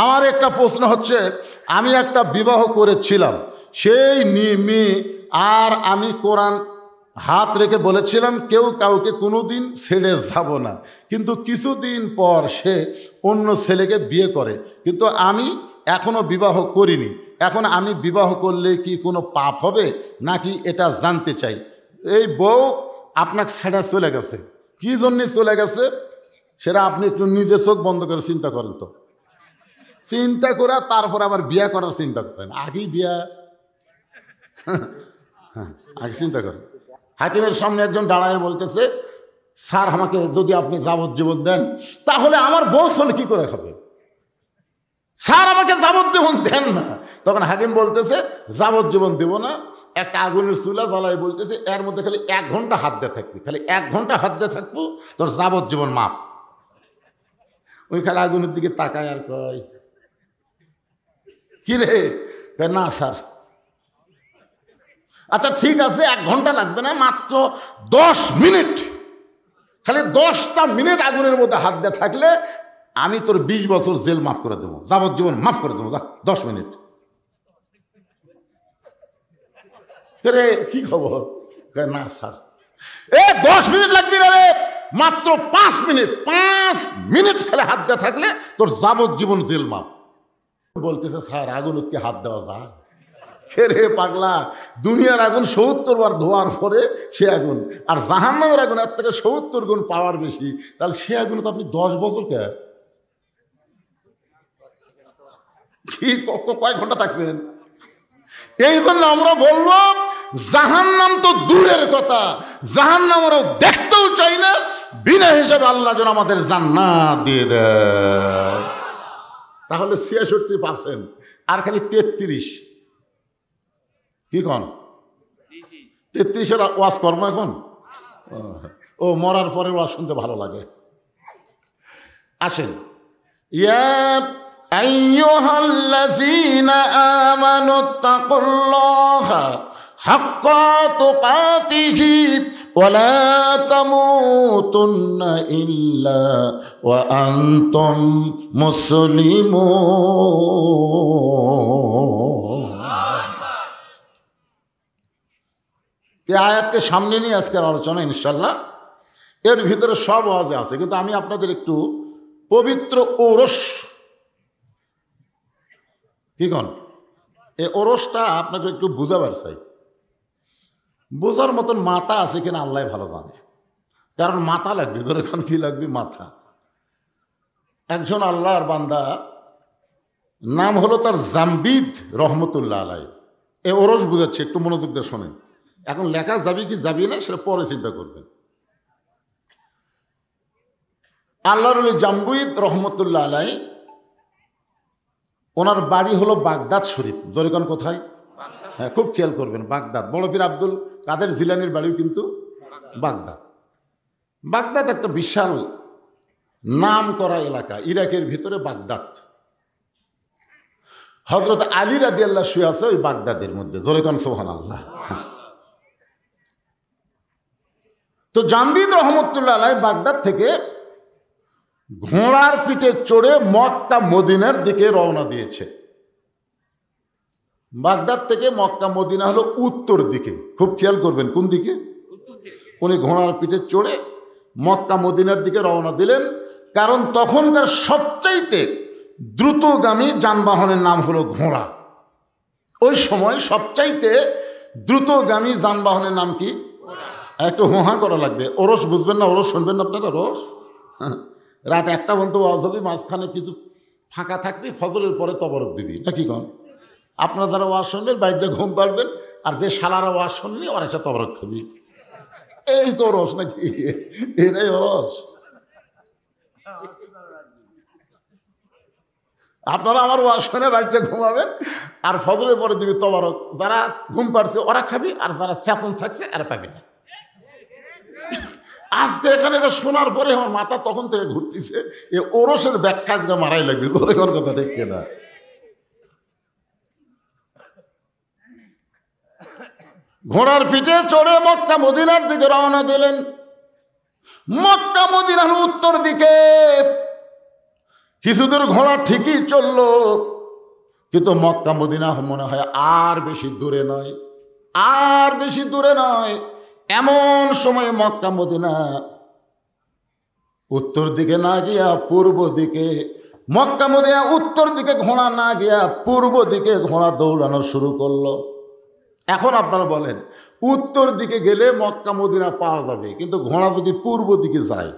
আমার একটা প্রশ্ন হচ্ছে, আমি একটা বিবাহ করেছিলাম, সেই মেয়ে আর আমি কোরআন হাত রেখে বলেছিলাম কেউ কাউকে কোনোদিন ছেড়ে যাব না, কিন্তু কিছুদিন পর সে অন্য ছেলেকে বিয়ে করে, কিন্তু আমি এখনো বিবাহ করিনি। এখন আমি বিবাহ করলে কি কোনো পাপ হবে নাকি, এটা জানতে চাই। এই বউ আপনাকে ছেড়ে চলে গেছে, কি জন্যে চলে গেছে সেটা আপনি একটু নিজে চোখ বন্ধ করে চিন্তা করেন তো। চিন্তা করে তারপর আবার বিয়ে করার চিন্তা করেন, আগেই বিয়া আগে চিন্তা করেন। হাকিমের সামনে একজন দাঁড়ায় বলতেছে, স্যার আমাকে যদি আপনি যাবজ্জীবন দেন তাহলে আমার বউ ছেলে কি করে খাবে, স্যার আমাকে যাবজ্জীবন দেন না। তখন হাকিম বলতেছে যাবজ্জীবন দেব না, একটা আগুনের চুলা জ্বালাই বলতেছে এর মধ্যে খালি 1 ঘন্টা হাত দিয়ে থাকবি, খালি 1 ঘন্টা হাত দিয়ে থাকবো, তোর যাবজ্জীবন মাপ। ওই খালি আগুনের দিকে তাকায় আর কয় কি রে, না স্যার। আচ্ছা ঠিক আছে, 1 ঘন্টা লাগবে না, মাত্র 10 মিনিট, খালি 10টা মিনিট আগুনের মধ্যে হাত দিয়ে থাকলে আমি তোর 20 বছর জেল মাফ করে দেবো, যাবজ্জীবন মাফ করে দেবো, 10 মিনিট। রে কি খবর, না স্যার 10 মিনিট লাগবে না রে, মাত্র 5 মিনিট, 5 মিনিট খালি হাত দিয়ে থাকলে তোর যাবজ্জীবন জেল মাফ। বলতেছে স্যার আগুন কি হাত দেওয়া যায়? রে পাগলা, দুনিয়ার আগুন 70 বার ধোয়ার পরে সে আগুন, আর জাহান্নামের আগুন এর থেকে 70 গুণ পাওয়ার বেশি, তাহলে সে আগুন তো আপনি 10 বছর কে কি কয় ঘন্টা থাকবেন? এই জন্য আমরা বলবো জাহান্নাম তো দূরের কথা, জাহান্নাম আমরাও দেখতেও চাই না, বিনা হিসাবে আল্লাহ যেন আমাদের জান্নাত দিয়ে দেয়। তাহলে 66% আর খালি 33, কি কন 33-এর ওয়াজ কর্ম এখন। ও মরার পরে ওয়াজ শুনতে ভালো লাগে। আসেন, ইয়া আইয়ুহাল্লাযীনা আমানুত্তাকুল্লাহা হাক্কা তুকাতিহি ওয়া লা তামুতুন্না ইল্লা ওয়া আনতুম মুসলিমুন। এই আয়াতকে সামনে নিয়ে আজকের আলোচনা ইনশাল্লাহ। এর ভিতরে সব ওয়াজে আছে, কিন্তু আমি আপনাদের একটু পবিত্র ওরস, কি কন, এই ওরসটা আপনাকে একটু বুঝাবার চাই। বোঝার মতন মাথা আছে কিনা আল্লাহ ভালো জানে, কারণ মাথা লাগবে, যখন কি লাগবে মাথা। একজন আল্লাহর বান্দা, নাম হলো তার জাম্বিদ রহমতুল্লাহ আলাই। এই ওরস বুঝাচ্ছে, একটু মনোযোগ দিয়ে শোনেন। এখন লেখা যাবি কি যাবি না সেটা পরে চিন্তা করবেন। আল্লাহর ওলি জাম্বিদ রহমতুল্লাহ আলাই, ওনার বাড়ি হলো বাগদাদ শরীফ। জরিকান কোথায়? হ্যাঁ, খুব খেয়াল করবেন, বাগদাদ। বড় পীর আব্দুল কাদের জিলানির বাড়িও কিন্তু বাগদাদ। বাগদাদ একটা বিশাল নাম করা এলাকা, ইরাকের ভিতরে বাগদাদ। হযরত আলী রাদিয়াল্লাহু শুয়ে আছে ওই বাগদাদের মধ্যে। জরিকান সুবহানাল্লাহ। তো জাম্বিদ রহমতুল্লাহ আলাই বাগদাদ থেকে ঘোড়ার পিঠে চড়ে মক্কা মদিনার দিকে রওনা দিয়েছে। বাগদাদ থেকে মক্কা মদিনা হলো উত্তর দিকে, খুব খেয়াল করবেন কোন দিকে। উনি ঘোড়ার পিঠে চড়ে মক্কা মদিনার দিকে রওনা দিলেন, কারণ তখনকার সবচাইতে দ্রুতগামী যানবাহনের নাম হলো ঘোড়া। ওই সময় সবচাইতে দ্রুতগামী যানবাহনের নাম কি? একটু হোহা করা লাগবে। ওরস বুঝবেন না, ওরস শুনবেন না আপনারা? ওরস রাত 1টা পর্যন্ত ওয়াজ হবে, মাঝখানে কিছু ফাঁকা থাকবে, ফজরের পরে তবরক দিবি, নাকি কন? আপনারা যারা ওয়াজ শুনবেন বাড়িতে ঘুম পাড়বেন, আর যে শালারা ওয়াজ শুননি ওরা এসে তবরক খাবি। এই তো ওরস নাকি? এটাই ওরস। আপনারা আমার ওয়াজ শুনে বাড়িতে ঘুমাবেন, আর ফজরের পরে দিবি তবরক। যারা ঘুম পাড়ছে ওরা খাবি, আর যারা চেতন থাকছে এরা পাবি না। আজকে এখানে এটা শোনার পরে আমার মাথা তখন থেকে ঘুরতেছে, এ ওরসের ব্যাখ্যা আজকে মারাই লাগবে। তোর কোন কথা ঠিক কিনা? ঘোড়ার পিঠে চড়ে মক্কা মদিনার দিকে রওনা দিলেন। মক্কা মদিনার উত্তর দিকে কিছুদূর ঘোড়া ঠিকই চললো, কিন্তু মক্কা মদিনা মনে হয় আর বেশি দূরে নয়, আর বেশি দূরে নয়। এমন সময় মক্কা মদিনা উত্তর দিকে না গিয়া পূর্ব দিকে, মক্কা মদিনা উত্তর দিকে ঘোড়া না গিয়া পূর্ব দিকে ঘোড়া দৌড়ানো শুরু করলো। এখন আপনারা বলেন, উত্তর দিকে গেলে মক্কা মদিনা পাওয়া যাবে, কিন্তু ঘোড়া যদি পূর্ব দিকে যায়,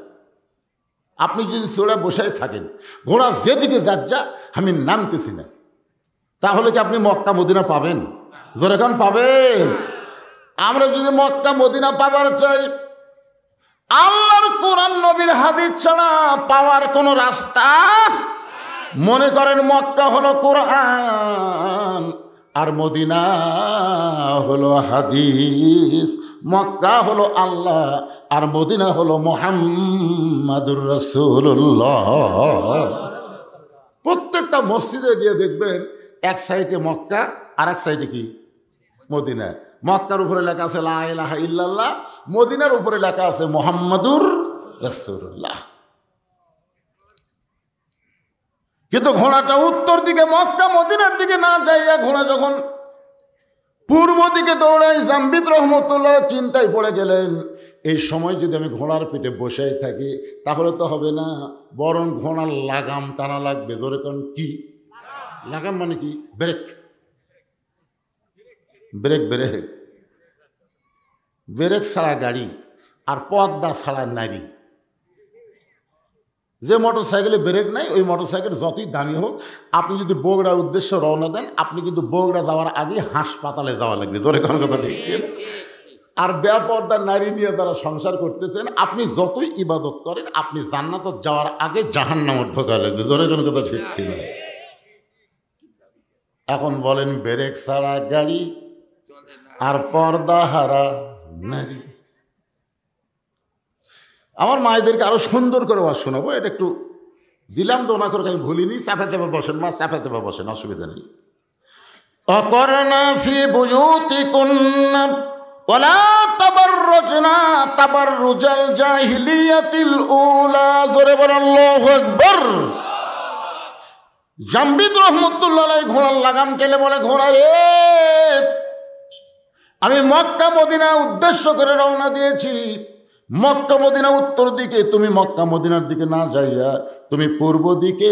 আপনি যদি চড়ে বসে থাকেন, ঘোড়া যেদিকে যাচ্ছা আমি নামতেছি না, তাহলে কি আপনি মক্কা মদিনা পাবেন? জোরে কান পাবেন? আমরা যদি মক্কা মদিনা পাবার চাই, আল্লাহর কোরআন নবীর হাদিস ছাড়া পাওয়ার কোনো রাস্তা। মনে করেন মক্কা হলো কোরআন আর মদিনা হলো হাদিস, মক্কা হলো আল্লাহ আর মদিনা হলো মুহাম্মাদুর রাসূলুল্লাহ। প্রত্যেকটা মসজিদে গিয়ে দেখবেন এক সাইডে মক্কা আর এক সাইডে কি মদিনা। মক্কার উপরে লেখা আছে লা ইলাহা ইল্লাল্লাহ, মদিনার উপরে লেখা আছে মুহাম্মাদুর রাসূলুল্লাহ। কিন্তু ঘোড়াটা উত্তর দিকে মক্কা মদিনার দিকে না যাইয়া ঘোড়া যখন পূর্ব দিকে দৌড়াই, জাম্বিদ রহমতুল্লাহ চিন্তায় পড়ে গেলেন, এই সময় যদি আমি ঘোড়ার পিঠে বসে থাকি তাহলে তো হবে না, বরং ঘোড়ার লাগাম টানা লাগবে। ধরে কোন কি লাগাম মানে কি? ব্রেক, ব্রেক, ব্রেক, ব্রেক ছাড়া গাড়ি আর পর্দা ছাড়া নারী। যে মোটর সাইকেলে ব্রেক নাই, ওই মোটর সাইকেল যতই দামি হোক, আপনি যদি বগুড়ার উদ্দেশ্যে রওনা দেন, আপনি কিন্তু বগুড়া যাওয়ার আগে হাসপাতালে যাওয়া লাগবে। ধরে কোন কথা ঠিক? আর বেপর্দার নারী নিয়ে যারা সংসার করতেছেন, আপনি যতই ইবাদত করেন, আপনি জান্নাত যাওয়ার আগে জাহান্নামে ঢোকা লাগবে। ধরে কোন কথা ঠিক কিনা? এখন বলেন, ব্রেক ছাড়া গাড়ি আর পর্দা হারা নারী। আমার মায়েদেরকে আরো সুন্দর করে ওয়াজ শোনাবো, এটা একটু দিলাম তো ওনা করে, আমি ভুলিনি। চাপা চাপা বসেন মা, চাপা চাপা বসেন, অসুবিধা নেই। অকরনা ফি বুয়ুতিকুন্না ওয়ালা তাবাররুজনা তাবাররুজাল জাহিলিয়াতিল উলা। জোরে বলেন আল্লাহু আকবার। জাম্বিদ রহমতুল্লাহ আলাইহি ঘোড়ার লাগাম টেনে বলে, ঘোড়া রে, আমি মক্কা মদিনা উদ্দেশ্য করে রওনা দিয়েছি। মক্কা মদিনা উত্তর দিকে, তুমি মক্কা মদিনার দিকে না যাইয়া তুমি পূর্ব দিকে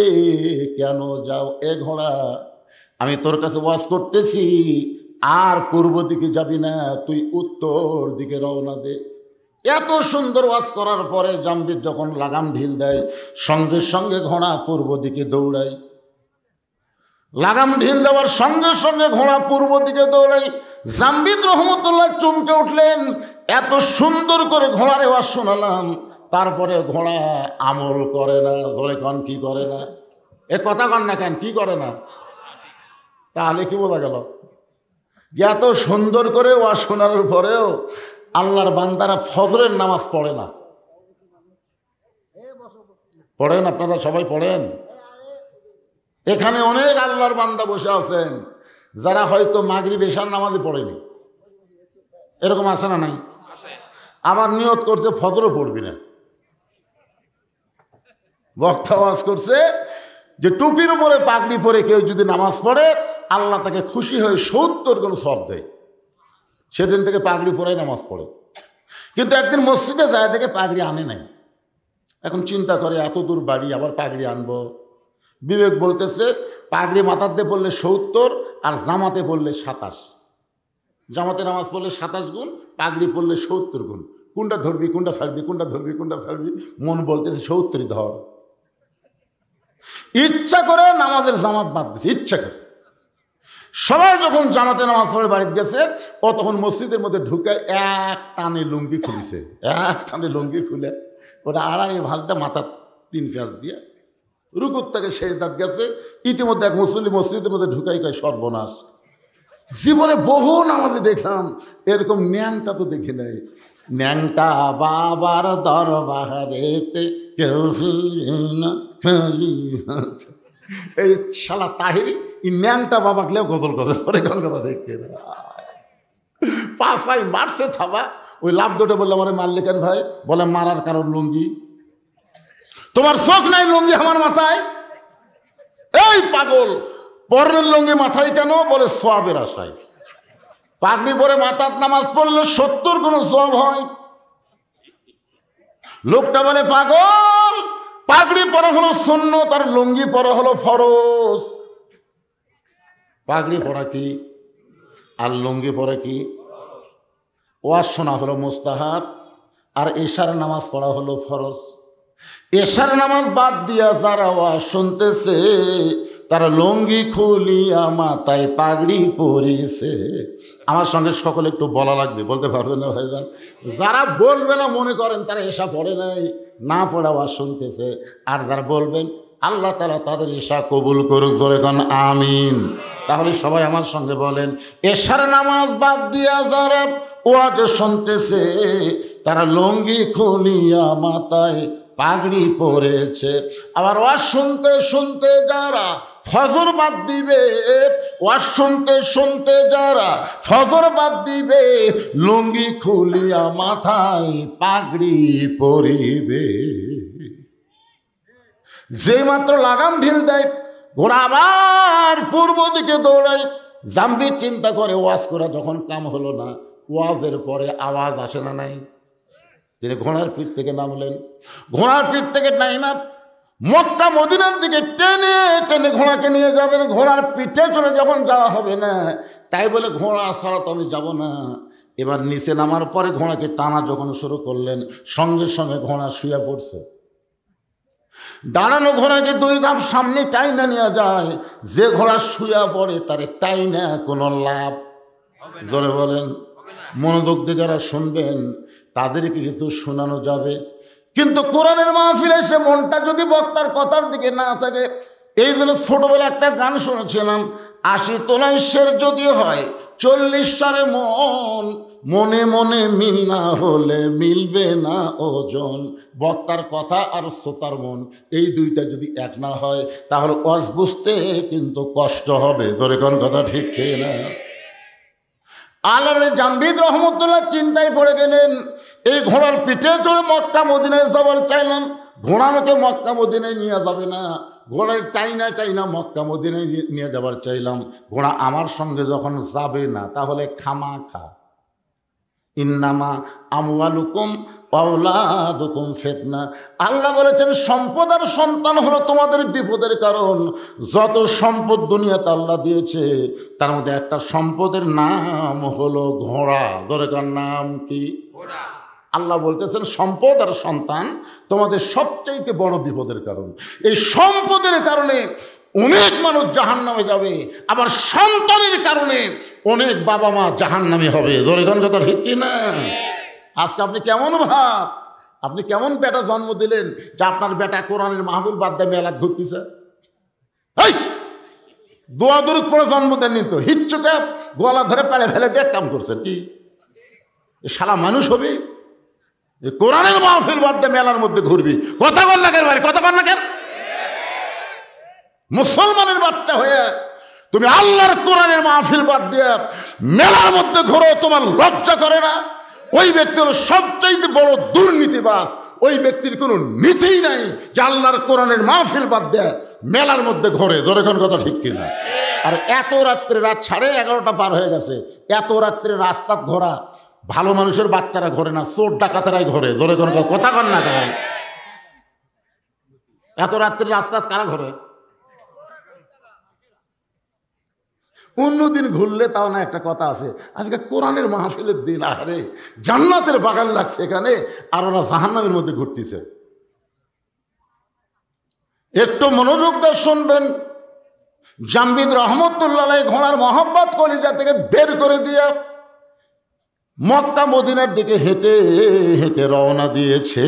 কেন যাও? এ ঘোড়া, আমি তোর কাছে ওয়াজ করতেছি, আর পূর্ব দিকে যাবি না, তুই উত্তর দিকে রওনা দে। এত সুন্দর ওয়াজ করার পরে জাম্বিদ যখন লাগাম ঢিল দেয়, সঙ্গে সঙ্গে ঘোড়া পূর্ব দিকে দৌড়ায়। লাগাম ঢিল দেওয়ার সঙ্গে সঙ্গে ঘোড়া পূর্ব দিকে দৌড়ায়। জাম্বিদ রহমতুল্লাহ চমকে উঠলেন, এত সুন্দর করে ঘোড়ারে ওয়াজ শোনালাম, তারপরে ঘোড়া আমল করে না। ধরে কন কি করে না? এ কথা কন না কেন, কি করে না? তাহলে কি বোঝা গেল? যে এত সুন্দর করে ওয়াজ শোনানোর পরেও আল্লাহর বান্দারা ফজরের নামাজ পড়ে না। পড়েন আপনারা সবাই পড়েন? এখানে অনেক আল্লাহর বান্দা বসে আছেন যারা হয়তো মাগরিব এশার নামাজে পড়েনি। এরকম আছে না নাই? আবার নিয়ত করছে ফজরও পড়বি না। বক্তা ওয়াজ করছে যে টুপির উপরে পাগড়ি পরে কেউ যদি নামাজ পড়ে, আল্লাহ তাকে খুশি হয়ে 70 গুণ সওয়াব দেয়। সেদিন থেকে পাগড়ি পরে নামাজ পড়ে। কিন্তু একদিন মসজিদে যায় দেখে পাগড়ি আনে নাই। এখন চিন্তা করে, এত দূর বাড়ি, আবার পাগড়ি আনবো। বিবেক বলতেছে, পাগড়ি মাথাতে পড়লে 70 আর জামাতে পড়লে 27। জামাতে নামাজ পড়লে 27 গুণ, পাগড়ি পড়লে 70 গুণ। কোনটা ধরবি, কোনটা ছাড়বি, কোনটা ধরবি, কোনটা ছাড়বি? মন বলতেছে 70 ধর। ইচ্ছা করে নামাজের জামাত বাদ দিচ্ছে, ইচ্ছা করে। সবাই যখন জামাতে নামাজ পড়ে বাড়িতে গেছে, ও তখন মসজিদের মধ্যে ঢুকে এক টানে লুঙ্গি খুলিছে। এক টানে লুঙ্গি খুলে ওটা আড়াই ভালতে মাথা 3 পেঁয়াজ দিয়ে রুকুর থেকে সেজদাত গেছে। ইতিমধ্যে এক মুসল্লি মসজিদের মধ্যে ঢুকাই কয়, সর্বনাশ, জীবনে বহু নামাজে দেখলাম, এরকম ন্যাংটা তো দেখি নাই। ন্যাংটা বাবার দরবারেতে কেউ ফিরে না খালি হাতে। এই শালা তাহিরি এই ন্যাংটা বাবাকলেও গজল গজল করে, কোন কথা দেখে না। পাশাই মারছে থাবা। ওই লাভ দুটো বললে, আমার মারলে কেন ভাই? বলে, মারার কারণ লুঙ্গি। তোমার চোখ নাই লুঙ্গি আমার মাথায়? পাগল। পরনের লুঙ্গি মাথায় কেন? বলে সওয়াবের আশায়। পাগড়ি পরে মাথার নামাজ পড়লে 70 গুণ সওয়াব হয়। লোকটা বলে পাগল, পাগড়ি পরা হলো সুন্নত আর লুঙ্গি পরা হলো ফরজ। পাগড়ি পরা কি আর লুঙ্গি পরা কি? ওয়াজ শোনা হলো মুস্তাহাব আর এশার নামাজ পড়া হলো ফরজ। এশার নামাজ বাদ দিয়া যারা ওয়াজ শুনতেছে তারা লুঙ্গি খুলিয়া মাথায় পাগড়ি পরিছে। আমার সঙ্গে সকলে একটু বলা লাগবে, বলতে পারবে না ভাইজান? যারা বলবে না মনে করেন তারা এশা পড়ে নাই, না পড়া ওয়াজ শুনতেছে। আর যারা বলবেন আল্লাহ তাআলা তাদের এশা কবুল করুক, জোরে কান আমিন। তাহলে সবাই আমার সঙ্গে বলেন, এশার নামাজ বাদ দিয়া যারা ওয়াজ শুনতেছে তারা লুঙ্গি খুলিয়া মাথায় পাগড়ি পরেছে। আবার ওয়াজ শুনতে শুনতে যারা ফজর বাদ দিবে, ওয়াজ শুনতে শুনতে যারা ফজর বাদ দিবে, লুঙ্গি খুলিয়া মাথায় পাগড়ি পরিবে। যে মাত্র লাগাম ঢিল দেয় ঘোড়া আবার পূর্ব দিকে দৌড়ায়। জাম্বি চিন্তা করে ওয়াজ করা যখন কাম হলো না, ওয়াজের পরে আওয়াজ আসে না নাই? তিনি ঘোড়ার পিঠ থেকে নামলেন। ঘোড়ার পিঠ থেকে নাইমা মক্কা মদিনার দিকে টেনে টেনে ঘোড়াকে নিয়ে যাবেন। ঘোড়ার পিঠে চলে যখন যাওয়া হবে না, তাই বলে ঘোড়া ছাড়া তো আমি যাব না। এবার নিচে নামার পরে ঘোড়াকে টানা যখন শুরু করলেন, সঙ্গে সঙ্গে ঘোড়া শুয়ে পড়ছে। দাঁড়ানো ঘোড়াকে 2 ধাপ সামনে টাইনা নিয়ে যায়। যে ঘোড়া শুয়ে পড়ে তার টাইনা কোনো লাভ, জোরে বলেন। মনোযোগ দিয়ে যারা শুনবেন তাদেরকে কিছু শোনানো যাবে, কিন্তু কোরআনের মাহফিলে সে মনটা যদি বক্তার কথার দিকে না থাকে। এই জন্য ছোটবেলা একটা গান শুনেছিলাম, 80 তোলায় শের যদি হয় 40 সারে মন, মনে মনে মিল না হলে মিলবে না ওজন। বক্তার কথা আর শ্রোতার মন এই দুইটা যদি এক না হয় তাহলে ওয়াজ বুঝতে কিন্তু কষ্ট হবে, জোরে কোন কথা ঠিক না? আল্লাহর জামবিদ রহমতুল্লাহ চিন্তায় পড়ে গেলেন, এই ঘোড়ার পিঠে চড়ে মক্কা মদিনায় যাবার চাইলাম, ঘোড়া আমাকে মক্কা মদিনায় নিয়ে যাবে না। ঘোড়ায় টাইনা টাইনা মক্কা মদিনায় নিয়ে যাবার চাইলাম, ঘোড়া আমার সঙ্গে যখন যাবে না তাহলে খামাখা। ইন্নামা আমওয়ালুকুম আওলাদুকুম ফিতনা। আল্লাহ বলেছেন সম্পদ আর সন্তান হলো তোমাদের বিপদের কারণ। যত সম্পদ দুনিয়াতে আল্লাহ দিয়েছে তার মধ্যে একটা সম্পদের নাম হলো ঘোড়া। দরকার নাম কি? ঘোড়া। আল্লাহ বলতেছেন সম্পদ আর সন্তান তোমাদের সবচাইতে বড় বিপদের কারণ। এই সম্পদের কারণে অনেক মানুষ জাহান্নামে যাবে, আবার সন্তানের কারণে অনেক বাবা মা জাহান্নামে হবে। জোরে গান কথা ঠিক কি না? আজকে আপনি কেমন ভাব, আপনি কেমন বেটা জন্ম দিলেন যে আপনার বেটা কোরআনের মাহফিল বাদ দিয়ে মেলা ঘুরতেছে? এই দোয়া দরুদ পড়ে জন্ম দেননি তো, হিচ্ছুকে গলা ধরে পেলে ফেলে দিয়ে কাম করছেন কি? শালা মানুষ হবে? কোরআনের মাহফিল বাদ দিয়ে মেলার মধ্যে ঘুরবি? কথা কর না কেন ভাই, কথা কর না কেন? মুসলমানের বাচ্চা হয়ে তুমি আল্লাহর কোরআনের মাহফিল বাদ দিয়ে মেলার মধ্যে ঘোরো, তোমার লজ্জা করে না? ওই ব্যক্তি হলো সবচাইতে বড় দুর্নীতিবাজ। ওই ব্যক্তির কোনো নীতিই নাই যে আল্লাহর কোরআনের মাহফিল বাদ দিয়ে মেলার মধ্যে ঘোরে। জোরে কোন কথা ঠিক কিনা? আর এত রাত্রে, রাত 11:30 পার হয়ে গেছে, এত রাত্রে রাস্তা ঘোরা ভালো মানুষের বাচ্চারা ঘোরে না, চোর ডাকাতেরাই ঘোরে। জোরে কোন কথা কন না কেন? এত রাত্রে রাস্তা কারা ঘোরে? অন্যদিন ঘুরলে তাও না, একটা কথা আছে, আজকে কোরআনের মাহফিলের দিন, আরে জান্নাতের বাগান লাগছে এখানে, আর ওরা জাহান্নামের মধ্যে ঘুরতেছে। একটু মনোযোগ দিয়ে শুনবেন। জামবিদ রহমতুল্লাহ ঘোড়ার মহব্বত কলিজা থেকে বের করে দিয়ে মক্কা মদিনার দিকে হেঁটে হেঁটে রওনা দিয়েছে।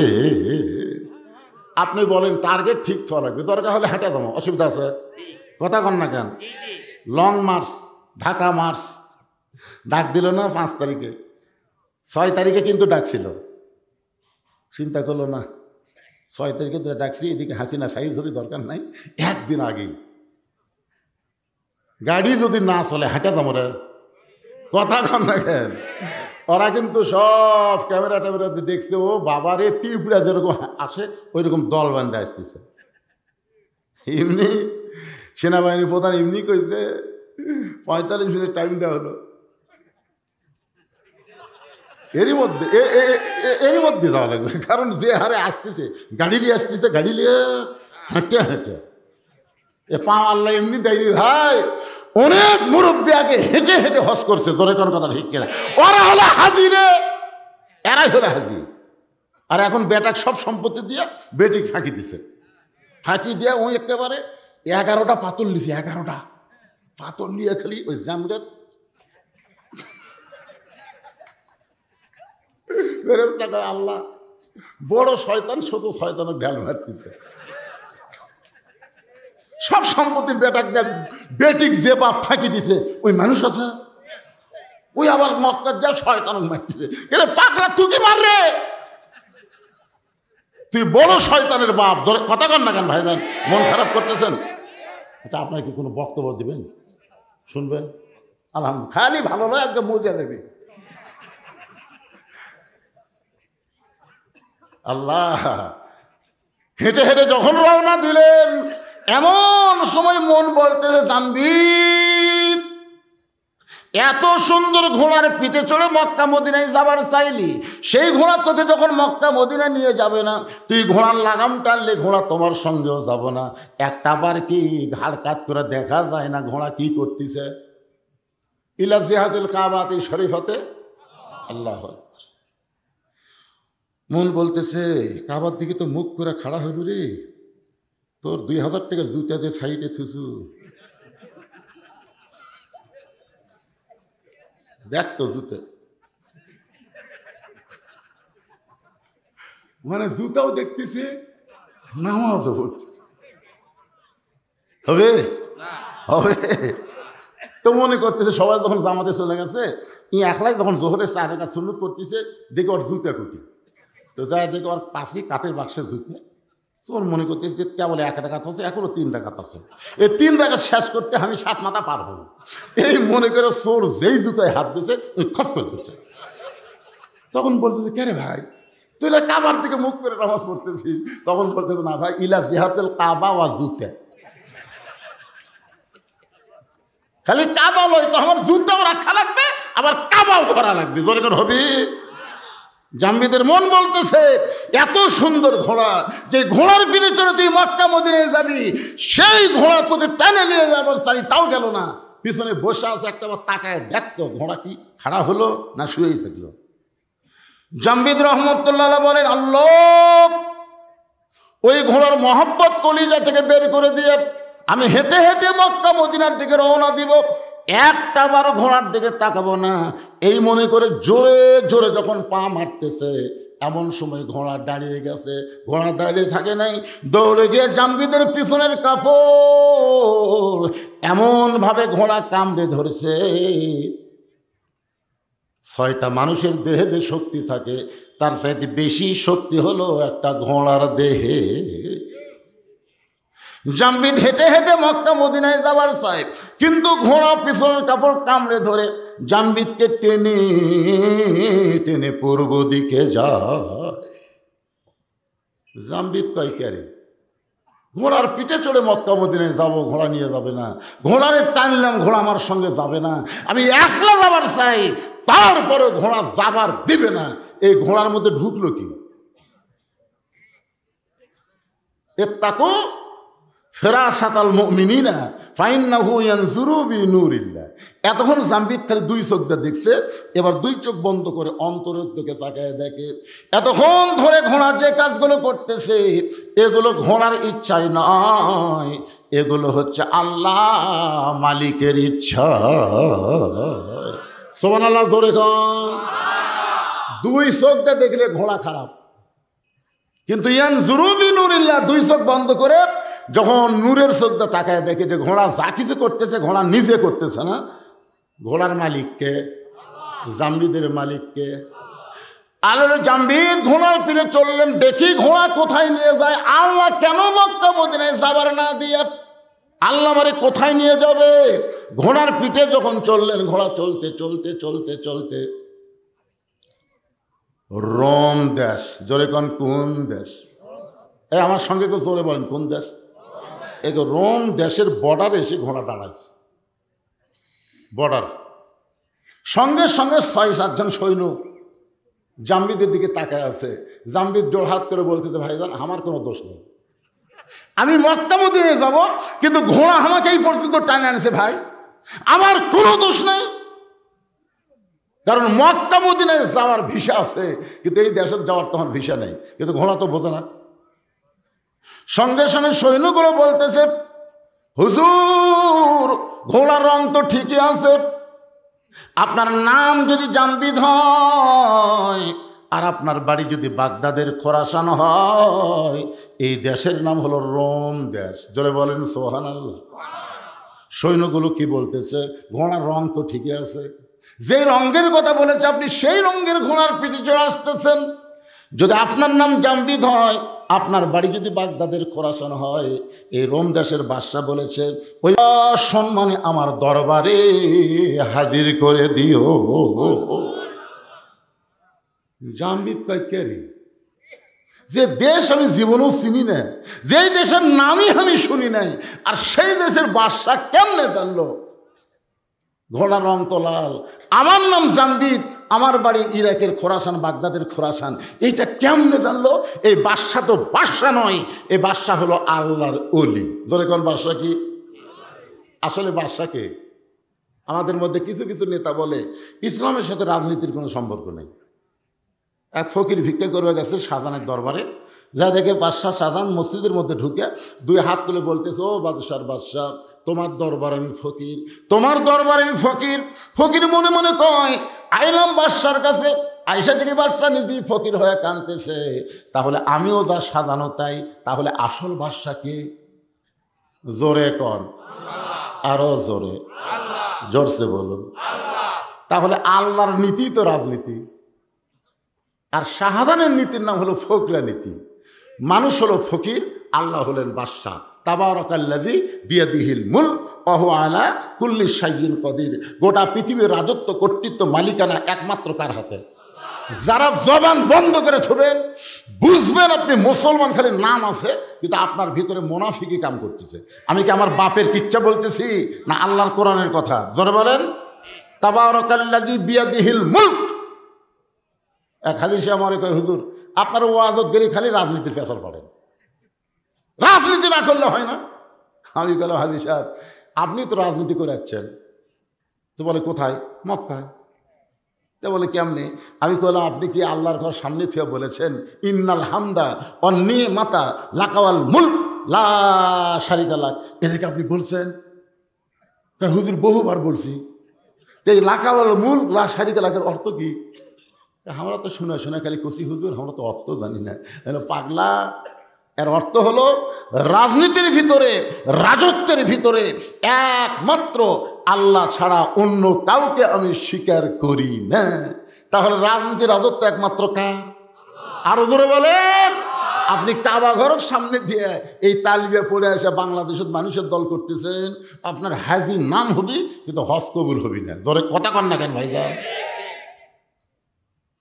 আপনি বলেন টার্গেট ঠিক থাকা লাগবে, দরকার হলে হেঁটে যাবো, অসুবিধা আছে? কথা কন না কেন? লং মার্চ, ঢাকা মার্চ ডাক দিল না 5 তারিখে, 6 তারিখে কিন্তু ডাকছিল। চিন্তা করলো না 6 তারিখে তো ডাকছি, এদিকে হাসিনা সাইজ ধরে দরকার নাই, একদিন আগেই গাড়ি যদি না চলে হেঁটে যাবো রে। কথা কন না কেন? ওরা কিন্তু সব ক্যামেরা ট্যামেরাতে দেখছে, ও বাবারে পিঁপড়া যেরকম আসে ওই রকম দল বান্ধে আসতেছে। এমনি সেনাবাহিনী প্রধান এমনি কইছে 45 মিনিট টাইম দেওয়া হলো, এরই মধ্যে যাওয়া লাগবে, কারণ যে হারে আসতেছে গাড়ি নিয়ে আসতেছে, গাড়ি নিয়ে হেঁটে হেঁটে এ পা আল্লাহ এমনি দেয়নি ভাই। অনেক মুরব্বী আগে হেঁটে হেঁটে হজ করছে, তোর কোন কথা ঠিক কিনা? ওরা হলো হাজিরে, এরাই হলো হাজি। আর এখন বেটাক সব সম্পত্তি দিয়ে বেটিক ফাঁকি দিছে, ফাঁকি দিয়ে ওই একেবারে 11টা পাথর লিছে, 11টা পাথর নিয়ে খালি ওই জামরাত ফেরেশতা কয় আল্লাহ বড় শয়তান, শুধু শয়তানের ঢাল মারতেছে। সব সম্পত্তি বেটাক দেয়, বেটিক যে বাপ ফাঁকি দিছে ওই মানুষ আছে, ওই আবার মক্কার যা শয়তান মারতেছে। এরে পাগলা তুই কি মাররে, তুই বড় শয়তানের বাপ। কথা কন না কেন ভাইজান, মন খারাপ করতেছেন? আচ্ছা আপনার কি কোনো বক্তব্য দিবেন, শুনবেন? আলহামদুলিল্লাহ, খালি ভালো নয় আজকে মজা দেবে। আল্লাহ হেঁটে হেঁটে যখন রওনা দিলেন, এমন সময় মন বলতেছে জাম্বিত, এত সুন্দর ঘোড়ার পিঠে চড়ে মক্কা মদিনায় যাবার চাইলি, সেই ঘোড়া তোকে যখন মক্কা মদিনা নিয়ে যাবে না, তুই ঘোড়ার লাগাম টানলে ঘোড়া তোমার সঙ্গেও যাব না। একটা বার কি ঘাড় কাত করে দেখা যায় না ঘোড়া কি করতেছে? ইলা জিহাদুল কাবাতি শরীফতে আল্লাহ। মন বলতেছে কাবার দিকে তো মুখ করে খাড়া হইল রে, তোর 2000 টাকার জুতা যে সাইডে থুসু, দেখ তো জুতে, মানে জুতাও দেখতেছে, নামাজও পড়তেছে। হবে হবে তো মনে করতেছে সবাই যখন জামাতে চলে গেছে, ই একলাই যখন জোহরের 4 রাকাত সুন্নত করতেছে, দেখে ওর জুতা কুটি, তো যাই দেখে ওর পাশে কাঠের বাক্সের জুতে। তোর মনে করতেছে কেবল 1 রাকাত হচ্ছে, এখনো 3 রাকাত আছে, এই 3 রাকাত শেষ করতে আমি 7 মাথা পার হব। এই মনে করে চোর যেই জুতায় হাত দিয়েছে ওই খস করে দিচ্ছে। তখন বলতেছে কে রে ভাই, তুই কাবার দিকে মুখ করে নামাজ পড়তেছিস? তখন বলতেছে না ভাই, ইলা জিহাদুল কাবা ওয়া জুতা, খালি কাবা লয় তো আমার জুতাও রাখা লাগবে, আবার কাবাও করা লাগবে। জোরে হবে। জাম্বিদের মন বলতেছে এত সুন্দর ঘোড়া, যে ঘোড়ার পিঠে চড়ে তুই মক্কা মদিনায় যাবি, সেই ঘোড়া তোকে টেনে নিয়ে যাবার চাই, তাও গেল না। পিছনে বসে আছে, একটা বার তাকায় দেখতো ঘোড়া কি খাড়া হলো না শুয়েই থাকলো। জাম্বিদ রহমতুল্লাহ বলেন আল্লাহ, ওই ঘোড়ার মহব্বত কলিজা থেকে বের করে দিয়ে আমি হেঁটে হেঁটে মক্কা মদিনার দিকে রওনা দিব, একটা বার ঘোড়ার দিকে তাকাবো না। এই মনে করে জোরে জোরে যখন পা মারতেছে, এমন সময় ঘোড়া দাঁড়িয়ে গেছে। ঘোড়া দাঁড়িয়ে থাকে নাই, দৌড়ে গিয়ে জাম্বিদের পিছনের কাপড় এমনভাবে ঘোড়া কামড়ে ধরেছে। 6টা মানুষের দেহে যে শক্তি থাকে, তার চাইতে বেশি শক্তি হলো একটা ঘোড়ার দেহে। জাম্বিদ হেঁটে হেঁটে মক্কা মদিনায় যাবার চাই, কিন্তু ঘোড়া পিছনের কাপড় কামড়ে ধরে জাম্বিদকে টেনে টেনে পূর্ব দিকে যায়। জাম্বিদ কয় ক্যারে, ঘোড়ার পিঠে চড়ে মক্কা মদিনায় যাবো, ঘোড়া নিয়ে যাবে না। ঘোড়ারে টানলাম, ঘোড়া আমার সঙ্গে যাবে না। আমি একলা যাবার চাই, তারপরে ঘোড়া যাবার দিবে না। এই ঘোড়ার মধ্যে ঢুকলো কি? ইত্তাকু ফিরাসাতাল মুমিনিনা ফাইন্নাহু ইয়ানজুরু বিনুরিল্লাহ। এতক্ষণ জাম্বিদ খালি 2 চোখ দিয়ে দেখছে, এবার 2 চোখ বন্ধ করে অন্তরের দিকে তাকায় দেখে। এতক্ষণ ধরে ঘোড়া যে কাজগুলো করতেছে, এগুলো ঘোড়ার ইচ্ছাই নয়, এগুলো হচ্ছে আল্লাহ মালিকের ইচ্ছা। সুবহানাল্লাহ, জোরে কন। 2 চোখ দিয়ে দেখলে ঘোড়া খারাপ, কিন্তু ইয়ানজুরু বিনুরিল্লাহ 2 চোখ বন্ধ করে যখন নূরের চোখটা তাকায় দেখে যে ঘোড়া যা কিছু করতেছে ঘোড়া নিজে করতেছে না, ঘোড়ার মালিককে, জাম্বিদের মালিককে। আল্লাহ জাম্বিদ ঘোড়ার পিঠে চললেন, দেখি ঘোড়া কোথায় নিয়ে যায়। আল্লাহ কেন মক্কা মদিনায় যাবার না দিয়ে আল্লাহ আমারে কোথায় নিয়ে যাবে? ঘোড়ার পিঠে যখন চললেন, ঘোড়া চলতে চলতে চলতে চলতে রোম দেশ। জোরে কোন, কোন দেশ? এই আমার সঙ্গে একটু জোরে বলেন, কোন দেশ? এক রোম দেশের বর্ডারে এসে ঘোড়া দাঁড়াইছে, বর্ডার। সঙ্গে সঙ্গে ৬-৭ জন সৈন্য জাম্বিদের দিকে তাকায় আছে। জাম্বিদ জোড়হাত করে বলতেছে, ভাইজান আমার কোনো দোষ নেই, আমি মক্কা মদিনায় যাব, কিন্তু ঘোড়া আমাকে এই পর্যন্ত টানে আনছে ভাই, আমার কোনো দোষ নেই। কারণ মক্কা মদিনায় যাওয়ার ভিসা আছে, কিন্তু এই দেশে যাওয়ার তোমার ভিসা নেই। কিন্তু ঘোড়া তো বোঝে না। সঙ্গে সঙ্গে সৈন্যগুলো বলতেছে, হুজুর ঘোড়ার রং তো ঠিকই আছে, আপনার নাম যদি জাম্বিদ হয় আর আপনার বাড়ি যদি বাগদাদের খোরাসান হয়, এই দেশের নাম হলো রোম দেশ। জোরে বলেন সুবহানাল্লাহ। সৈন্যগুলো কি বলতেছে, ঘোড়ার রং তো ঠিকই আছে, যে রঙের কথা বলেছে আপনি সেই রঙের ঘোড়ার পিঠে চড়ে আসতেছেন। যদি আপনার নাম জাম্বিদ হয়, আপনার বাড়ি যদি বাগদাদের খোরাসান হয়, এই রোম দেশের বাদশা বলেছে ওই সম্মানে আমার দরবারে হাজির করে দিও। জাম্বিদ কয় কে রে? যে দেশ আমি জীবনেও চিনি না, যেই দেশের নামই আমি শুনি নাই, আর সেই দেশের বাদশা কেমনে জানলো ঘোড়ার রং তো লাল, আমার নাম জাম্বিদ, আমার বাড়ি ইরাকের খোরাসান, বাগদাদের খোরাসান, এইটা কেমনে জানলো? এই বাদশা তো বাদশা নয়, এই বাদশা হলো আল্লাহর ওলি। ধরে কোন বাদশা কি? আসলে বাদশাকে আমাদের মধ্যে কিছু কিছু নেতা বলে ইসলামের সাথে রাজনীতির কোনো সম্পর্ক নেই। এক ফকির ভিক্ষা করবে গেছে শাহজাহানের দরবারে, যা দেখে বাদশাহ শাহজাহান মসজিদের মধ্যে ঢুকে 2 হাত তুলে বলতেছে, ও বাদশার বাদশাহ, তোমার দরবারে আমি ফকির, তোমার দরবারে আমি ফকির। ফকির মনে মনে কয়, আইলাম বাদশার কাছে, আয়সা থেকে বাদশাহ নিজেই ফকির হয়ে কাঁদতেছে, তাহলে আমিও যা সাজানো তাই, তাহলে আসল বাদশা কে? জোরে কর, আরো জোরে, জোরসে বলুন। তাহলে আল্লাহর নীতি তো রাজনীতি, আর শাহজাহানের নীতির নাম হলো ফকরা নীতি। মানুষ হলো ফকির, আল্লাহ হলেন বাদশাহ। তাবারাকাল্লাযী বিয়াদিহিল মুলক ওয়া হুয়া আলা কুল্লি শাইইন কদির। গোটা পৃথিবীর রাজত্ব, কর্তৃত্ব, মালিকানা একমাত্র কার হাতে? যারা জবান বন্ধ করে থবেন, বুঝবেন আপনি মুসলমান, খালি নাম আছে, কিন্তু আপনার ভিতরে মুনাফিকি কাম করতেছে। আমি কি আমার বাপের কিচ্ছা বলতেছি না আল্লাহর কোরআনের কথা? জোরে বলেন, তাবারাকাল্লাযী বিয়াদিহিল মুলক। এক হাদিসে আমারে কয়, হুজুর আপনার ওয়াজত গেলে খালি রাজনীতির পেছন পড়েন, রাজনীতি না করলে হয় না। আমি বললাম, হাজি সাহেব আপনি তো রাজনীতি করে যাচ্ছেন। তো বলে কোথায়? মক্কায়। তো বলে কেমনে? আমি বললাম, আপনি কি আল্লাহর ঘর সামনে থেকে বলেছেন ইন্নাল হামদা অন্নি মাতা লাকাওয়াল মুলক লা শারিকা লাক? এটাকে আপনি বলছেন? হুজুর বহুবার বলছি। তো এই লাকাওয়াল মুলক লা শারিকা লাকের অর্থ কি? আমরা তো শুনে শুনে খালি কষি হুজুর, আমরা তো অর্থ জানি না। পাগলা, এর অর্থ হলো রাজনীতির ভিতরে, রাজত্বের ভিতরে একমাত্র আল্লাহ ছাড়া অন্য কাউকে আমি স্বীকার করি না। তাহলে রাজনীতির রাজত্ব একমাত্র কার? আরো জোরে বলেন। আপনি কাবা ঘরের সামনে দিয়ে এই তালিবে পড়ে এসে বাংলাদেশের মানুষের দল করতেছেন, আপনার হাজি নাম হবি কিন্তু হজ কবুল হবি না। জোরে কথা কন না কেন ভাইয়া?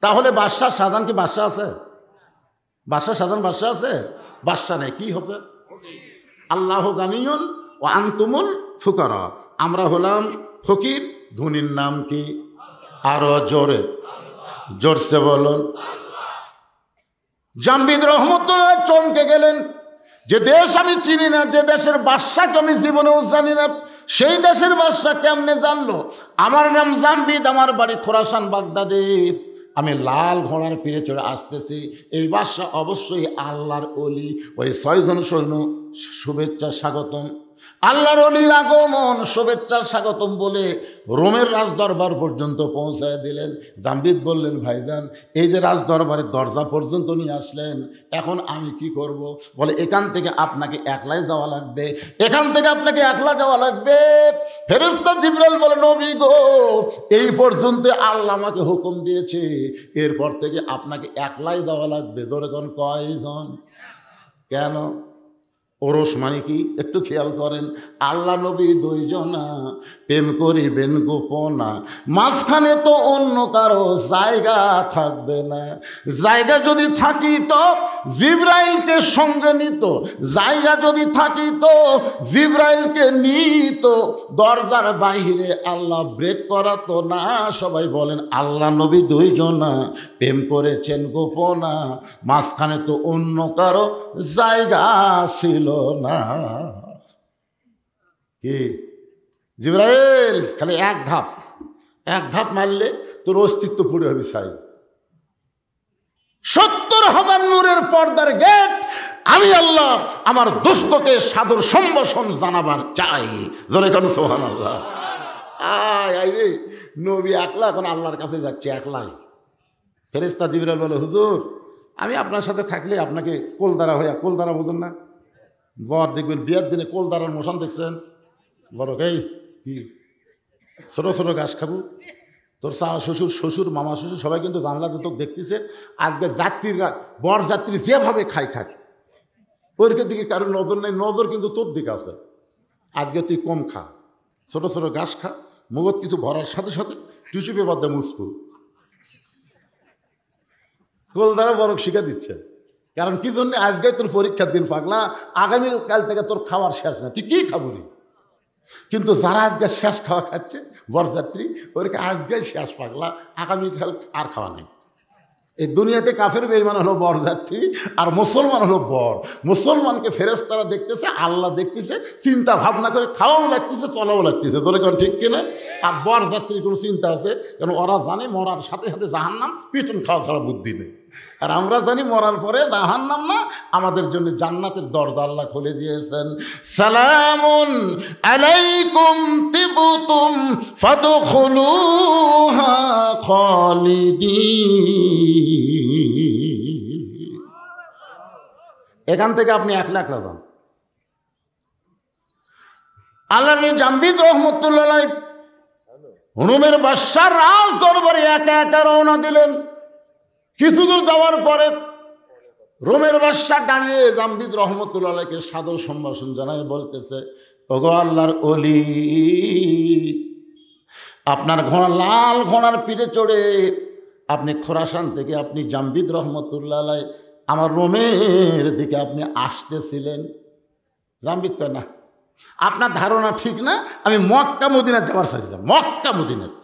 তাহলে বাদশাহ শাহজাহান কি বাদশাহ আছে? বাদশাহ শাহজাহান বাদশাহ আছে? বাদশাহ নেই, কি হচ্ছে? আল্লাহু গানিয়ুন ওয়া আনতুমুল ফুকারা। আমরা হলাম ফকির, ধনীর নাম কি? আরো জোরে, জোরসে বলুন। জাম্বিদ রহমতুল্লাহ চমকে গেলেন, যে দেশ আমি চিনি না, যে দেশের বাদশাকে আমি জীবনেও জানি না, সেই দেশের বাদশাহ কেমনে জানলো আমার নাম জাম্বিদ, আমার বাড়ি খোরাসান বাগদাদে, আমি লাল ঘোড়ার পিঠে চড়ে আসতেছি, এই বাদশা অবশ্যই আল্লাহর ওলি। ওই 6 জন সৈন্য শুভেচ্ছা স্বাগতম, আল্লাহর ওলির আগমন, শুভেচ্ছা স্বাগতম বলে রোমের রাজদরবার পর্যন্ত পৌঁছায় দিলেন। জাম্বিদ বললেন, ভাইজান এই যে রাজদরবারের দরজা পর্যন্ত নিয়ে আসলেন, এখন আমি কি করব? বলে এখান থেকে আপনাকে একলাই যাওয়া লাগবে, এখান থেকে আপনাকে একলা যাওয়া লাগবে। ফেরেশতা জিবরাইল বলে, নবী গো এই পর্যন্ত আল্লাহ আমাকে হুকুম দিয়েছে, এরপর থেকে আপনাকে একলাই যাওয়া লাগবে। ধরে কোন কয়জন? কেন? ওরস মানে কি একটু খেয়াল করেন। আল্লাহ নবী দুইজনা প্রেম করিবেন গোপনা, মাঝখানে তো অন্য কারো জায়গা থাকবে না। জায়গা যদি থাকিত জিবরাইলকে সঙ্গে নিত, জায়গা যদি থাকিত জিবরাইলকে নিত, দরজার বাইরে আল্লাহ ব্রেক করাতো না। সবাই বলেন আল্লাহ নবী দুইজনা প্রেম করেছেন গোপনা, মাঝখানে তো অন্য কারো জায়গা ছিল না। কি জিবরাইল খালি এক ধাপ মারলে তোর অস্তিত্ব পুড়ে হবে। সাই 70,000 নূরের পর্দার গেট আমি আল্লাহ আমার দোস্তকে সাদর সম্ভাষণ জানাবার চাই। ধরে কেন সুবহানাল্লাহ। আয় রে নবী একলা এখন আল্লাহর কাছে যাচ্ছে একলাই। ফেরেশতা জিবরাইল বলে হুজুর আমি আপনার সাথে থাকলে আপনাকে কোলদারা হইয়া, কোলদারা বোঝেন না? বর দেখবেন বিয়ের দিনে কোলদারার মোশন দেখছেন? বড় এই কি ছোট ছোট ঘাস খাবো, তোর শ্বশুর মামা শ্বশুর সবাই কিন্তু জানলাতে তোকে দেখতেছে। আজকে যাত্রীরা বর যাত্রী যেভাবে খাক ওর দিকে কারোর নজর নেই, নজর কিন্তু তোর দিকে আছে। আজকে তুই কম খা, ছোট ছোট ঘাস খা, মগজ কিছু ভরার সাথে সাথে টিস্যু পেপার দিয়ে মুছবো। কোলদারা বরক শিখা দিচ্ছে। কারণ কি জন্য? আজকে তোর পরীক্ষার দিন পাগলা, আগামীকাল থেকে তোর খাওয়ার শেষ না, তুই কি খাবি? কিন্তু যারা আজকে শেষ খাওয়া খাচ্ছে বরযাত্রী, ওরকে আজকে শেষ পাগলা, আগামীকাল আর খাওয়া নেই। এই দুনিয়াতে কাফের বেঈমান হলো বরযাত্রী আর মুসলমান হলো বর। মুসলমানকে ফেরেশতারা দেখতেছে, আল্লাহ দেখতেছে, চিন্তা ভাবনা করে খাওয়াও লাগতেছে, চলাও লাগতেছে। তোর কারণ ঠিক কিনা? আর বরযাত্রীর কোনো চিন্তা আছে? কারণ ওরা জানে মরার সাথে সাথে জাহান্নাম, পিটন খাওয়া ছাড়া বুদ্ধি নেই। আর আমরা জানি মরার পরে জাহান্নাম না, আমাদের জন্য জান্নাতের দরজা আল্লাহ খুলে দিয়েছেন। সালামুন আলাইকুম তিবতুম ফাদখুলুহা খালিদিন। এখান থেকে আপনি একলা যান। আল্লামী জামবিদ রহমতুল্লাহ আলাইহি রোমের বাদশার রাজ দরবারে একা একা রওনা দিলেন। কিছুদূর যাওয়ার পরে রোমের বাদশা দাঁড়িয়ে জামবিদ রহমতুল্লাহ আলাইহিকে সাদর সম্ভাষণ জানায় বলতেছে, ওগো আল্লাহর ওলি, আপনার ঘোড়া লাল ঘোড়ার পিঠে চড়ে আপনি খোরাসান থেকে আপনি জামবিদ রহমতুল্লাহ আলাইহি আমার রোমের দিকে আপনি আসতেছিলেন। জামবিদ কয় না, আপনার ধারণা ঠিক না, আমি মক্কা মদিনা যাওয়ার চাইছিলাম, মক্কা মদিনাত।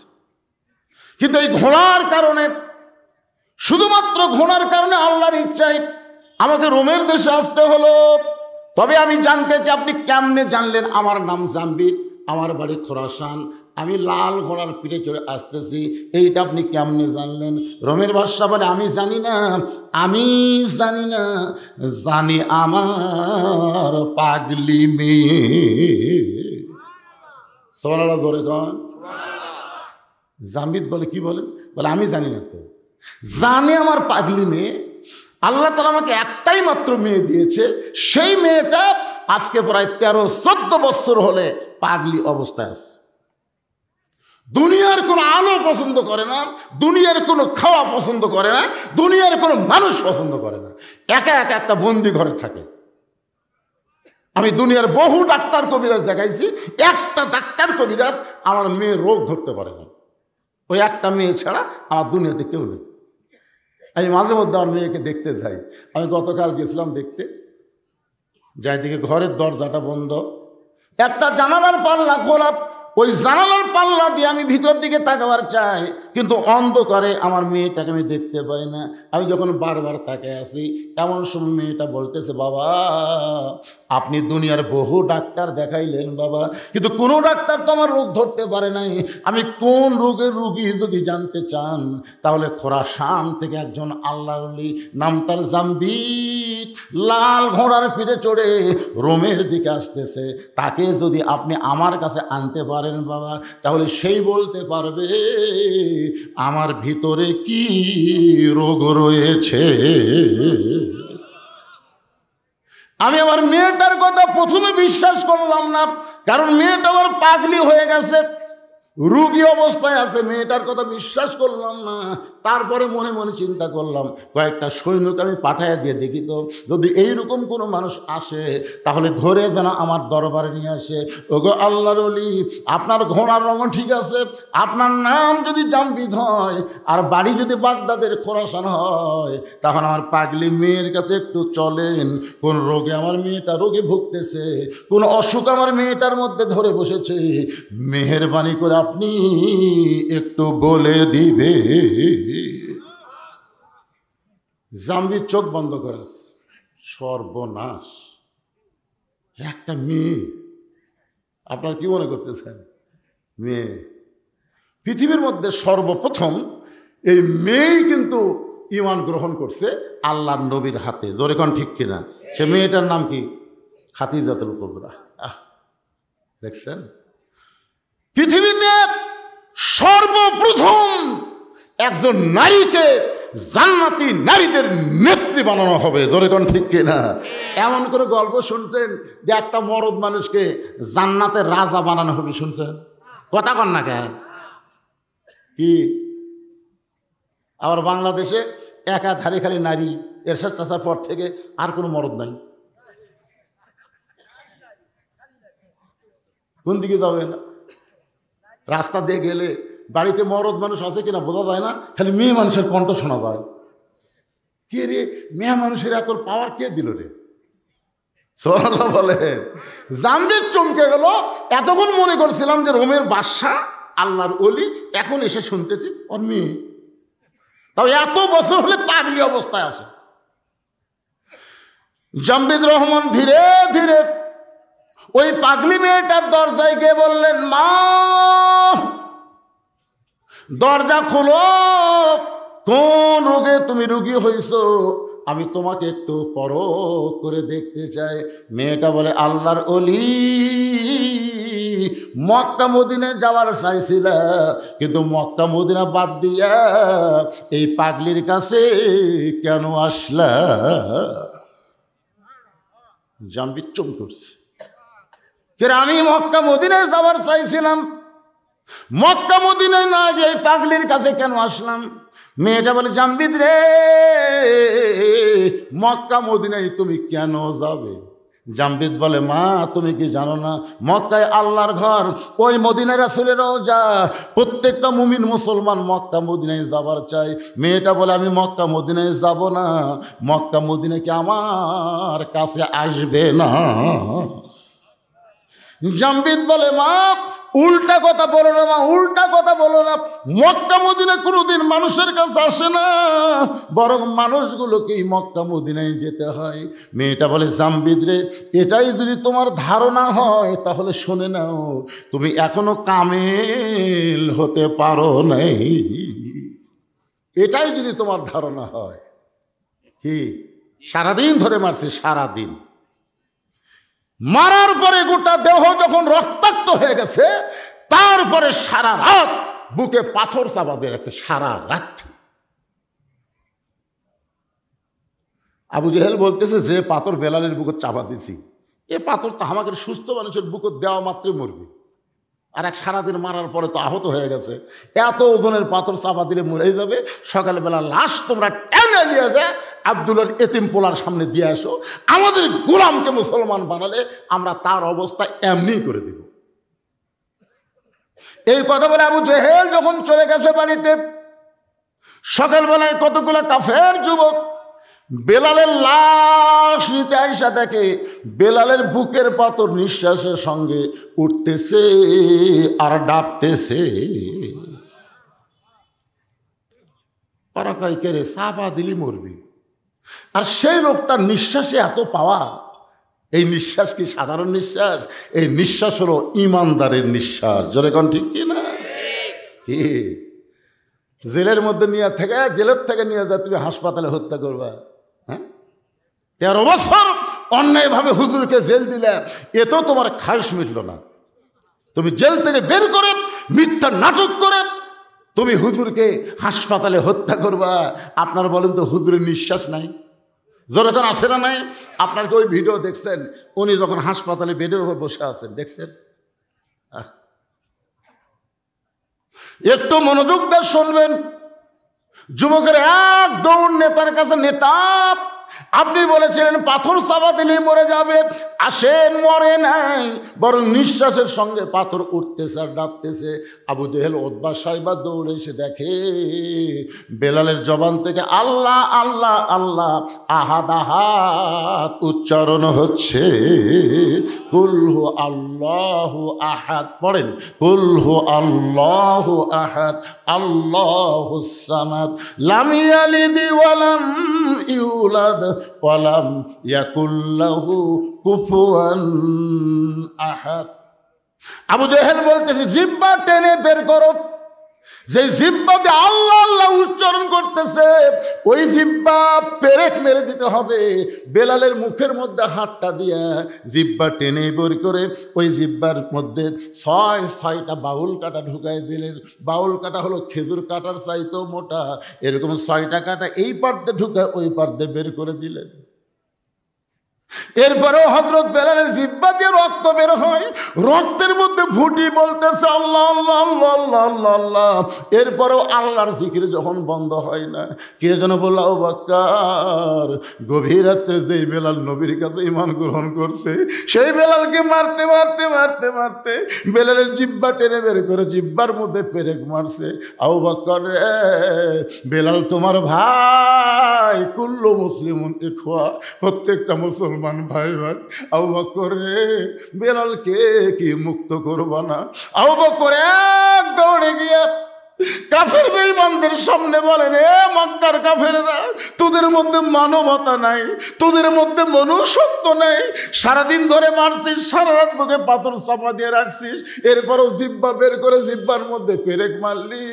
কিন্তু এই ঘোড়ার কারণে, শুধুমাত্র ঘোড়ার কারণে আল্লাহর ইচ্ছায় আমাকে রোমের দেশে আসতে হলো। তবে আমি জানতে চাই আপনি কেমনে জানলেন আমার নাম জামবিদ, আমার বাড়ি খোরাসান, আমি লাল ঘোড়ার পিঠে চড়ে আসতেছি, এইটা আপনি কেমনে জানলেন? রোমের বাদশা বলে, আমি জানি না, জানি আমার পাগলি মেয়ে। সুবহানাল্লাহ জোরে কন। জামবিদ বলে, কি বলেন? বলে আমি জানি না, তো জানে আমার পাগলি মেয়ে। আল্লাহ তাআলা আমাকে একটাই মাত্র মেয়ে দিয়েছে, সেই মেয়েটা আজকে প্রায় 13-14 বছর হলে পাগলি অবস্থায় আছে। দুনিয়ার কোনো আলো পছন্দ করে না, দুনিয়ার কোনো খাওয়া পছন্দ করে না, দুনিয়ার কোনো মানুষ পছন্দ করে না, একা একা একটা বন্দি ঘরে থাকে। আমি দুনিয়ার বহু ডাক্তার কবিরাজ দেখাইছি, একটা ডাক্তার কবিরাজ আমার মেয়ের রোগ ধরতে পারে না। ওই একটা মেয়ে ছাড়া আমার দুনিয়াতে কেউ নেই। আমি মাঝে মধ্যে আমার মেয়েকে দেখতে যাই। আমি গতকাল গেছিলাম দেখতে, যাই দিকে ঘরের দরজাটা বন্ধ, একটা জানালার পাল্লা খোলা, ওই জানালার পাল্লা দিয়ে আমি ভিতর দিকে তাকাবার চাই, কিন্তু অন্ধকারে আমার মেয়েটাকে আমি দেখতে পাই না। আমি যখন বারবার তাকায় আসি, এমন সময় মেয়েটা বলতেছে, বাবা আপনি দুনিয়ার বহু ডাক্তার দেখাইলেন বাবা, কিন্তু কোনো ডাক্তার তো আমার রোগ ধরতে পারে নাই। আমি কোন রোগের রোগী যদি জানতে চান, তাহলে খোরাসান থেকে একজন আল্লাহর ওলি, নাম তার জামবিদ, লাল ঘোড়ার পিঠে চড়ে রোমের দিকে আসতেছে, তাকে যদি আপনি আমার কাছে আনতে পারেন বাবা, তাহলে সেই বলতে পারবে আমার ভিতরে কি রোগ রয়েছে। আমি আমার মেয়েটার কথা প্রথমে বিশ্বাস করলাম না, কারণ মেয়েটা আমার পাগলি হয়ে গেছে, রোগী অবস্থায় আছে, মেয়েটার কথা বিশ্বাস করলাম না। তারপরে মনে মনে চিন্তা করলাম কয়েকটা সৈনিক আমি পাঠাইয়া দিয়ে দেখি তো, যদি এইরকম কোনো মানুষ আসে তাহলে ধরে যেন আমার দরবারে নিয়ে আসে। ওগো আল্লাহর ওলি, আপনার ঘোড়ার রঙ ঠিক আছে, আপনার নাম যদি জামবিদ হয় আর বাড়ি যদি বাগদাদের খোরাসান হয়, তখন আমার পাগলি মেয়ের কাছে একটু চলেন। কোন রোগে আমার মেয়েটা রোগে ভুগতেছে, কোন অসুখ আমার মেয়েটার মধ্যে ধরে বসেছে, মেহেরবানি করে আপনি একটু বলে দিবে। জামবিদ চোখ বন্ধ করে, সর্বনাশ, একটা মেয়ে। আপনার কি মনে করতেছেন? মেয়ে। পৃথিবীর মধ্যে সর্বপ্রথম এই মেয়েই কিন্তু ঈমান গ্রহণ করছে আল্লাহর নবীর হাতে। জোরে কোন ঠিক কিনা? সে মেয়েটার নাম কি? খাদিজাতুল কুবরা। দেখছেন, পৃথিবীতে সর্বপ্রথম একজন নারীকে জান্নাতি নারীদের নেত্রী বানানো হবে। জোরে কোন ঠিক কিনা? এমন করে গল্প শুনছেন যে একটা মরদ মানুষকে জান্নাতের রাজা বানানো হবে, শুনছেন? কথা কন না কেন? কি আবার বাংলাদেশে একাধারে খালি নারী, এরশাদ চাচার পর থেকে আর কোনো মরদ নাই। কোন দিকে যাবেন? রাস্তা দিয়ে গেলে বাড়িতে মরদ মানুষ আছে কিনা বোঝা যায় না, খালি মেয়ে মানুষের কণ্ঠ শোনা যায়। কে রে, মেয়ে মানুষের এত পাওয়ার কে দিল রে? সুবহানাল্লাহ বলে। জামবিদ চমকে গেল। এতক্ষণ মনে করছিলাম যে রোমের বাদশা, আল্লাহর ওলি, এখন এসে শুনতেছি ওর মেয়ে। তাও এত বছর হলে পাগলি অবস্থায় আছে। জামবিদ রহমান ধীরে ধীরে ওই পাগলি মেয়েটার দরজায় গিয়ে বললেন, মা দরজা খোলো, কোন রোগে তুমি রোগী হইছ, আমি তোমাকে একটু পরখ করে দেখতে চাই। মেয়েটা বলে, আল্লাহর ওলি, মক্কা মদিনায় যাওয়ার চাইছিল, কিন্তু মক্কা মদিনা বাদ দিয়া এই পাগলির কাছে কেন আসলা? জামবিদ চমকে উঠছে। আমি মক্কা মদিনায় যাওয়ার চাইছিলাম, মক্কা মদিনায় না গিয়ে পাগলির কাছে কেন আসলাম? মেয়েটা বলে, জামবিদ রে, মক্কা মদিনায় তুমি কেন যাবে? জামবিদ বলে, মা তুমি কি জানো না, মক্কায় আল্লাহর ঘর, ওই মদিনায় রাসূলের রওজা, প্রত্যেকটা মুমিন মুসলমান মক্কা মদিনায় যাবার চাই। মেয়েটা বলে, আমি মক্কা মদিনায় যাব না, মক্কা মদিনা কি আমার কাছে আসবে না? জামবিদ বলে, মা উল্টা কথা বলো না, মা উল্টা কথা বলো না, মক্কা মদিনা কোনোদিন মানুষের কাছে আসে না, বরং মানুষগুলোকেই মক্কা মদিনায় যেতে হয়। মেয়েটা বলে, জামবিদ রে, এটাই যদি তোমার ধারণা হয় তাহলে শুনে নাও, তুমি এখনো কামেল হতে পারো নাই। এটাই যদি তোমার ধারণা হয়। কি সারাদিন ধরে মারছে, সারাদিন মারার পরে গোটা দেহ যখন রক্তাক্ত হয়ে গেছে, তারপরে সারা রাত বুকে পাথর চাপা দিয়ে গেছে, সারা রাত। আবু জেহেল বলতেছে, যে পাথর বেলালের বুকে চাপা দিছি, এ পাথর তো আমাদের সুস্থ মানুষের বুকে দেওয়া মাত্রই মরবে, আর এক সারাদিন মারার পরে তো আহত হয়ে গেছে, এত ওজনের পাথর চাপা দিলে মরে যাবে। সকালবেলা লাশ তোমরা টেনে নিয়ে যায় আব্দুল্লাহর এতিম পোলার সামনে দিয়ে আসো, আমাদের গোলামকে মুসলমান বানালে আমরা তার অবস্থা এমনি করে দেব। এই কথা বলে আবু জেহেল যখন চলে গেছে বাড়িতে, সকালবেলায় কতগুলো কাফের যুবক বেলালের লাশ নিতে আইসা দেখে বেলালের বুকের পাথর নিঃশ্বাসের সঙ্গে উঠতেছে আর ডাবতেছে। ওরা কয়, কে রে, চাপা দিলি মরবি। আর সেই লোকটার নিঃশ্বাসে এত পাওয়া। এই নিঃশ্বাস কি সাধারণ নিঃশ্বাস? এই নিঃশ্বাস হলো ইমানদারের নিঃশ্বাস। জোরে কোন ঠিক কি না? কি জেলের মধ্যে নিয়ে থেকে, জেলের থেকে নিয়ে যা তুমি হাসপাতালে হত্যা করবা? হ্যাঁ, 13 বছর অন্যায়ভাবে হুজুরকে জেল দিলে, এতেও তোমার খায়শ মিটল না। তুমি জেল থেকে বের করে মিথ্যা নাটক করে তুমি হুজুরকে হাসপাতালে হত্যা করবা। আপনার বলেন তো, হুজুরের নিঃশ্বাস নাই? যখন আসে না নাই? আপনার কি ওই ভিডিও দেখছেন, উনি যখন হাসপাতালে বেডের উপর বসে আছেন, দেখছেন? একটু মনোযোগ দিয়ে শুনবেন। যুবকের এক দৌড় নেতার কাছে, নেতা আপনি বলেছিলেন পাথর চাপা দিলেই মরে যাবে, আসেন মরে নাই, বরং নিঃশ্বাসের সঙ্গে পাথর উঠতেছে আর ডাবতেছে। আবু জেহেল উতবা সাইবা দৌড়ে এসে দেখে বেলালের জবান থেকে আল্লাহ আল্লাহ আল্লাহ আহাদ আহাদ উচ্চারণ হচ্ছে। কুলহু আল্লাহু আহাদ, পড়েন কুলহু আল্লাহু আহাদ আল্লাহুস সামাদ লাম ইয়ালিদ ওয়া লাম ইউলাদ ওয়ালাম ইয়াকুল লাহু কুফুয়ান আহাদ। আবু জেহেল বলতেছে জিহ্বা টেনে বের করো। যে জিহ্বা দিয়ে আল্লাহ আল্লাহ উচ্চারণ করতেছে ওই জিহ্বা পেরেক মেরে দিতে হবে। বেলালের মুখের মধ্যে হাতটা দিয়ে জিহ্বা টেনে বের করে ওই জিহ্বার মধ্যে ছয়টা বাউল কাটা ঢুকাই দিলেন। বাউল কাটা হলো খেজুর কাটার চাইতেও মোটা, এরকম 6টা কাটা এই পার্দে ঢুকায় ওই পার্দে বের করে দিলেন। এরপরেও হযরত বেলালের জিহ্বা দিয়ে রক্ত বের হয়, রক্তের মধ্যে ফুটি বলতেছে আল্লাহ আল্লাহ আল্লাহ আল্লাহ আল্লাহ আল্লাহ। এরপরেও আল্লাহর জিকির যখন বন্ধ হয় না, কে যেন বলল আবু বকর, গভীর রাত্রে যেই বেলাল নবীর কাছে ঈমান গ্রহণ করছে সেই বেলালকে মারতে মারতে মারতে মারতে বেলালের জিহ্বা টেনে বের করে জিহ্বার মধ্যে পেরেক মারছে। আবু বকর রে, বেলাল তোমার ভাই, কুল্লু মুসলিমুন ইখওয়া, প্রত্যেকটা মুসলমান ভাই ভাই। আবু বকর রে, বেলালকে কি মুক্ত করবা না? আবু বকর এক দৌড়ে গিয়ে কাফের বেঈমানদের সামনে বলেন, এ মক্কার কাফেররা, তোদের মধ্যে মানবতা নাই, তোদের মধ্যে মনুষ্যত্ব নাই। সারাদিন ধরে মারছিস, সারা রাত বুকে পাথর চাপা দিয়ে রাখছিস, এরপরও জিহ্বা বের করে জিহ্বার মধ্যে পেরেক মারলি,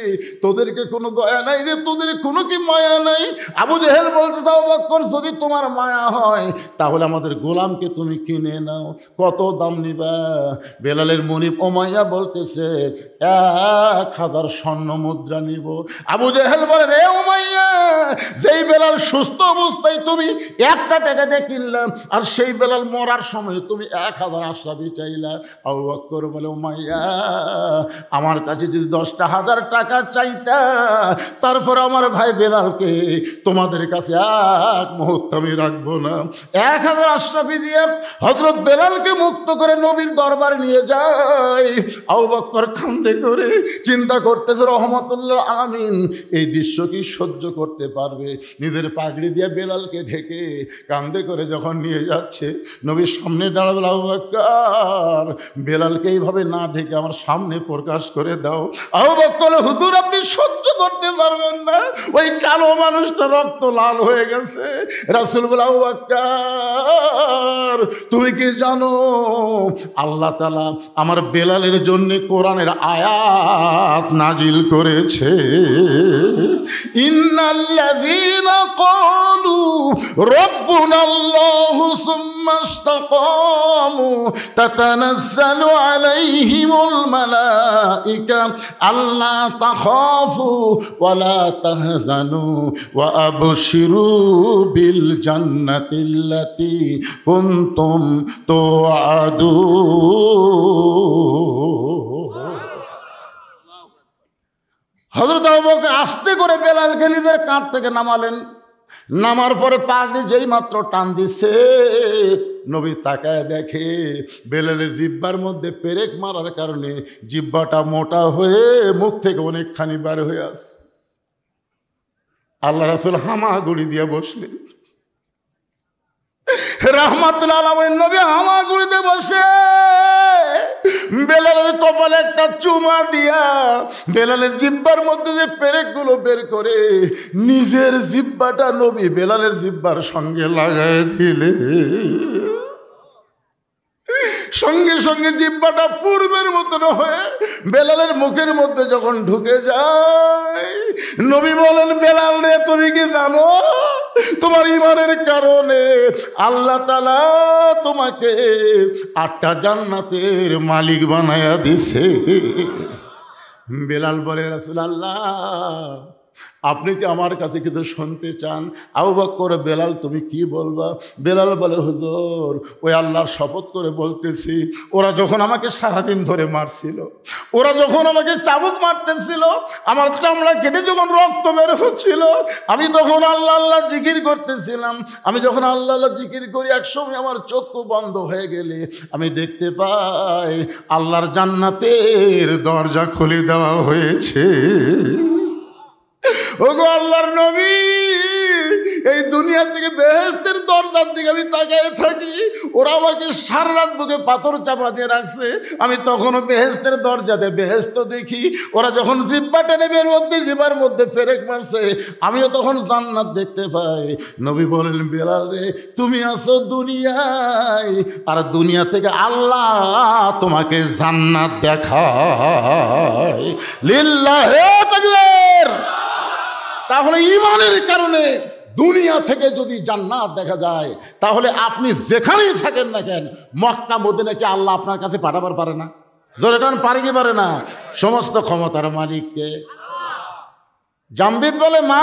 তোদেরকে কোনো দয়া নাই রে, তোদের কোনো কি মায়া নাই? আবু জেহেল বলতে চাও বকর, যদি তোমার মায়া হয় তাহলে আমাদের গোলামকে তুমি কিনে নাও, কত দাম নিবা? বেলালের মনিব উমাইয়া বলতেছে 1000 স্বর্ণ মুদ্রা নিব। আবু জেহেল বলে, রে উমাইয়া, যেই বেলাল সুস্থ অবস্থায় তুমি 1 টাকা দিয়ে কিনলাম, আর সেই বেলাল মরার সময় তুমি 1000 আশরাফি চাইলা। আবু বকর বলে, উমাইয়া, আমার কাছে যদি 10,000 টাকা চাইতা, তারপর আমার ভাই বেলালকে তোমাদের কাছে এক মুহূর্ত আমি রাখবো না। 1000 আশরাফি দিয়ে হযরত বেলালকে মুক্ত করে নবীর দরবারে নিয়ে যায়। আবু বকর কান্দে করে চিন্তা করতেছে, রহমতুল্লাহ আলামিন এই দৃশ্য কি সহ্য করতে পারবে? নিজের পাগড়ি দিয়ে বেলালকে ঢেকে কান্দে করে যখন নিয়ে যাচ্ছে, নবীর সামনে দাঁড়াবে, আবু বকর, বেলালকে এইভাবে না ঢেকে আমার সামনে প্রকাশ করে দাও। আবু বকর, হুজুর আপনি সহ্য করতে পারবেন না, ওই কালো মানুষটা রক্ত লাল হয়ে গেছে। রাসূল বলে, আবু বকর, তুমি কি জানো আল্লাহ তাআলা আমার বেলালের জন্য কোরআনের আয়াত নাজিল করেছে? ইন্নাল্লাযীনা ক্বালু রাব্বুনাল্লাহু সুম্মা ইসতাকামু তাতানাজ্জালু আলাইহিমুল মালায়েকা আল্লা তাখাফু ওয়া লা তাহজানু ওয়া আবশিরু বিল জান্নাতিল্লাতী কুনতুম তুআদুন। হযরত আবু বকর আস্তে করে বেলালকে নিজের কাঁধ থেকে নামালেন। নামার পরে পাগড়ি যেই মাত্র টান দিছে, নবী তাকায় দেখে বেলালের জিহ্বার মধ্যে পেরেক মারার কারণে জিহ্বাটা মোটা হয়ে মুখ থেকে অনেকখানি বার হয়ে আসে। আল্লাহ রাসূল হামাগুড়ি দিয়ে বসলেন। রাহমাতুল আলামিন নবী হামাগুড়িতে বসে বেলালের কপালে একটা চুমা দিয়া বেলালের জিহ্বার মধ্যে যে পেরেকগুলো বের করে নিজের জিহ্বাটা নবী বেলালের জিহ্বার সঙ্গে লাগায় দিলে, সঙ্গে সঙ্গে জিহ্বাটা পূর্বের মতন হয়ে বেলালের মুখের মধ্যে যখন ঢুকে যায়, নবী বলেন, বেলাল রে, তুমি কি জানো তোমার ঈমানের কারণে আল্লাহ তাআলা তোমাকে 8টা জান্নাতের মালিক বানায়া দিছে? বেলাল বলে, রাসূলুল্লাহ আপনি কি আমার কাছে কিছু শুনতে চান? আবু বকর, বেলাল তুমি কি বলবা? বেলাল বলে, হুজুর ওই আল্লাহর শপথ করে বলতেছি, ওরা যখন আমাকে সারাদিন ধরে মারছিল, ওরা যখন আমাকে চাবুক মারতেছিল, আমার চামড়া কেটে যখন রক্ত বের হচ্ছিল, আমি তখন আল্লাহ আল্লাহ জিকির করতেছিলাম। আমি যখন আল্লাহ আল্লাহ জিকির করি, একসময় আমার চক্ষু বন্ধ হয়ে গেলে আমি দেখতে পাই আল্লাহর জান্নাতের দরজা খুলে দেওয়া হয়েছে। ওগো আল্লাহর নবী, এই দুনিয়া থেকে বেহেশতের দরজার দিকে আমি তাকিয়ে থাকি, ওরা আমাকে সারা রাত বুকে পাথর চাপা দিয়ে রাখছে, আমি তখনও বেহেশতের দরজাতে বেহেশত দেখি। ওরা যখন জিব্বা টেনে বের মধ্যে জিব্বার মধ্যে ফেরেক মারছে, আমিও তখন জান্নাত দেখতে পাই। নবী বলেন, বেলাল রে, তুমি আছো দুনিয়ায়, আর দুনিয়া থেকে আল্লাহ তোমাকে জান্নাত দেখায়। লিল্লাহে তাকবীর। তাহলে ঈমানের কারণে দুনিয়া থেকে যদি জান্নাত দেখা যায়, তাহলে আপনি যেখানেই থাকেন না কেন, মক্কা মদিনাকে আল্লাহ আপনার কাছে পাঠাবার পারে না? জোরে কারণ পারে কি পারে না? সমস্ত ক্ষমতার মালিককে। জামবিদ বলে, মা,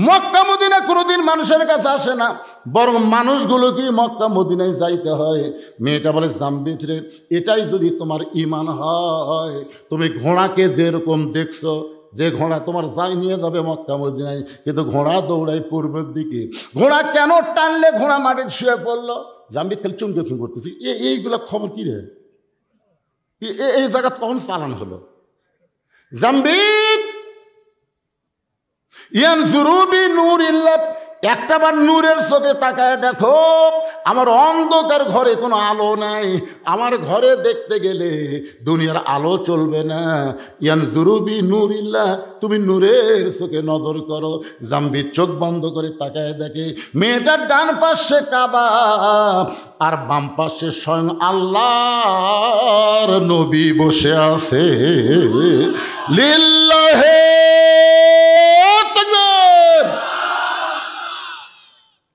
মক্কা মদিনা কোনোদিন মানুষের কাছে আসে না, বরং মানুষগুলো কি মক্কা মদিনায় যাইতে হয়। মেয়েটা বলে, জামবিদ রে, এটাই যদি তোমার ঈমান হয়, তুমি ঘোড়াকে যেরকম দেখছো, যে ঘোড়া তোমার যাই নিয়ে যাবে মক্কা মদিনায়, কিন্তু ঘোড়া দৌড়ায় পূর্বের দিকে, ঘোড়া কেন টানলে ঘোড়া মাটির শুয়ে পড়লো? জামবিদ খালি চুমকে চুম করতেছি, এইগুলা খবর কি রে? এই জায়গা কখন চালান হলো? জামবিদ ইয়ানজুরু বিনূরিল্লাহ, একটাবার নূরের চোখে তাকায় দেখো, আমার অন্ধকার ঘরে কোনো আলো নাই, আমার ঘরে দেখতে গেলে দুনিয়ার আলো চলবে না। ইয়ানজুরু বিনূরিল্লাহ, তুমি নূরের চোখে নজর করো। জামবিদ চোখ বন্ধ করে তাকায় দেখে, মেয়েটার ডান পাশে কাবা, আর বাম পাশে স্বয়ং আল্লাহর নবী বসে আছে। লিল্লাহে তাকবীর।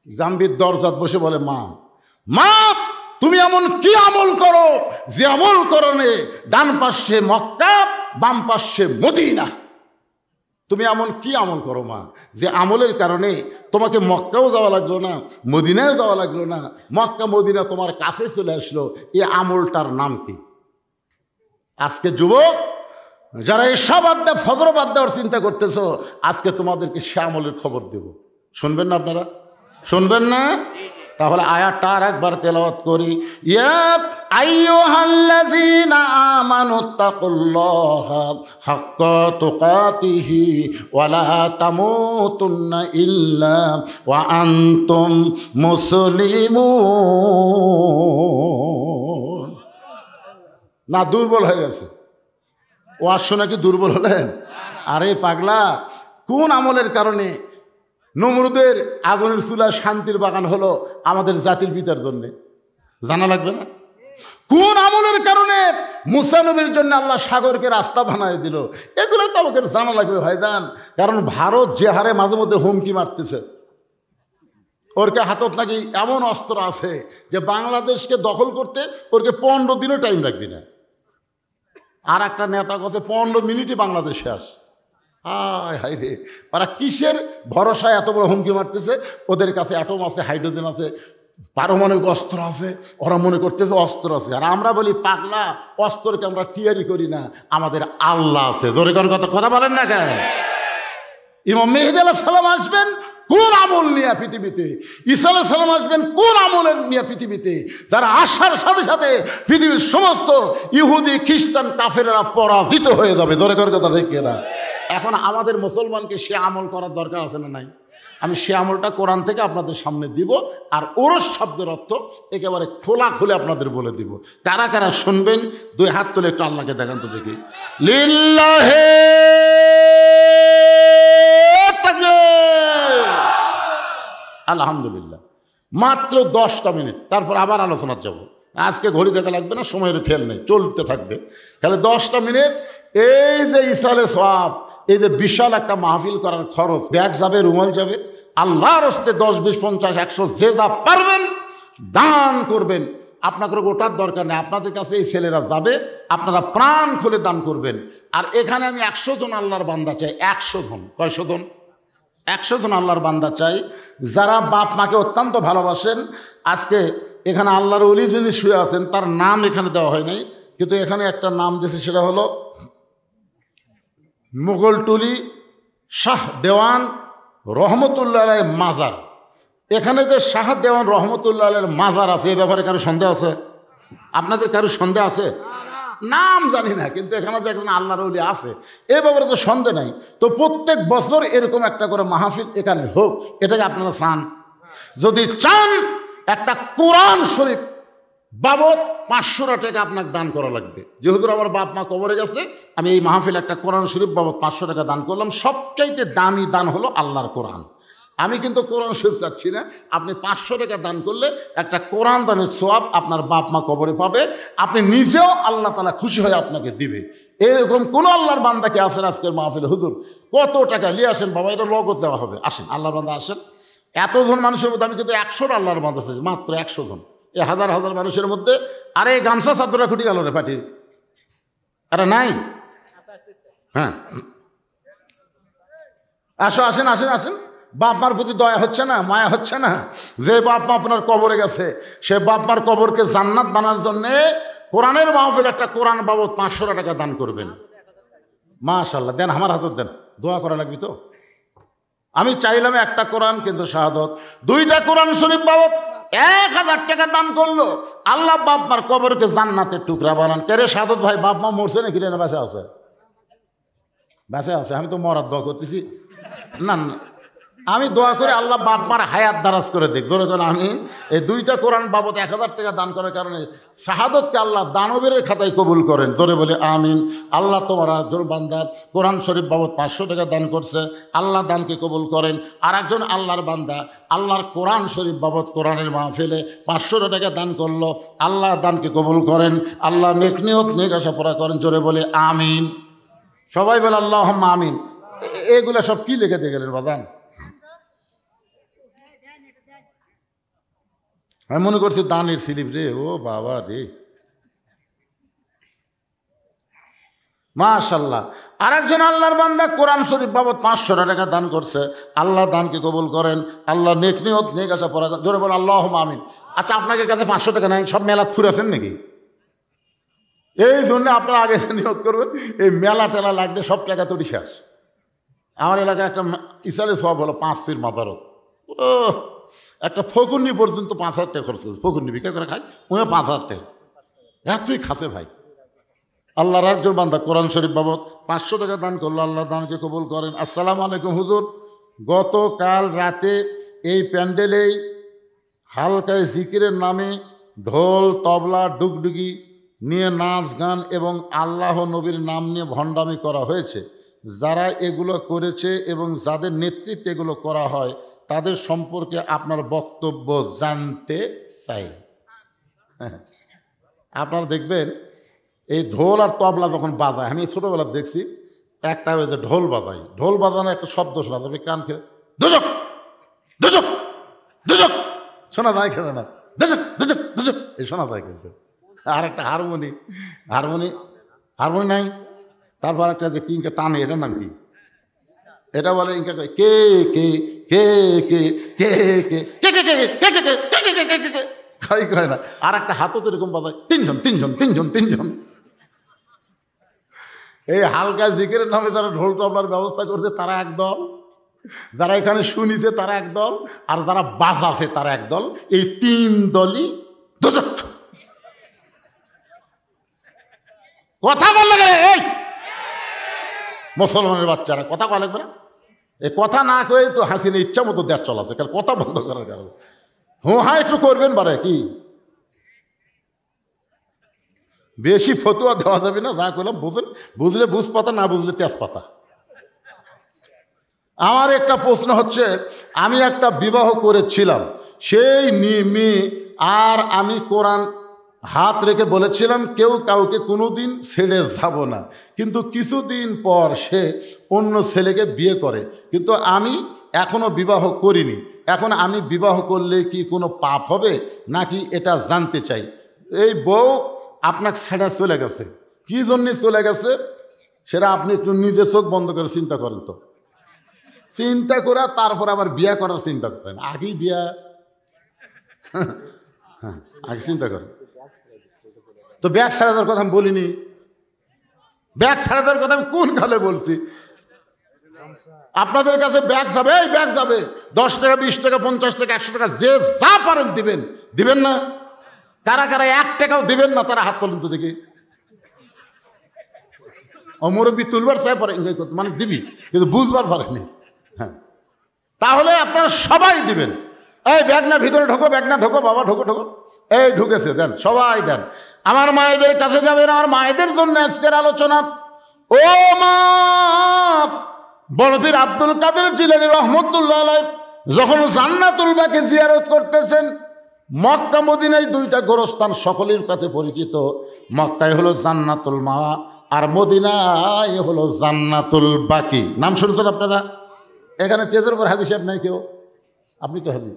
জামবিদ দরজাত বসে বলে, মা, মা, তুমি এমন কি আমল করো যে আমল করনে ডান পাশে মক্কা, বাম পাশে মদিনা? তুমি এমন কি আমল করো মা, যে আমলের কারণে তোমাকে মক্কাও যাওয়া লাগলো না, মদিনাও যাওয়া লাগলো না, মক্কা মদিনা তোমার কাছে চলে আসলো? এই আমলটার নাম কি? আজকে যুবক যারা এসব বাদ দেয়, ফজর বাদ দেওয়ার চিন্তা করতেছো, আজকে তোমাদেরকে সে আমলের খবর দেব। শুনবেন না আপনারা? শুনবেন না? তাহলে আয়াতটা আর একবার তেলাওয়াত করি। ইয়া আইয়ুহাল্লাযীনা আমানুত্তাকুল্লাহা হাক্কা তুকাতিহি ওয়া লা তামুতুন্না ইল্লা ওয়া আনতুম মুসলিমুন। না, দুর্বল হয়ে গেছে ওয়াজ শুনে কি দুর্বল হলেন? আরে পাগলা, কোন আমলের কারণে নমরুদের আগুনের চুলা শান্তির বাগান হলো আমাদের জাতির পিতার জন্য? জানা লাগবে না? কোন আমলের কারণে মুসা নবীর জন্য আল্লাহ সাগরকে রাস্তা বানায় দিল? এগুলো তো আমাকে জানা লাগবে ভাইদান। কারণ ভারত যে হারে মাঝে মধ্যে হুমকি মারতেছে, ওরকে হাতত নাকি এমন অস্ত্র আছে যে বাংলাদেশকে দখল করতে ওরকে 15 দিনও টাইম রাখবি না। আর একটা নেতা কাছে 15 মিনিটই বাংলাদেশ শেষ। হায় হায় রে, ওরা কিসের ভরসায় এত বড় হুমকি মারতেছে? ওদের কাছে অ্যাটম আছে, হাইড্রোজেন আছে, পারমাণবিক অস্ত্র আছে, ওরা মনে করতেছে অস্ত্র আছে। আর আমরা বলি, পাগলা, অস্ত্রকে আমরা টিয়ারি করি না, আমাদের আল্লাহ আছে। জোরে কোন কথা বলেন না কেন? ইমাম মেহেদী আলাইহিস সালাম আসবেন কোন আমল নিয়ে পৃথিবীতে? ঈসা আলাইহিস সালাম আসবেন কোন আমলের নিয়ে পৃথিবীতে? যারা আসার সাথে সাথে পৃথিবীর সমস্ত ইহুদি, খ্রিস্টান, কাফেররা পরাজিত হয়ে যাবে। জোরে করে কথা ঠিক না? এখন আমাদের মুসলমানকে সে আমল করার দরকার আছে না নাই? আমি সে আমলটা কোরআন থেকে আপনাদের সামনে দিব, আর ওরস শব্দের অর্থ একেবারে খোলা খুলে আপনাদের বলে দিব। কারা কারা শুনবেন? 2 হাত তুলে একটু আল্লাহকে দেখান তো দেখি। লিল্লাহে তাকবীর। আলহামদুলিল্লাহ। মাত্র 10টা মিনিট, তারপর আবার আলোচনার যাব। আজকে ঘড়ি দেখা লাগবে না, সময়ের খেয়াল নেই, চলতে থাকবে। তাহলে 10টা মিনিট। এই যে ইসালে সওয়াব, এই যে বিশাল একটা মাহফিল করার খরচ, ব্যাগ যাবে, রুমাল যাবে, আল্লাহর হস্তে 10, 20, 50, 100 যে যা পারবেন দান করবেন। আপনাকে ওটার দরকার নেই, আপনাদের কাছে এই ছেলেরা যাবে, আপনারা প্রাণ খুলে দান করবেন। আর এখানে আমি 100 জন আল্লাহর বান্দা চাই, 100 জন। কয়শো জন? 100 জন আল্লাহর বান্দা চাই, যারা বাপ মাকে অত্যন্ত ভালোবাসেন। আজকে এখানে আল্লাহর ওলি যিনি শুয়ে আছেন, তার নাম এখানে দেওয়া হয় নাই, কিন্তু এখানে একটা নাম দিয়েছে, সেটা হলো মোগলটুলি শাহ দেওয়ান রহমতুল্লাহ আলাইহ মাজার। এখানে যে শাহ দেওয়ান রহমতুল্লাহ আলাইহ মাজার আছে, এ ব্যাপারে কারো সন্দেহ আছে? আপনাদের কারো সন্দেহ আছে? নাম জানি না, কিন্তু এখানে যে একজন আল্লাহর ওলি আছে এ ব্যাপারে তো সন্দেহ নাই। তো প্রত্যেক বছর এরকম একটা করে মাহফিল এখানে হোক, এটাকে আপনারা চান? যদি চান, একটা কোরআন শরীফ বাবদ 500 টাকা আপনাকে দান করা লাগবে। যেহেতু আমার বাপ মা কবরে গেছে, আমি এই মাহফিল একটা কোরআন শরীফ বাবদ 500 টাকা দান করলাম। সবচাইতে দামি দান হলো আল্লাহর কোরআন। আমি কিন্তু কোরআন শরীফ চাচ্ছি না, আপনি 500 টাকা দান করলে একটা কোরআন দানের সওয়াব আপনার বাপ মা কবরে পাবে, আপনি নিজেও আল্লাহ তাআলা খুশি হয়ে আপনাকে দিবে। এরকম কোনো আল্লাহর বান্দাকে আসেন আজকের মাহফিলে, হুজুর কত টাকা নিয়ে আসেন বাবা, এটা নগদ দেওয়া হবে, আসেন আল্লাহর বান্দা আসেন। এতজন মানুষের মধ্যে আমি কিন্তু 100 আল্লাহর বান্দা আছে, মাত্র 100 জন। এই হাজার হাজার মানুষের মধ্যে আরে গামছা চাদরা খুঁটি গেল রে পাটি, আরে নাই? হ্যাঁ, আসো, আসেন আসেন আসেন। বাপ মার প্রতি দয়া হচ্ছে না, মায়া হচ্ছে না? যে বাপ মা আপনার কবরে গেছে, সে বাপ মার কবরকে জান্নাত বানার জন্যে কোরআনের মাহফিল একটা কোরআন বাবদ 500 টাকা দান করবেন। মাশাআল্লাহ, দেন, আমার হাতত দেন, দোয়া করা লাগবে তো। আমি চাইলাম একটা কোরআন, কিন্তু শাহাদত 2টা কোরআন শরীফ বাবদ 1000 টাকা দান করলো। আল্লাহ বাপ মার কবরকে জান্নাতের টুকরা বানান। কে রে শাহাদত ভাই, বাপ মা মরছে নাকি রে? না, বেঁচে আছে? বেঁচে আছে? আমি তো মরার দোয়া করতেছি। না না, আমি দোয়া করে আল্লাহ বাপ মার হায়াত দারাজ করে দেখ, ধরে করেন আমি এই 2টা কোরআন বাবদ 1000 টাকা দান করার কারণে শাহাদতকে আল্লাহ দানবের খাতায় কবুল করেন। ধরে বলে আমিন। আল্লাহ তোমার একজন বান্দা কোরআন শরীফ বাবদ 500 টাকা দান করছে, আল্লাহ দানকে কবুল করেন। আর একজন আল্লাহর বান্দা আল্লাহর কোরআন শরীফ বাবদ কোরআনের মাহফিলে 500 টাকা দান করলো, আল্লাহ দানকে কবুল করেন, আল্লাহ নেক নিয়ত নেক আশা পুরা করেন। জোরে বলে আমিন। সবাই বলে আল্লাহুম্মা আমিন। এগুলা সব কি লিখে দিয়ে গেলেন বাদান? আমি মনে করছি দানের স্লিপ রে, ও বাবা রে, মাশাআল্লাহ। আর একজন আল্লাহর বান্দা কোরআন শরীফ বাবদ 500 টাকা দান করছে, আল্লাহ দানকে কবুল করেন, আল্লাহ নেক নিয়ত নেক আশা পড়া। জোরে বল আল্লাহুম্মা আমিন। আচ্ছা, আপনাদের কাছে 500 টাকা নাই, সব মেলা ফুরাছেন নাকি? এই জন্য আপনারা আগে নিয়ত করবেন, এই মেলা টেলা লাগবে, সব টাকা তো শেষ। আমার এলাকায় একটা ইসালে সব হলো 5 ফির মাজারত, ও একটা ফকুন্নি পর্যন্ত 5000 টাকা খরচ করছে। ফকুন্নি বিক্রি করে খায়, উনি 5000 টাকা এতই খাসে ভাই। আল্লাহর একজন বান্দা কোরআন শরীফ বাবদ 500 টাকা দান করলো, আল্লাহ দানকে কবুল করেন। আসসালামু আলাইকুম হুজুর, গতকাল রাতে এই প্যান্ডেলেই হালকায় জিকিরের নামে ঢোল তবলা ডুগডুগি নিয়ে নাচ গান এবং আল্লাহ নবীর নাম নিয়ে ভণ্ডামি করা হয়েছে। যারা এগুলো করেছে এবং যাদের নেতৃত্বে এগুলো করা হয়, তাদের সম্পর্কে আপনার বক্তব্য জানতে চাই। আপনারা দেখবেন এই ঢোল আর তবলা যখন বাজায়, আমি ছোটোবেলা দেখছি একটা ওই যে ঢোল বাজায়, ঢোল বাজানোর একটা শব্দ শোনা যাবে, কান খেয়ে দুজক দুজক দুজক শোনা যায়, খেলে না, দুজক দুজক দুজক এই শোনা যায়। কিন্তু আর একটা হারমোনি হারমোনি হারমোনি নাই, তারপর একটা যে কিংকে টানে, এটার নাম কি? এটা বলে ইনকা কে কে কে কে কে কে কে কে কে কে কে কে কে খাই কয় না। আর একটা হাতও তো এরকম বাজায়, তিনজন তিনজন তিনজন তিনজন। এই হালকা জিকিরের নামে যারা ঢোল তবলার ব্যবস্থা করছে তারা একদল, যারা এখানে শুনিছে তারা একদল, আর যারা বাজাছে তারা একদল। এই 3 দলই দুজক। কথা বল লাগে, এই মুসলমানের বাচ্চারা কথা কয়া লাগবে না। এই কথা না কয়ে তো হাসিনা ইচ্ছা মতো দেশ চলাছে, কারণ কথা বন্ধ করার কারণে। হ্যাঁ একটু করবেন বারে, কি বেশি ফতুয়া দেওয়া যাবে না, যা করলাম বুঝলেন, বুঝলে বুঝ পাতা, না বুঝলে তেজপাতা। আমার একটা প্রশ্ন হচ্ছে, আমি একটা বিবাহ করেছিলাম, সেই মেয়ে আর আমি কোরআন হাত রেখে বলেছিলাম কেউ কাউকে কোনোদিন ছেড়ে যাব না, কিন্তু কিছুদিন পর সে অন্য ছেলেকে বিয়ে করে, কিন্তু আমি এখনো বিবাহ করিনি। এখন আমি বিবাহ করলে কি কোনো পাপ হবে নাকি, এটা জানতে চাই। এই বউ আপনাকে ছেড়ে চলে গেছে, কি জন্যে চলে গেছে সেটা আপনি একটু নিজে চোখ বন্ধ করে চিন্তা করেন তো। চিন্তা করে তারপর আবার বিয়া করার চিন্তা করেন, আগেই বিয়া হ্যাঁ আগে চিন্তা করেন তো। ব্যাগ ছাড়া দেওয়ার কথা আমি বলিনি, ব্যাগ ছাড়া দেওয়ার কথা আমি কোন কালে বলছি? আপনাদের কাছে ব্যাগ যাবে, এই ব্যাগ যাবে 10 টাকা 20 টাকা 50 টাকা 100 টাকা যে যা পারেন দিবেন, দিবেন না? কারা কারা 1 টাকাও দিবেন না তারা হাত তোলেন তো দেখি। মুরব্বী তুলবার চাই পারে মানে দিবি, কিন্তু বুঝবার পারেনি। হ্যাঁ তাহলে আপনারা সবাই দিবেন। এই ব্যাগ না ভিতরে ঢোকো, ব্যাগ না ঢোকো, বাবা ঢোকো ঢোকো, এই ঢুকেছে, দেন সবাই দেন। আমার মায়েদের কাছে যাবেন, আমার মায়েদের জন্য আজকের আলোচনা। ও মা, বড় পীর আব্দুল কাদের জিলানী রহমতুল্লাহ আলাইহি যখন জান্নাতুল বাকি জিয়ারত করতেছেন, মক্কা মদিনায় 2টা গোরস্থান সকলের কাছে পরিচিত। মক্কায় হলো জান্নাতুল মাওয়া আর মদিনায় হলো জান্নাতুল বাকি। নাম শুনছেন আপনারা? এখানে টেজের উপর হাজি সাহেব নাই কেউ, আপনি তো হাজি।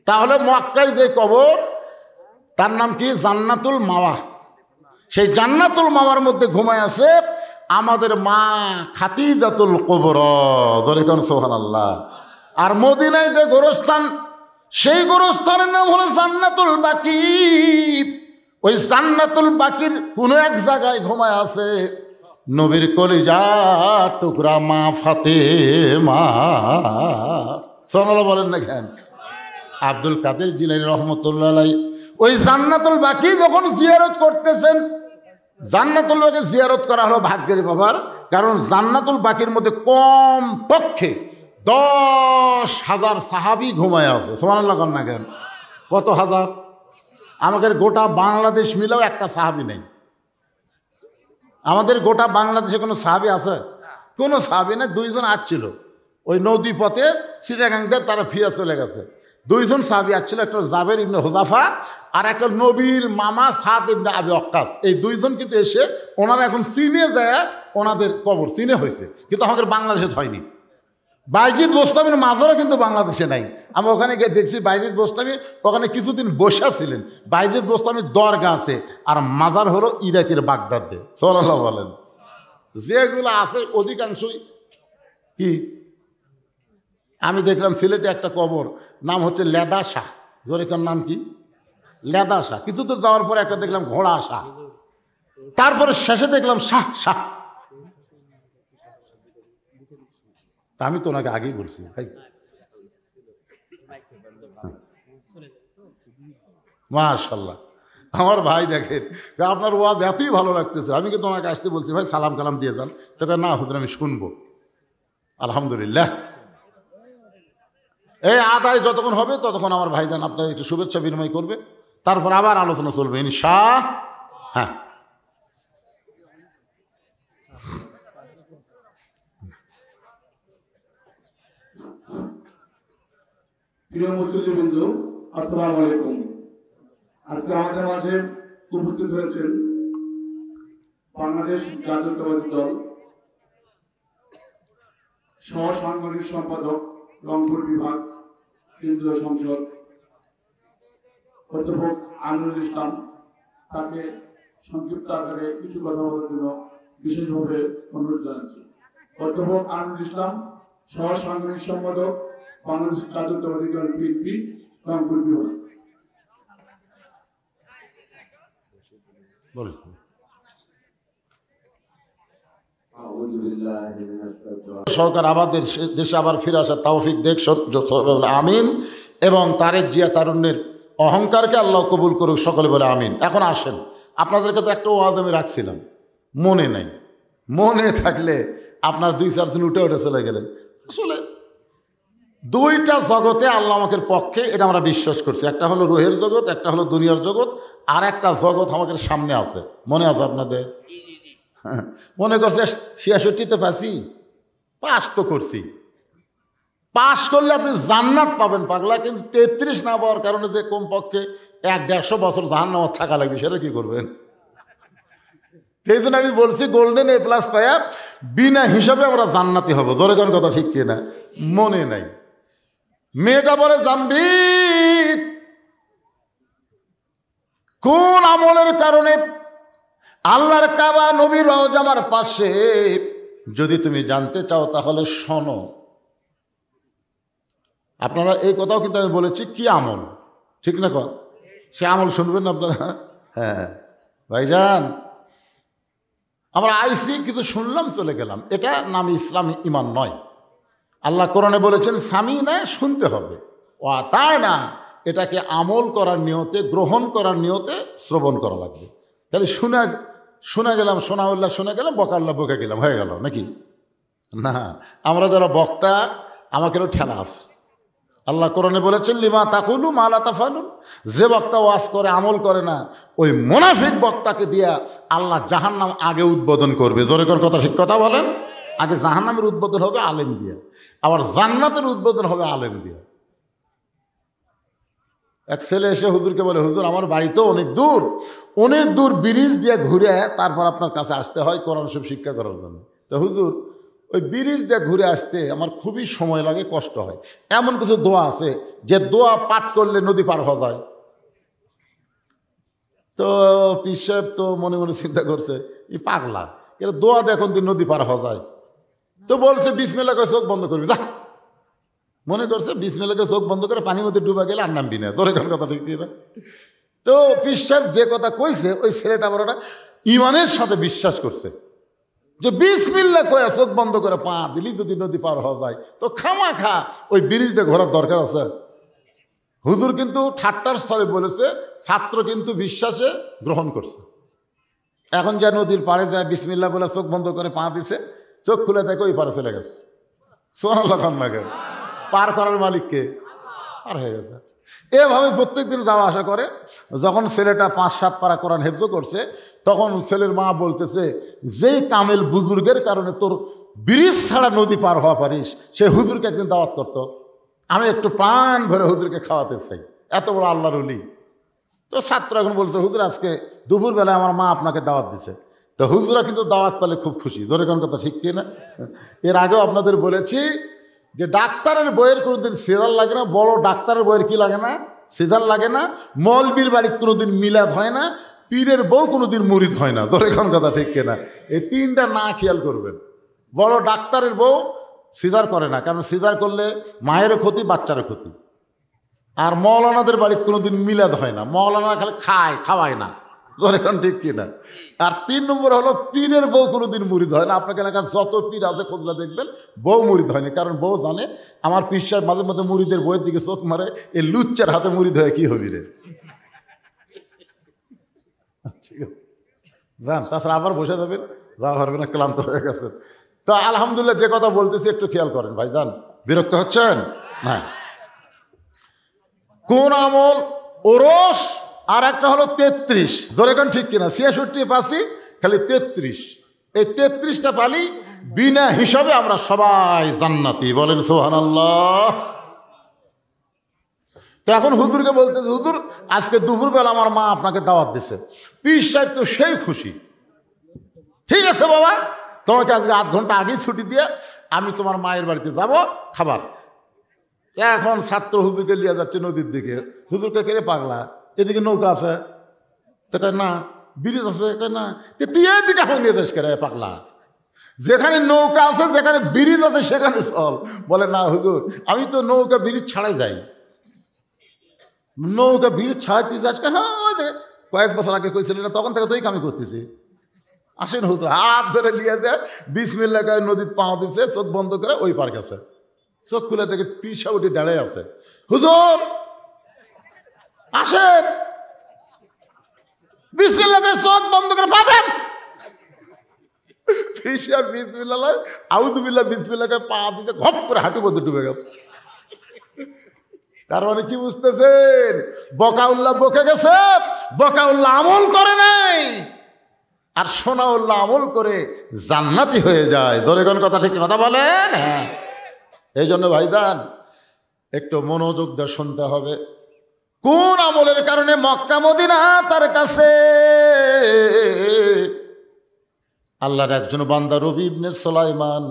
তাহলে মক্কায় যে কবর তার নাম কি? জান্নাতুল মাওয়া। সেই জান্নাতুল মাওয়ার মধ্যে ঘুমায় আছে আমাদের মা খাদিজাতুল কুবরা, ধরে কোন সুবহানাল্লাহ। আর মদিনায় যে গোরস্থান, সেই গোরস্থানের নাম হলো জান্নাতুল বাকি। ওই জান্নাতুল বাকির কোন এক জায়গায় ঘুমায় আছে নবীর কলিজা টুকরা মা ফাতেমা। সুবহানাল্লাহ বলেন না কেন? আব্দুল কাদের জিলানী রহমতুল্লাহ আলাইহি ওই জান্নাতুল বাকি যখন জিয়ারত করতেছেন, জান্নাতুল বাকি জিয়ারত করা হলো ভাগ্যের ব্যাপার, কারণ জান্নাতুল বাকির মধ্যে কম পক্ষে 10,000 সাহাবী ঘুমায় আছে। সুবহানাল্লাহ কন না কেন? কত হাজার? আমাদের গোটা বাংলাদেশ মিলেও একটা সাহাবী নেই। আমাদের গোটা বাংলাদেশে কোনো সাহাবী আছে? কোনো সাহাবী নেই। 2 জন আসছিল ওই নদী পথে চিটাগাংতে, তারা ফিরে চলে গেছে। 2 জন সাহাবী আসছিল, একটা জাবের ইবনে হুযাফা আর একটা নবীর মামা সাদ ইবনে আবি ওয়াক্কাস। এই 2 জন কিন্তু এসে ওনারা এখন চীনে যায়, ওনাদের কবর চীনে হয়েছে, কিন্তু আমাদের বাংলাদেশে হয়নি। বাইজিদ বোস্তামির মাজারও কিন্তু বাংলাদেশে নাই। আমরা ওখানে গিয়ে দেখছি বাইজিদ বোস্তামি ওখানে কিছুদিন বসা ছিলেন। বাইজিদ বোস্তামির দরগা আছে, আর মাজার হলো ইরাকের বাগদাদে। সাল্লাল্লাহু বলেন। যেগুলো আছে অধিকাংশই কি, আমি দেখলাম সিলেটে একটা কবর, নাম হচ্ছে লেদা শাহ। জোরেকার নাম কি? লেদা শাহ। কিছু দূর যাওয়ার পরে একটা দেখলাম ঘোড়া শাহ, তারপরে শেষে দেখলাম শাহ শাহ। আমি তো ওনাকে আগেই বলছি ভাই। মাশাআল্লাহ, আমার ভাই দেখেন আপনার ওয়াজ এতই ভালো লাগতেছে, আমি কিন্তু ওনাকে আসতে বলছি ভাই সালাম কালাম দিয়ে যান, তবে না হুজুর আমি শুনবো। আলহামদুলিল্লাহ, এই আদায় যতক্ষণ হবে ততক্ষণ আমার ভাইজান আপনাদের একটু শুভেচ্ছা বিনিময় করবে, তারপর আবার আলোচনা চলবে ইনশাআল্লাহ। হ্যাঁ, প্রিয় মুসলিমবৃন্দ, আসসালামু আলাইকুম। আজকে আমাদের মাঝে উপস্থিত হয়েছেন বাংলাদেশ জাতীয়তাবাদী দল সহ সাংগঠনিক সম্পাদক, রংপুর বিভাগ, কেন্দ্রীয় সংসদ অধ্যাপক আমিনুল ইসলাম। তাকে সংক্ষিপ্ত আকারে কিছু কথা বলার জন্য বিশেষভাবে অনুরোধ জানাচ্ছি। অধ্যাপক আমিনুল ইসলাম, সহ সাংগঠনিক সম্পাদক, বাংলাদেশ জাতীয়তাবাদী দল বিএনপি, রংপুর বিভাগ। সরকার আমাদের দেশে আবার ফিরে আসার তৌফিক দেখ, আমিন। এবং তারেক জিয়া তারুণ্যের অহংকারকে আল্লাহ কবুল করুক, সকলে বলে আমিন। এখন আসেন, আপনাদের কাছে একটা ওয়াজ আমি রাখছিলাম, মনে নাই। মনে থাকলে আপনার 2-4 জন উঠে উঠে চলে গেলেন। আসলে 2টা জগতে আল্লাহ আমাদের পক্ষে, এটা আমরা বিশ্বাস করছি। একটা হলো রুহের জগৎ, একটা হলো দুনিয়ার জগৎ, আর একটা জগৎ আমাদের সামনে আছে। মনে আছে আপনাদের? মনে করছে 66তে পাস তো করছি। পাস করলে আপনি জান্নাত পাবেন পাগলা, কিন্তু 33 না পাওয়ার কারণে যে কমপক্ষে 100-150 বছর জাহান্নামে থাকা লাগবে, সেটা কি করবেন? সেই জন্য আমি বলছি গোল্ডেন A+ পাইয়া বিনা হিসাবে আমরা জান্নাতি হব। জোরে কোন কথা ঠিক কিনা? মনে নাই। মেয়েটা বলে জানবি কোন আমলের কারণে আল্লাহর কাবা নবীর রওজার পাশে, যদি তুমি জানতে চাও তাহলে শোনো। আপনারা এই কথাও কিন্তু আমি বলেছি কি আমল, ঠিক না? সে আমল শুনবেন না আপনারা? হ্যাঁ ভাইজান, আমরা আইসি কিন্তু শুনলাম চলে গেলাম, এটা নাম ইসলাম, ইমান নয়। আল্লাহ কোরআনে বলেছেন স্বামী নয়, শুনতে হবে। ও তাই না, এটাকে আমল করার নিয়তে, গ্রহণ করার নিয়তে শ্রবণ করা লাগবে। তাহলে শোনা গেলাম, শোনাউল্লাহ শুনে গেলাম, বকাল্লাহ বকে গেলাম, হয়ে গেল নাকি? না, আমরা যারা বক্তা আমাকেও ঠেলা আছে। আল্লাহ কোরআনে বলেছেন লিমা তাকুলু মা লা তাফালুন, যে বক্তা ওয়াজ করে আমল করে না, ওই মুনাফিক বক্তাকে দিয়া আল্লাহ জাহান্নাম আগে উদ্বোধন করবে। জোরে করে কথা, ঠিক কথা বলেন। আগে জাহান্নামের উদ্বোধন হবে আলেম দিয়া, আবার জান্নাতের উদ্বোধন হবে আলেম দিয়া। এক ছেলে এসে হুজুরকে বলে, হুজুর আমার বাড়ি তো অনেক দূর ব্রিজ দিয়ে ঘুরে তারপর আপনার কাছে আসতে হয় কোরআন শরীফ শিক্ষা করার জন্য। তো হুজুর ওই ব্রিজ দিয়ে ঘুরে আসতে আমার খুবই সময় লাগে, কষ্ট হয়। এমন কিছু দোয়া আছে যে দোয়া পাঠ করলে নদী পার হওয়া যায়? তো পীর সাহেব তো মনে মনে চিন্তা করছে, এই পাগলা, এর দোয়া দিয়ে এখন দিন নদী পার হওয়া যায়? তো বলছে বিসমিল্লাহ করে চোখ বন্ধ করবি, যা। মনে করছে বিসমিল্লাহ করে চোখ বন্ধ করে পানির মধ্যে ডুবা গেলে আর নামবি না। তোর এখন কথা ঠিক না? তো পীর সাহেব যে কথা কইছে, ওই ছেলেটা বড়টা ইমানের সাথে বিশ্বাস করছে যে বিসমিল্লাহ কয়ে চোখ বন্ধ করে পা দিলি যদি নদী পার হওয়া যায়, তো খামাখা ওই ব্রিজ দিয়ে ঘোরার দরকার আছে? হুজুর কিন্তু ঠাট্টার স্থলে বলেছে, ছাত্র কিন্তু বিশ্বাসে গ্রহণ করছে। এখন যা নদীর পাড়ে যায় বিসমিল্লাহ বলে চোখ বন্ধ করে পা দিছে, চোখ খুলে দেখে ওই পারে চলে গেছে। সুবহানাল্লাহ লাগে, পার করার মালিককে পার হয়ে গেছে। এভাবে প্রত্যেক দিন যাওয়া আসা করে। যখন ছেলেটা 5-7 পারা কোরআন হেফজ করছে, তখন ছেলের মা বলতেছে, যে কামেল বুজুর্গের কারণে তোর ব্রিজ ছাড়া নদী পার হওয়া পারিস, সে হুজুরকে একদিন দাওয়াত করতো। আমি একটু প্রাণ ভরে হুজুরকে খাওয়াতে চাই, এত বড় আল্লাহর ওলি। তো ছাত্র এখন বলছে, হুজুর আজকে দুপুরবেলায় আমার মা আপনাকে দাওয়াত দিছে। তো হুজুরা কিন্তু দাওয়াত পেলে খুব খুশি। জোরে কোন কথা ঠিক কিনা? এর আগেও আপনাদের বলেছি যে ডাক্তারের বইয়ের কোনোদিন সিজার লাগে না, বড় ডাক্তারের বইয়ের কি লাগে না? সিজার লাগে না। মৌলবীর বাড়ির কোনোদিন মিলাদ হয় না, পীরের বউ কোনোদিন মুরিদ হয় না। জোরে কোন কথা ঠিক কিনা? এই তিনটা না খেয়াল করবেন। বড় ডাক্তারের বউ সিজার করে না, কারণ সিজার করলে মায়েরও ক্ষতি, বাচ্চারও ক্ষতি। আর মৌলানাদের বাড়িতে কোনোদিন মিলাদ হয় না, মৌলানা খালি খাওয়ায় না। এখন ঠিক কিনা? আর 3 নম্বর হলো পীরের বউ কোনোদিন মুরিদ হয় না। আপনাকে এলাকার যত পীর আছে খোঁজলা দেখবেন, বউ মুরিদ হয়নি। কারণ বউ জানে আমার পীর সাহেব মাঝে মধ্যে মুরিদের বইয়ের দিকে চোখ মারে, এই লুচ্চার হাতে মুরিদ হয়ে কি হবি রে। ঠিক আছে, যান, তাছাড়া আবার বসে যাবেন, যাওয়া পারবে না, ক্লান্ত হয়ে গেছেন। তো আলহামদুলিল্লাহ, যে কথা বলতেছি একটু খেয়াল করেন ভাই, যান, বিরক্ত হচ্ছেন না? কোন আমল? ওরস। আর একটা হলো 33। ধরে কোন ঠিক কিনা? 66 পাসি, খালি 33। এই 33টা পালি বিনা হিসাবে আমরা সবাই জান্নাতি। বলেন সুবহানাল্লাহ। তো এখন হুজুরকে বলতেছে, হুজুর আজকে দুপুরবেলা আমার মা আপনাকে দাওয়াত দিছে। পীর সাহেব তো সেই খুশি। ঠিক আছে বাবা, তোমাকে আজকে 8 ঘন্টা আগেই ছুটি দিয়ে আমি তোমার মায়ের বাড়িতে যাব খাবার। এখন ছাত্র হুজুরকে নিয়ে যাচ্ছে নদীর দিকে। হুজুরকে কেড়ে পাগলা, এদিকে নৌকা আছে, তো কয় না, ব্রিজ আছে, কয় না, তুই এদিকে এখন নিয়ে যাস কেড়ে পাগলা? যেখানে নৌকা আছে, যেখানে ব্রিজ আছে সেখানে চল। বলে না হুজুর, আমি তো নৌকা ব্রিজ ছাড়াই যাই। নৌকা ব্রিজ ছাড়াই তুই যাস? হ্যাঁ, কয়েক বছর আগে কইছিলি না, তখন থেকে তুই কামি করতেছি। আসেন হুজুর, হাত ধরে লিয়ে দেয়, বিসমিল্লাহ কয়ে নদীর পা দিছে, চোখ বন্ধ করে ওই পার গেছে। চোখ খুলে দেখে পিসা উঠে দাঁড়ায় আছে। হুজুর আসেন, বিসমিল্লাহ কয়ে চোখ বন্ধ করে পা দেন। পিসা বিসমিল্লাহ আউযুবিল্লাহ বিসমিল্লাহ কয়ে পা দিতে ঘপ করে হাঁটু মধ্যে ডুবে গেছে। তার মানে কি বুঝতেছেন? বকাউল্লাহ বকে গেছে, বকাউল্লাহ আমল করে নাই। আর সোনাউল্লাহ আমল করে জান্নাতি হয়ে যায়। ধরে কোন কথা ঠিক কথা বলেন? হ্যাঁ, এই জন্য ভাইজান একটু মনোযোগ দিয়ে শুনতে হবে। কোন আমলের কারণে মক্কা মদিনা তার কাছে? আল্লাহর একজন বান্দা রবি ইবনে সুলাইমান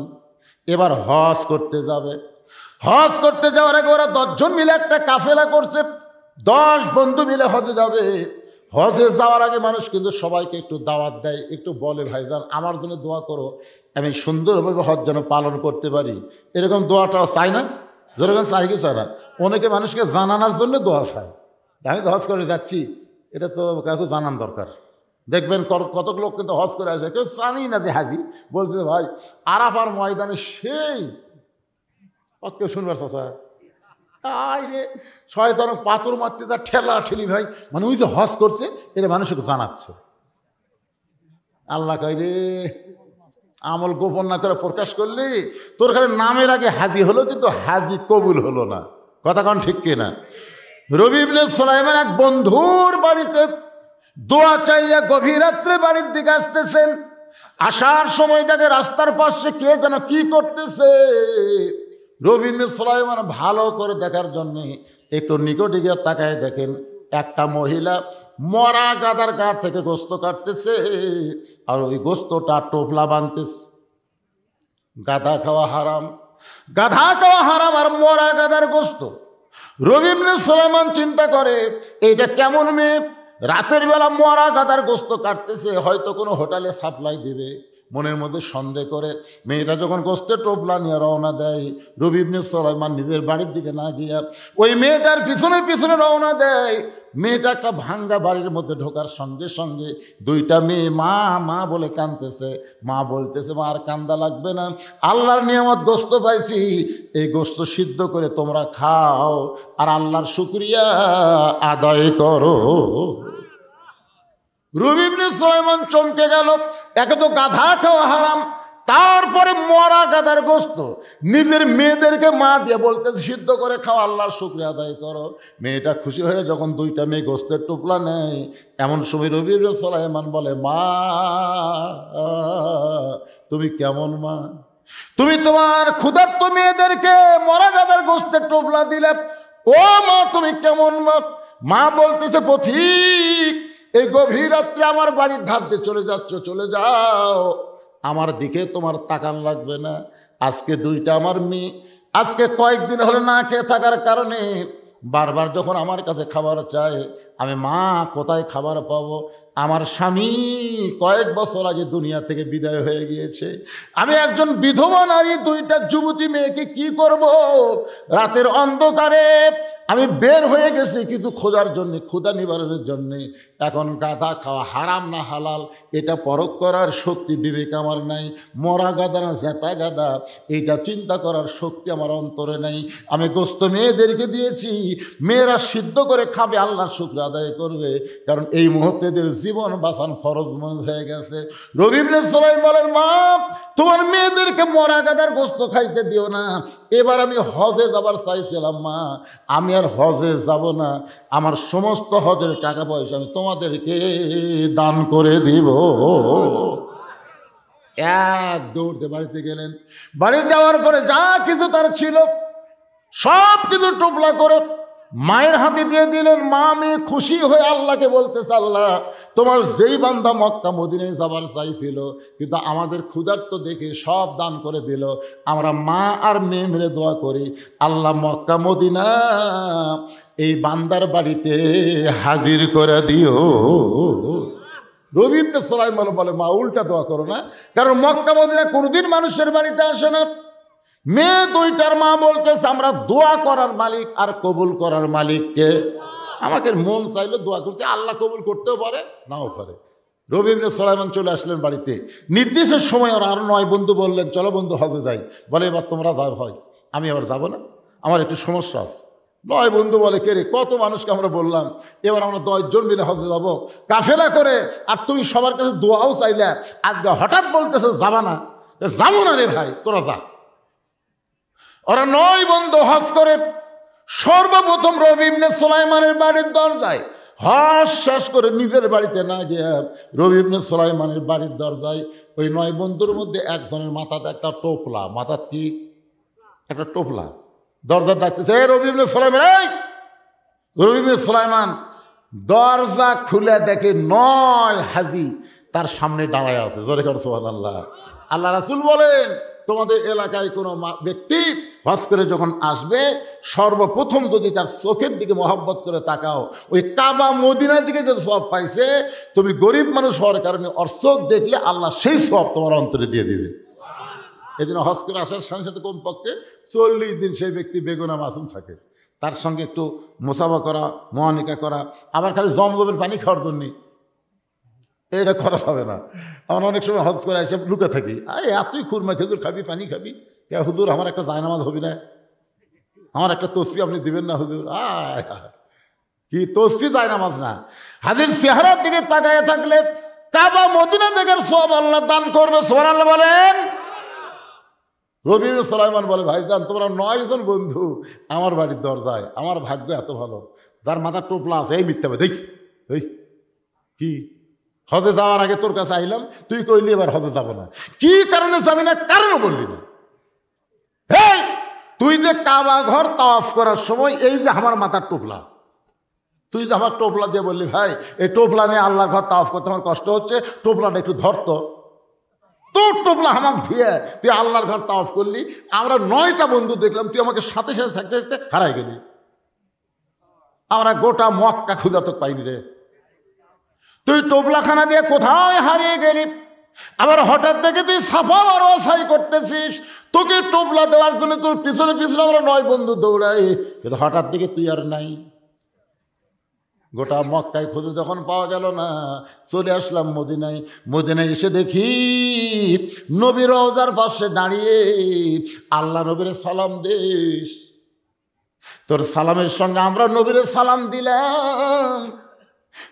এবার হজ করতে যাবে। হজ করতে যাওয়ার আগে ওরা 10 জন মিলে একটা কাফেলা করছে। 10 বন্ধু মিলে হজে যাবে। হজে যাওয়ার আগে মানুষ কিন্তু সবাইকে একটু দাওয়াত দেয়, একটু বলে ভাইজান আমার জন্য দোয়া করো, আমি সুন্দরভাবে হজ যেন পালন করতে পারি। এরকম দোয়াটাও চাই না? যেরকম চাই কি চায় না? অনেকে মানুষকে জানানোর জন্য দোয়া চায়। আমি তো হজ করে যাচ্ছি, এটা তো কাউকে জানান দরকার। দেখবেন কতক লোক কিন্তু হজ করে আসে, কেউ জানি না যে হাজি, বলছে ভাই আরাফার ময়দানে সেই কেউ শুনবার চাষা আই রে শয়তান পাথর মারতে তার ঠেলা ঠেলি ভাই, মানে ওই যে হজ করছে এটা মানুষকে জানাচ্ছে। আল্লাহ কই রে আমল গোপন না করে প্রকাশ করলি তোর খালি নামের আগে হাজি হলো, কিন্তু হাজি কবুল হলো না। কথা কন ঠিক কিনা? রবি ইবনে সুলাইমান এক বন্ধুর বাড়িতে দোয়া চাইয়া গভীর রাত্রে বাড়ির দিকে আসতেছেন। আসার সময় দেখে রাস্তার পাশে কে যেন কি করতেছে। রবি ইবনে সুলাইমান ভালো করে দেখার জন্যে একটু নিকটে গিয়ে তাকায় দেখেন একটা মহিলা মরা গাদার গা থেকে গোস্ত কাটতেছে, আর ওই গোস্তটা টোপলা বাঁধতেছে। গাধা খাওয়া হারাম, গাধা খাওয়া হারাম আর মরা গাদার গোস্ত। রবি ইবনে সুলাইমান চিন্তা করে এইটা কেমন মেয়ে, রাতের বেলা মরা গাদার গোস্ত কাটতেছে, হয়তো কোনো হোটেলে সাপ্লাই দিবে। মনের মধ্যে সন্দেহ করে মেয়েটা যখন গোস্তের টোপলা নিয়ে রওনা দেয়, রবি ইবনে সুলাইমান নিজের বাড়ির দিকে না গিয়া ওই মেয়েটার পিছনে পিছনে রওনা দেয়। মেয়েটা একটা ভাঙ্গা বাড়ির মধ্যে ঢোকার সঙ্গে সঙ্গে দুইটা মেয়ে মা মা বলে কাঁদতেছে। মা বলতেছে মা আর কান্দা লাগবে না, আল্লাহর নিয়ামত গোস্ত পাইছি, এই গোস্ত সিদ্ধ করে তোমরা খাও আর আল্লাহর শুকরিয়া আদায় করো। রবি ইবনে সুলাইমান চমকে গেল, একে তো গাধা খাওয়া হারাম, তারপরে মরা গাধার গোস্ত নিজের মেয়েদেরকে মা দিয়ে বলতেছে সিদ্ধ করে খাও আল্লাহর শুকরিয়া আদায় করো। মেয়েটা খুশি হয়ে যখন দুইটা মেয়ে গোস্তের টুকলা নেয়, এমন সময় রবি ইবনে সুলাইমান বলে মা তুমি কেমন মা, তুমি তোমার ক্ষুধার্ত মেয়েদেরকে মরা গাধার গোস্তের টোপলা দিলে, ও মা তুমি কেমন মা? মা বলতেছে পথিক এই গভীর রাত্রে আমার বাড়ির ধার দিয়ে চলে যাচ্ছ, চলে যাও, আমার দিকে তোমার তাকান লাগবে না। আজকে দুইটা আমার মেয়ে আজকে কয়েকদিন হলো না খেয়ে থাকার কারণে বারবার যখন আমার কাছে খাবার চায়, আমি মা কোথায় খাবার পাবো? আমার স্বামী কয়েক বছর আগে দুনিয়া থেকে বিদায় হয়ে গিয়েছে, আমি একজন বিধবা নারী, দুইটা যুবতী মেয়েকে কি করব? রাতের অন্ধকারে আমি বের হয়ে গেছি কিছু খোঁজার জন্য, ক্ষুধা নিবারণের জন্যে। এখন গাধা খাওয়া হারাম না হালাল এটা পরখ করার শক্তি বিবেক আমার নাই, মরা গাদা না জেতা গাদা এইটা চিন্তা করার শক্তি আমার অন্তরে নাই। আমি গোস্ত মেয়েদেরকে দিয়েছি, মেয়েরা সিদ্ধ করে খাবে, আল্লাহর শুকর আদায় করবে, কারণ এই মুহূর্তে জীবন বাঁচান ফরজ মনে হয়ে গেছে। রবি ইবনে সুলাইমান বলেন মা তোমার মেয়েদেরকে মরা গাদার গোস্ত খাইতে দিও না, এবার আমি হজে যাবার চাইছিলাম মা, আমি আর হজে যাব না, আমার সমস্ত হজের টাকা পয়সা আমি তোমাদেরকে দান করে দিব। এক দৌড়তে বাড়িতে গেলেন, বাড়ি যাওয়ার পরে যা কিছু তার ছিল সব কিছু টোপলা করে মায়ের হাতে দিয়ে দিলেন। মা মেয়ে খুশি হয়ে আল্লাহকে বলতেছে আল্লাহ তোমার যেই বান্দা মক্কা মদিনায় যাবার চাইছিল কিন্তু আমাদের ক্ষুধার্ত দেখে সব দান করে দিল, আমরা মা আর মেয়ে মিলে দোয়া করি আল্লাহ মক্কা মদিনা এই বান্দার বাড়িতে হাজির করে দিও। রবি ইবনে সুলাইমান বলে মা উল্টা দোয়া করো না, কারণ মক্কা মদিনা কোনোদিন মানুষের বাড়িতে আসে না। মেয়ে দুইটার মা বলতেছে আমরা দোয়া করার মালিক আর কবুল করার মালিককে, আমাকে মন চাইলে দোয়া করছে, আল্লাহ কবুল করতেও পারে নাও পারে। রবি ইবনে সুলাইমান চলে আসলেন বাড়িতে, নির্দিষ্ট সময় ওর আরো 9 বন্ধু বললেন চলো বন্ধু হজে যাই। বলে এবার তোমরা যাও, হয় আমি আবার যাবো না, আমার একটু সমস্যা আছে। 9 বন্ধু বলে কে রে, কত মানুষকে আমরা বললাম এবার আমরা 10 জন মিলে হজে যাবো কাফেলা করে, আর তুমি সবার কাছে দোয়াও চাইলে, আজকে হঠাৎ বলতেছে যাবা না। যাবো না রে ভাই, তোরা যা। ওরা 9 বন্ধু হজ করে সর্বপ্রথম রবি ইবনে সুলাইমানের বাড়ির দরজায় হজ শেষ করে নিজের বাড়িতে না গিয়ে রবি ইবনে সুলাইমানের বাড়ির দরজায় ওই 9 বন্ধুর মধ্যে একজনের মাথাতে একটা টোপলা, মাথার কি একটা টোপলা, দরজা ডাকতেছে রবি ইবনে সুলাইমান, এই রবি ইবনে সুলাইমান দরজা খুলে দেখে 9 হাজি তার সামনে দাঁড়ায় আছে। জোরে করে সুবহানাল্লাহ। আল্লাহ রাসূল বলেন তোমাদের এলাকায় কোনো ব্যক্তি হজ করে যখন আসবে সর্বপ্রথম যদি তার চোখের দিকে মহব্বত করে তাকাও, ওই কাবা মদিনার দিকে যদি সওয়াব পাইছে, তুমি গরিব মানুষ হওয়ার কারণে ওর চোখ দেখলে আল্লাহ সেই সওয়াব তোমার অন্তরে দিয়ে দিবে। এই জন্য হজ করে আসার সাথে সাথে কমপক্ষে 40 দিন সেই ব্যক্তি বেগুনা মাসুম থাকে, তার সঙ্গে একটু মোসাফা করা, মুআনিকা করা। আবার খালি জমজমের পানি খাওয়ার জন্য এটা করা হবে না। আমরা অনেক সময় হজ করে এসে লুকে থাকি, এতই খুরমা খেজুর খাবি, পানি খাবি, কে হুজুর আমার একটা জায়নামাজ হবি না, আমার একটা তসবি আপনি দিবেন না হুজুর? কি তসবি জায়নামাজ না, হাজির চেহারার দিকে তাকায় থাকলে কাবা মদিনা জায়গার সওয়াব আল্লাহ দান করবে। সুবহানাল্লাহ বলেন। রবি ইবনে সুলাইমান বলে, ভাইজান তোমরা 9 জন বন্ধু আমার বাড়ির দরজায়, আমার ভাগ্য এত ভালো, যার মাথার টোপলা আছে। এই মিথ্যা দেখ, এই কি হজে যাওয়ার আগে তোর কাছে আইলাম, তুই কইলি এবার হজে যাবো না, কি কারণে যাবি না? কারণও বললি না। হেই, তুই যে কাবা ঘর তাওয়াফ করার সময় এই যে আমার মাথার টোপলা, তুই যে আমার টোপলা দিয়ে বললি, ভাই এই টোপলা নিয়ে আল্লাহর ঘর তাওয়াফ করতে আমার কষ্ট হচ্ছে, টোপলাটা একটু ধরতো। তোর টোপলা আমাক দিয়ে তুই আল্লাহর ঘর তাওয়াফ করলি, আমরা 9টা বন্ধু দেখলাম, তুই আমাকে সাথে সাথে থাকতে থাকতে হারাই গেলি। আমরা গোটা মক্কা খুঁজা তো পাইনি রে, তুই টোপলাখানা দিয়ে কোথায় হারিয়ে গেলি। আবার হঠাৎ থেকে তুই সাফা মারোয়া সাই করতেছিস, তোকে টোপলা দেওয়ার জন্য তোর পিছনে পিছনে আমরা 9 বন্ধু দৌড়াই, কিন্তু হঠাৎ থেকে তুই আর নাই। গোটা মক্কায় খুঁজে যখন পাওয়া গেল না, চলে আসলাম মদিনায়। মদিনায় এসে দেখি নবী রওজার পাশে দাঁড়িয়ে আল্লাহ নবীরে সালাম দিস। তোর সালামের সঙ্গে আমরা নবীরে সালাম দিলাম।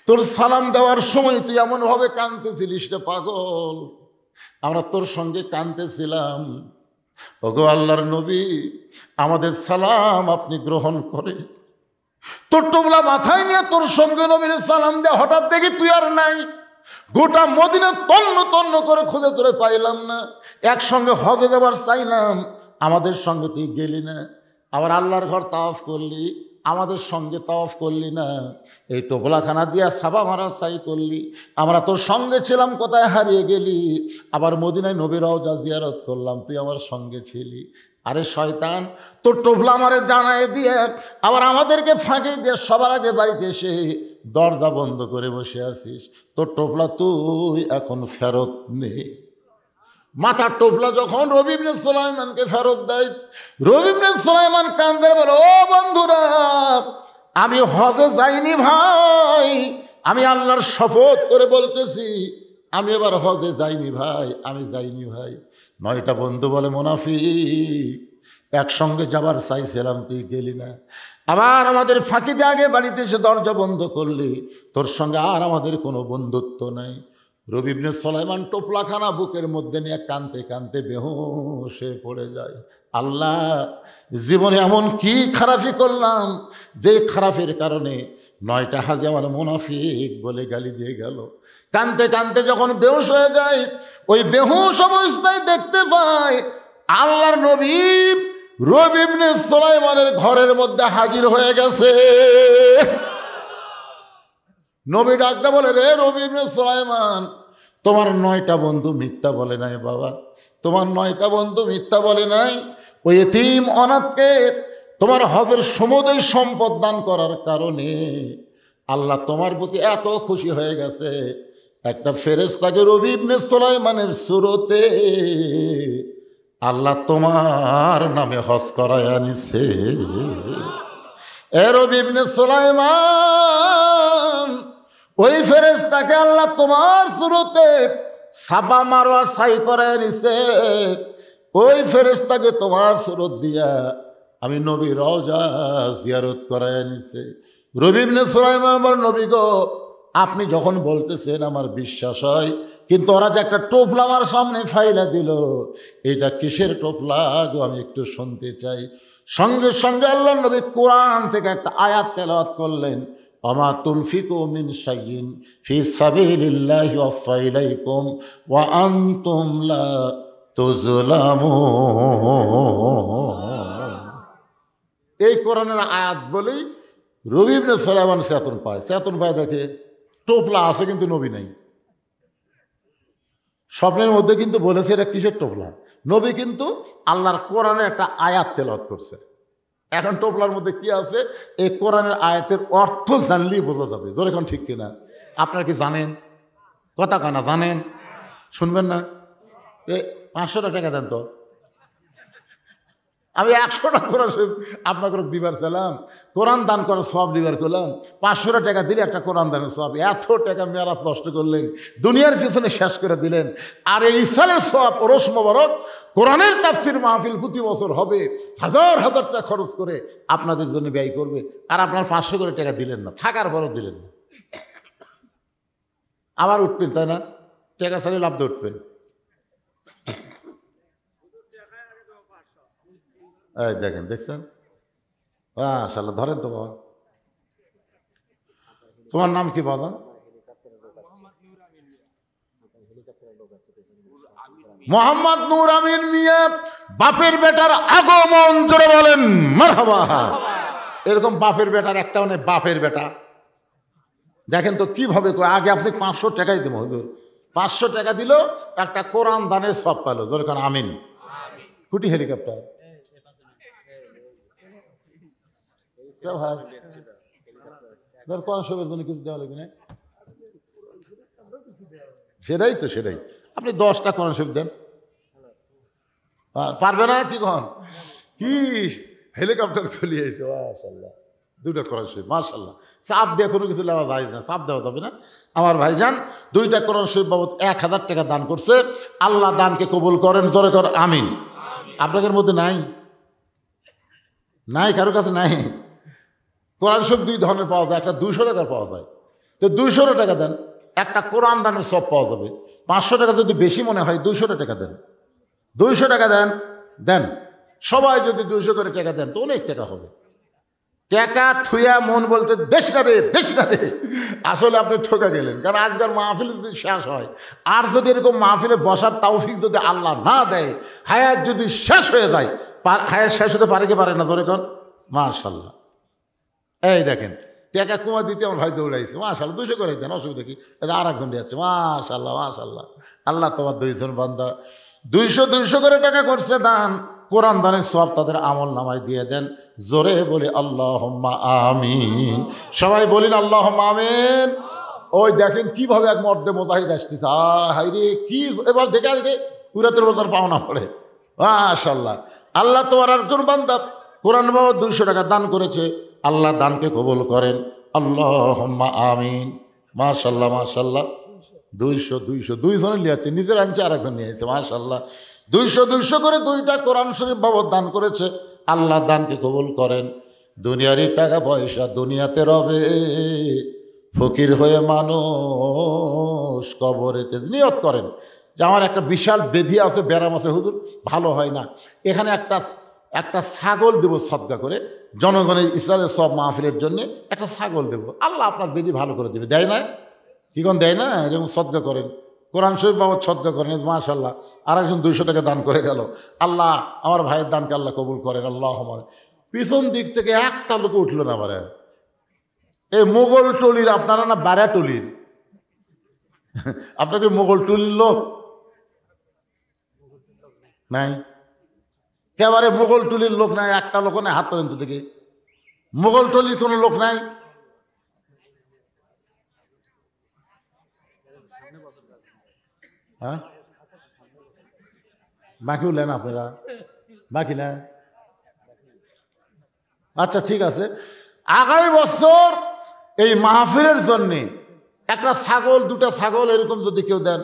তোর সালাম দেওয়ার সময় তুই এমন ভাবে কাঁদতেছিলিস রে পাগল, আমরা তোর সঙ্গে কাঁদতেছিলাম। ওগো আল্লাহর নবী, আমাদের সালাম আপনি গ্রহণ করে। তোর টোপলা মাথায় নিয়ে তোর সঙ্গে নবীর সালাম দেয়া, হঠাৎ দেখি তুই আর নাই। গোটা মদিনা তন্ন তন্ন করে খুঁজে তোরে পাইলাম না। একসঙ্গে হজে যাবার চাইলাম, আমাদের সঙ্গে তুই গেলি না। আবার আল্লাহর ঘর তাওয়াফ করলি, আমাদের সঙ্গে তাওয়াফ করলি না। এই টোপলাখানা দিয়া সাবা মারা সাই করলি, আমরা তোর সঙ্গে ছিলাম, কোথায় হারিয়ে গেলি। আবার মদিনায় নবী রওজা জিয়ারত করলাম, তুই আমার সঙ্গে ছিলি। আরে শয়তান, তোর টোপলা আমারে জানায় দিয়ে আবার আমাদেরকে ফাঁকি দিয়ে সবার আগে বাড়িতে এসে দরজা বন্ধ করে বসে আছিস। তোর টোপলা তুই এখন ফেরত নে। মাথার টোপলা যখন রবি ইবনে সুলাইমানকে ফেরত দেয়, রবি ইবনে সুলাইমান কান্দে বলে, ও বন্ধুরা, আমি হজে যাইনি ভাই, আমি আল্লাহর শপথ করে বলতেছি, আমি এবার হজে যাইনি ভাই, আমি যাইনি ভাই। 9টা বন্ধু বলে, মুনাফিক, একসঙ্গে যাবার চাইছিলাম, তুই গেলি না। আবার আমাদের ফাঁকি দিয়ে আগে বাড়িতে এসে দরজা বন্ধ করলি, তোর সঙ্গে আর আমাদের কোনো বন্ধুত্ব নাই। রবি ইবনে সুলাইমান টোপলাখানা বুকের মধ্যে নিয়ে কাঁদতে কাঁদতে বেহুশ হয়ে পড়ে যায়। আল্লাহ, জীবনে এমন কি খারাপি করলাম যে খারাপের কারণে 9টা হাজি আমার মুনাফিক বলে গালি দিয়ে গেল। কাঁদতে কাঁদতে যখন বেহুশ হয়ে যায়, ওই বেহুশ অবস্থায় দেখতে পায় আল্লাহর নবী রবি ইবনে সুলাইমানের ঘরের মধ্যে হাজির হয়ে গেছে। নবী ডাকতে বলে, রে রবি ইবনে সুলাইমান, তোমার 9টা বন্ধু মিথ্যা বলে নাই বাবা, তোমার 9টা বন্ধু মিথ্যা বলে নাই। ওই এতিম অনাথকে তোমার হজের সমুদয় সম্পদ দান করার কারণে আল্লাহ তোমার প্রতি এত খুশি হয়ে গেছে, একটা ফেরেশতাকে রবি ইবনে সুলাইমানের সুরতে আল্লাহ তোমার নামে হজ করায় আনিছে। এ রবি ইবনে সুলাইমান, ওই ফেরেশতাকে আল্লাহ তোমার সুরতে সাবা মারওয়া সাই করায় নিছে। ওই ফেরেশতাকে তোমার সুরত দিয়া আমি নবী রওজা জিয়ারত করায় নিছে। রবি ইবনে সুলাইমান বলে, নবী গো, আপনি যখন বলতেছেন আমার বিশ্বাস হয়, কিন্তু ওরা যে একটা টোপলা আমার সামনে ফাইলা দিল, এটা কিসের টোপলা গো, আমি একটু শুনতে চাই। সঙ্গে সঙ্গে আল্লাহ নবী কোরআন থেকে একটা আয়াত তেলাওয়াত করলেন, ওমা তুনফিকু মিন শাইইন ফি সাবিলিল্লাহি ওয়াফা ইলাইকুম ওয়া আনতুম লা তুযলামুন। এই কোরআনের আয়াত বলেই রবি ইবনে সুলাইমান চেতন পায়, দেখে টোপলা আছে কিন্তু নবী নাই। স্বপ্নের মধ্যে কিন্তু বলেছে এটা কিসের টোপলা। নবী কিন্তু আল্লাহর কোরআনের একটা আয়াত তেলাওয়াত করছে। এখন টোপলার মধ্যে কি আছে, এই কোরআনের আয়াতের অর্থ জানলেই বোঝা যাবে। জোরে এখন ঠিক কিনা? আপনারা কি জানেন? কথা কানা জানেন? শুনবেন না? 500 টাকা দেন তো, আমি 100 টাকা কোরআন শরীফ আপনাকে দিবার চাইলাম, কোরআন দান করার সব দিবার করলাম। 500 টাকা দিলে একটা কোরআন দানের সব, এত টাকা মেয়ারাত নষ্ট করলেন, দুনিয়ার পিছনে শেষ করে দিলেন। আর এই সালের সব ওরস মোবারক কোরআনের তাফসির মাহফিল প্রতি বছর হবে, হাজার হাজার টাকা খরচ করে আপনাদের জন্য ব্যয় করবে, আর আপনার 500 করে টাকা দিলেন না, থাকার পরও দিলেন না। আবার উঠবেন, তাই না? টাকা ছাড়িয়ে লাভ দিয়ে উঠবেন। এই দেখেন, দেখছেন? মাশাআল্লাহ। ধরেন তো বাবা, তোমার নাম কি বাবা? মোহাম্মদ নূর আমিন মিয়া, বাপের বেটার আগমন, জোরে বলেন মারহাবা। এরকম বাপের বেটার একটাও নেই, বাপের বেটা। দেখেন তো কিভাবে, আগে আপনি 500 টাকাই দেবো হুজুর, 500 টাকা দিল, একটা কোরআন দানের সব পেল, জোরে কারণ আমিন। কুটি হেলিকপ্টার কিছু দেওয়া লাগবে না, সেটাই তো, সেটাই। আপনি 10টা কোরআন শরীফ দেন, পারবে না? কি কন, কি হেলিকপ্টার চলে আসছে, মাশাআল্লাহ। 2টা কোরআন শরীফ, মাশাআল্লাহ। চাপ দিয়ে কোনো কিছু নেওয়া যায় না, চাপ দেওয়া যাবে না। আমার ভাইজান 2টা কোরআন শরীফ বাবদ 1000 টাকা দান করছে। আল্লাহ দানকে কবুল করেন, জোরে কর আমিন। আপনাদের মধ্যে নাই? নাই, কারো কাছে নাই? কোরআন শরীফ 2 ধরনের পাওয়া যায়, একটা 200 টাকার পাওয়া যায়। তো 200 টাকা দেন, একটা কোরআন দানের সব পাওয়া যাবে। 500 টাকা যদি বেশি মনে হয় 200 টাকা দেন, 200 টাকা দেন, দেন। সবাই যদি 200 করে টাকা দেন তো অনেক টাকা হবে। টাকা থুয়া মন বলতে দেশ না রে, দেশ না রে, আসলে আপনি ঠকে গেলেন। কারণ আজকাল মাহফিল যদি শেষ হয়, আর যদি এরকম মাহফিলে বসার তৌফিক যদি আল্লাহ না দেয়, হায়াত যদি শেষ হয়ে যায়, হায়াত শেষ হতে পারে কি পারে না? ধরে কোন মাশাআল্লাহ। এই দেখেন, টাকা কমা দিতে আমার ভাই দৌড়াইছে, মাশাআল্লাহ। 200 করে দেন, অসুবিধা কি? আর একজন যাচ্ছে, মাশাআল্লাহ মাশাআল্লাহ। আল্লাহ তোমার 2জন বান্দা 200 করে টাকা করছে দান, কোরআন দানের সব তাদের আমল নামায় দিয়ে দেন। জোরে বলি আল্লাহুম্মা আমিন। সবাই বলিন আল্লাহুম্মা আমিন। ওই দেখেন কিভাবে এক মর্দে মুজাহিদ আসতেছে, হাই রে কি, এবার দেখে আসবে পুরাতের রোজার পাওনা পড়ে, মাশাআল্লাহ। আল্লাহ তোমার একজন বান্দা কোরআন বাবদ 200 টাকা দান করেছে, আল্লাহ দানকে কবুল করেন, আল্লাহুম্মা আমিন। মাশাআল্লাহ মাশাআল্লাহ। 200 2জনে নিয়ে যাচ্ছে, নিজের আনছে আর একজন নিয়ে আসছে, মাশাআল্লাহ। 200 করে 2টা কোরআন শরীফ বাবদ দান করেছে, আল্লাহ দানকে কবুল করেন। দুনিয়ারই টাকা পয়সা দুনিয়াতে রবে, ফকির হয়ে মানুষ কবরেতে। নিয়ত করেন যে আমার একটা বিশাল বেধি আছে, ব্যারাম আছে হুজুর, ভালো হয় না, এখানে একটা ছাগল দেব সদকা করে, জনগণের ইসলামের সব মাহফিলের জন্য একটা ছাগল দেব, আল্লাহ আপনার বেধি ভালো করে দেবে। দেয় না? কি কোন দেয় না? এরকম সদকা করেন, কোরআন শরীফ বাবদ সদকা করেন, মাশাআল্লাহ। আর একজন 200 টাকা দান করে গেল, আল্লাহ আমার ভাইয়ের দানকে আল্লাহ কবুল করেন, আল্লাহ। পিছন দিক থেকে একটা লোক উঠলো না, আবার এই মোগল টলির, আপনারা না বারা টলির, আপনাকে মোগল টলির লোক নাই? একেবারে মোগল টলির লোক নাই, একটা লোক নাই, হাত পর্যন্ত থেকে মোগল টলির কোনো লোক নাই? হ্যাঁ, বাকিও নেন আপনারা, বাকি না? আচ্ছা ঠিক আছে, আগামী বছর এই মাহফিলের জন্যে একটা ছাগল, 2টা ছাগল এরকম যদি কেউ দেন,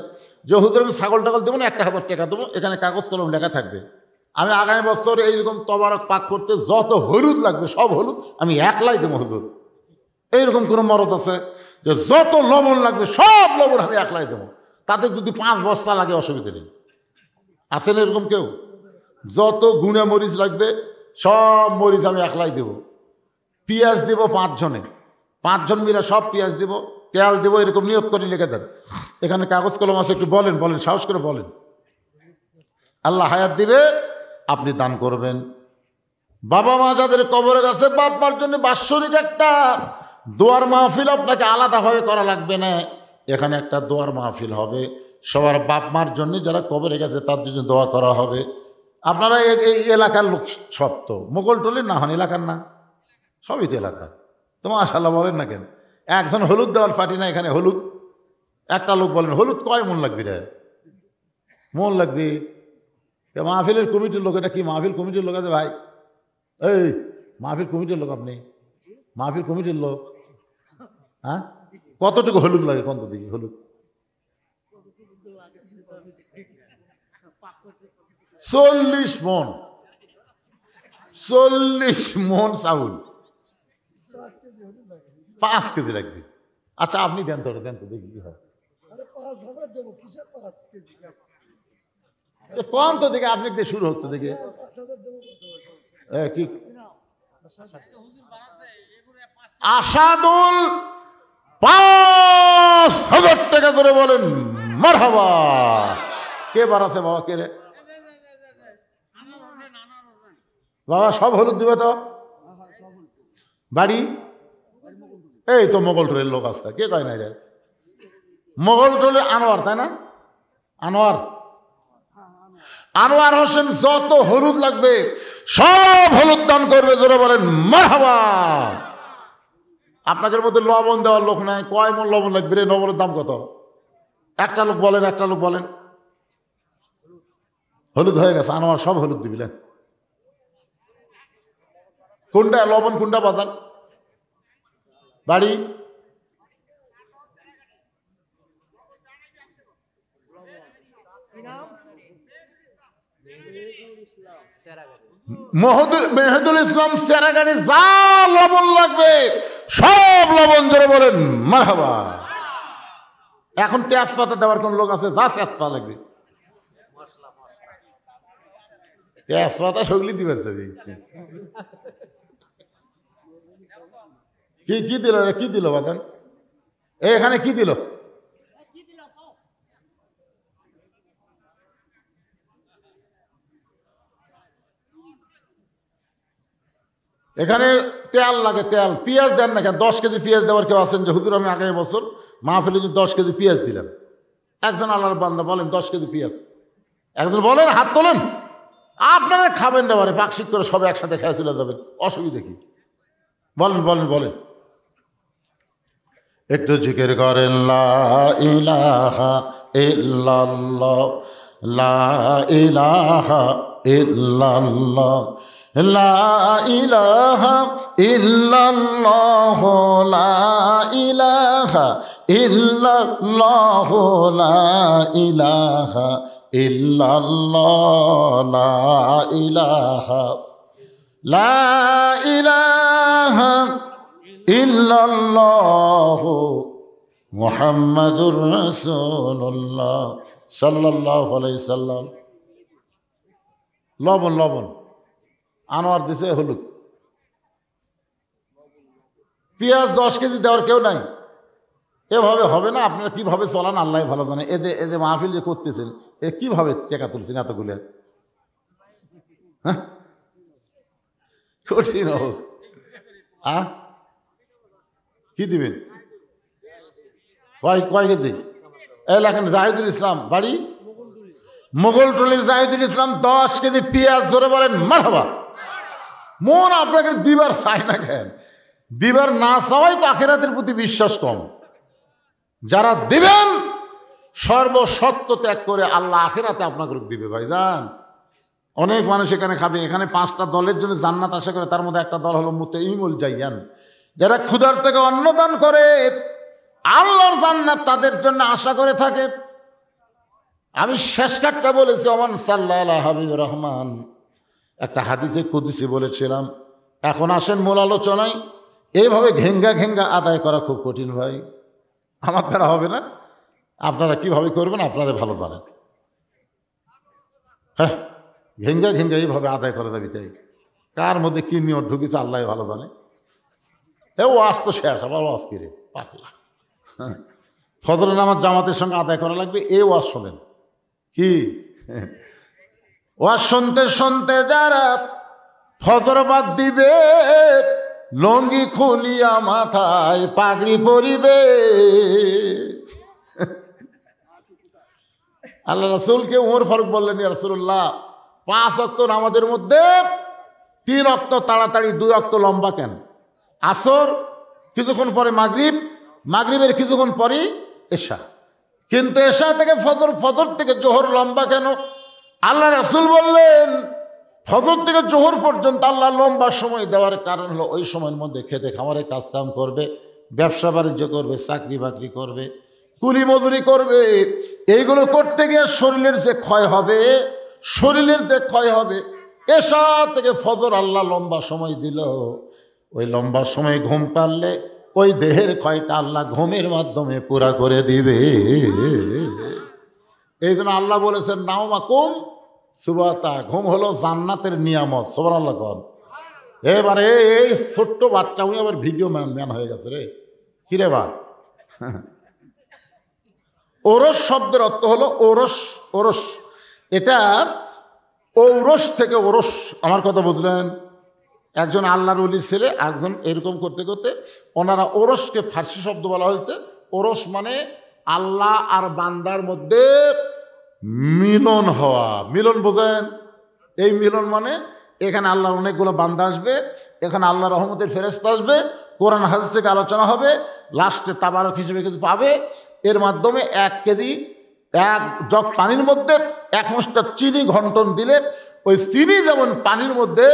যে হুজুর আমি ছাগল টাগল দেবো না, 1000 টাকা দেবো, এখানে কাগজ কলম লেখা থাকবে, আমি আগামী বছর এইরকম তবারক পাক করতে যত হলুদ লাগবে সব হলুদ আমি একলাই দেবো হুজুর। এইরকম কোনো মরদ আছে যে যত লবণ লাগবে সব লবণ আমি একলাই দেবো, তাদের যদি 5 বস্তা লাগে অসুবিধা নেই? আছেন এরকম কেউ? যত গুঁড়া মরিচ লাগবে সব মরিচ আমি একলাই দেব। পেঁয়াজ দেব 5 জনে, 5 জন মিলে সব পেঁয়াজ দেব, তেল দেব, এরকম নিয়ত করে লিখে দেন। এখানে কাগজ কলম আছে, একটু বলেন, বলেন, সাহস করে বলেন। আল্লাহ হায়াত দিবে, আপনি দান করবেন। বাবা মা যাদের কবরে গেছে, বাপ মার জন্য বাৎসরিক একটা দোয়ার মাহফিল আপনাকে আলাদাভাবে করা লাগবে না, এখানে একটা দোয়ার মাহফিল হবে। সবার বাপ মার জন্য যারা কবরে গেছে তার জন্য দোয়া করা হবে। আপনারা এই এলাকার লোক সব তো মোগলটলির না হন, এলাকার না, সবই তো এলাকার। তো মাশাআল্লাহ বলেন না কেন? একজন হলুদ দেওয়ার পার্টি না এখানে, হলুদ একটা লোক বলেন হলুদ কয় মন লাগবে রে? মন লাগবে? মাহফিলের কমিটির লোক, এটা কি মাহফিল কমিটির লোক আছে ভাই? এই মাহফিল কমিটির লোক আপনি? মাহফিল কমিটির লোক? হ্যাঁ, কতটুকু হলুদ লাগে কত দিকে হলুদ? 40 মন, 40 মন চাউল, 5 কেজি লাগবে। আচ্ছা আপনি দেন তো, দেন তো দেখি কি হয়। কোন তো দেখে আপনি দিয়ে শুরু হতো দেখে কি আসাদুল 5,000 টাকা ধরে বলেন মারহাবা। কে বাড়াছে বাবা? কে রে বাবা? সব হলুদ দিবে তো? বাড়ি এই তো মোগলটলের লোক আছে, কে কয় নাই রে? মোগলটলের আনোয়ার, তাই না? আনোয়ার, আনোয়ার হোসেন যত হলুদ লাগবে সব হলুদ দান করবে, জোরে বলেন মারহাবা। আপনাদের মধ্যে লবণ দেওয়ার লোক নাই, কয় মন লবণ লাগবে রে? লবণের দাম কত? একটা লোক বলেন, একটা লোক বলেন। হলুদ হয়ে গেছে, আনোয়ার সব হলুদ দিবিলেন। কোনটা লবণ, কোনটা বাজান? বাড়ি মেহেদুল ইসলাম সেরাগাড়ি, যা লবণ লাগবে সব লবণ ধরে বলেন মারহাবা। এখন তেজপাতা দেওয়ার কোন লোক আছে? যা তেজপাতা লাগবে, তেজপাতা সগলি দিবে। কি কি দিল রে? কি দিল বাদান? এখানে কি দিল? এখানে তেল লাগে, তেল। পেঁয়াজ দেন না কেন? 10 কেজি পেঁয়াজ দেওয়ার কেউ আছেন যে হুজুর আমি আগামী বছর মাহফিলে 10 কেজি পেঁয়াজ দিলাম? একজন আল্লাহর বান্দা বলেন 10 কেজি পেঁয়াজ। একজন বলেন, হাত তোলেন। আপনারা খাবেন না বারে, পাকশিক করে সবাই একসাথে খেয়ে চলে যাবেন, অসুবিধা কি? বলেন বলেন বলেন। একটু জিকির করেন লা ইলাহা ইল্লাল্লাহ, লা ইলাহা ইল্লাল্লাহ, লা ইলাহা ইল্লাল্লাহ, লা ইলাহা ইল্লাল্লাহ, লা ইলাহা ইল্লাল্লাহ, লা ইলাহা, লা ইলাহা ইল্লাল্লাহ মুহাম্মাদুর রাসূলুল্লাহ সাল্লাল্লাহু আলাইহি সাল্লাম। লবণ লবণ, আনোয়ার দিছে হলুদ। পেঁয়াজ 10 কেজি দেওয়ার কেউ নাই। এভাবে হবে না। আপনারা কিভাবে চলান আল্লাহ ভালো জানে। এদের মাহফিল যে করতেছেন এ কিভাবে টাকা তুলছেন এতগুলো? হ্যাঁ, কঠিন অবস্থা। কি দিবেন? কয় কেজি? এই লেখেন জাহিদুল ইসলাম, বাড়ি মোগলটলির জাহিদুল ইসলাম 10 কেজি পেঁয়াজ, জোরে বলেন মারহাবা। মন আপনাকে দিবার চায় না কেন? দিবার না চাওয়াই তো আখিরাতের প্রতি বিশ্বাস কম। যারা দিবেন সর্বসত্য ত্যাগ করে আল্লাহ আখিরাতে আপনাকে দিবে ভাইজান। অনেক মানুষ এখানে খাবে। এখানে 5টা দলের জন্য জান্নাত আশা করে, তার মধ্যে একটা দল হলো মুতাইমুল জাইয়ান, যারা ক্ষুধার থেকে অন্ন দান করে আল্লাহর জান্নাত তাদের জন্য আশা করে থাকে। আমি শেষ কাটটা বলেছি ওমান সাল্লাল্লাহু হাবিবুর রহমান, একটা হাদিসে কুদসি বলেছিলাম। এখন আসেন মূল আলোচনায়। এইভাবে ঘেঙ্গা ঘেঙ্গা আদায় করা খুব কঠিন ভাই, আমার দ্বারা হবে না। আপনারা কিভাবে করবেন আপনারা ভালো জানেন। হ্যাঁ, ঘেঙ্গা ঘেঙ্গা এইভাবে আদায় করা যাবে, তাই কার মধ্যে কি নিয়ম ঢুকেছে আল্লাহ ভালো জানে। এ ওয়াজ তো শেষ, আবার ওয়াজ কিরে পাকলা। ফজরের নামাজ জামাতের সঙ্গে আদায় করা লাগবে, এই ওয়াজ শোনেন। কি ওয়াজ শুনতে শুনতে যারা ফজর বাদ দিবে, লঙ্গি খুলিয়া মাথায় পাগড়ি পরিবে, আল্লাহ রাসূলকে ওমর ফারুক বললেন, ইয়া রাসূলুল্লাহ, 5 ওয়াক্ত নামাজের মধ্যে 3 ওয়াক্ত তাড়াতাড়ি, 2 ওয়াক্ত লম্বা কেন? আসর, কিছুক্ষণ পরে মাগরিব, মাগরিবের কিছুক্ষণ পরে এশা, কিন্তু এশা থেকে ফজর, ফজর থেকে জোহর লম্বা কেন? আল্লাহ রাসূল বললেন, ফজর থেকে জোহর পর্যন্ত আল্লাহ লম্বা সময় দেওয়ার কারণ হলো ওই সময়ের মধ্যে খেতে খামারে কাজকাম করবে, ব্যবসা বাণিজ্য করবে, চাকরি বাকরি করবে, কুলি মজুরি করবে। এইগুলো করতে গিয়ে শরীরের যে ক্ষয় হবে, শরীরের যে ক্ষয় হবে, এশা থেকে ফজর আল্লাহ লম্বা সময় দিল। ওই লম্বা সময় ঘুম পারলে ওই দেহের ক্ষয়টা আল্লাহ ঘুমের মাধ্যমে পুরা করে দিবে। এই জন্য আল্লাহ বলেছেন, নাওমাকুম সুবাতা, ঘুম হলো জান্নাতের নিয়ামত। সুবহানাল্লাহ কর। এবারে এই ছোট্ট বাচ্চা, উনি আবার ভিডিও ম্যান হয়ে গেছে রে, কিরে বা? ওরস শব্দের অর্থ হলো ওরস, ওরস, এটা ঔরস থেকে ওরস। আমার কথা বুঝলেন? একজন আল্লাহর ওলির ছেলে, একজন এরকম করতে করতে ওনারা ওরসকে ফার্সি শব্দ বলা হয়েছে। ওরস মানে আল্লাহ আর বান্দার মধ্যে মিলন হওয়া। মিলন বোঝেন? এই মিলন মানে এখানে আল্লাহর অনেকগুলো বান্দা আসবে, এখানে আল্লাহ রহমতের ফেরেশতা আসবে, কোরআন হাদিস থেকে আলোচনা হবে, লাস্টে তাবারক হিসেবে কিছু পাবে। এর মাধ্যমে 1 কেজি 1 জগ পানির মধ্যে 1 মুষ্টা চিনি ঘন্টন দিলে ওই চিনি যেমন পানির মধ্যে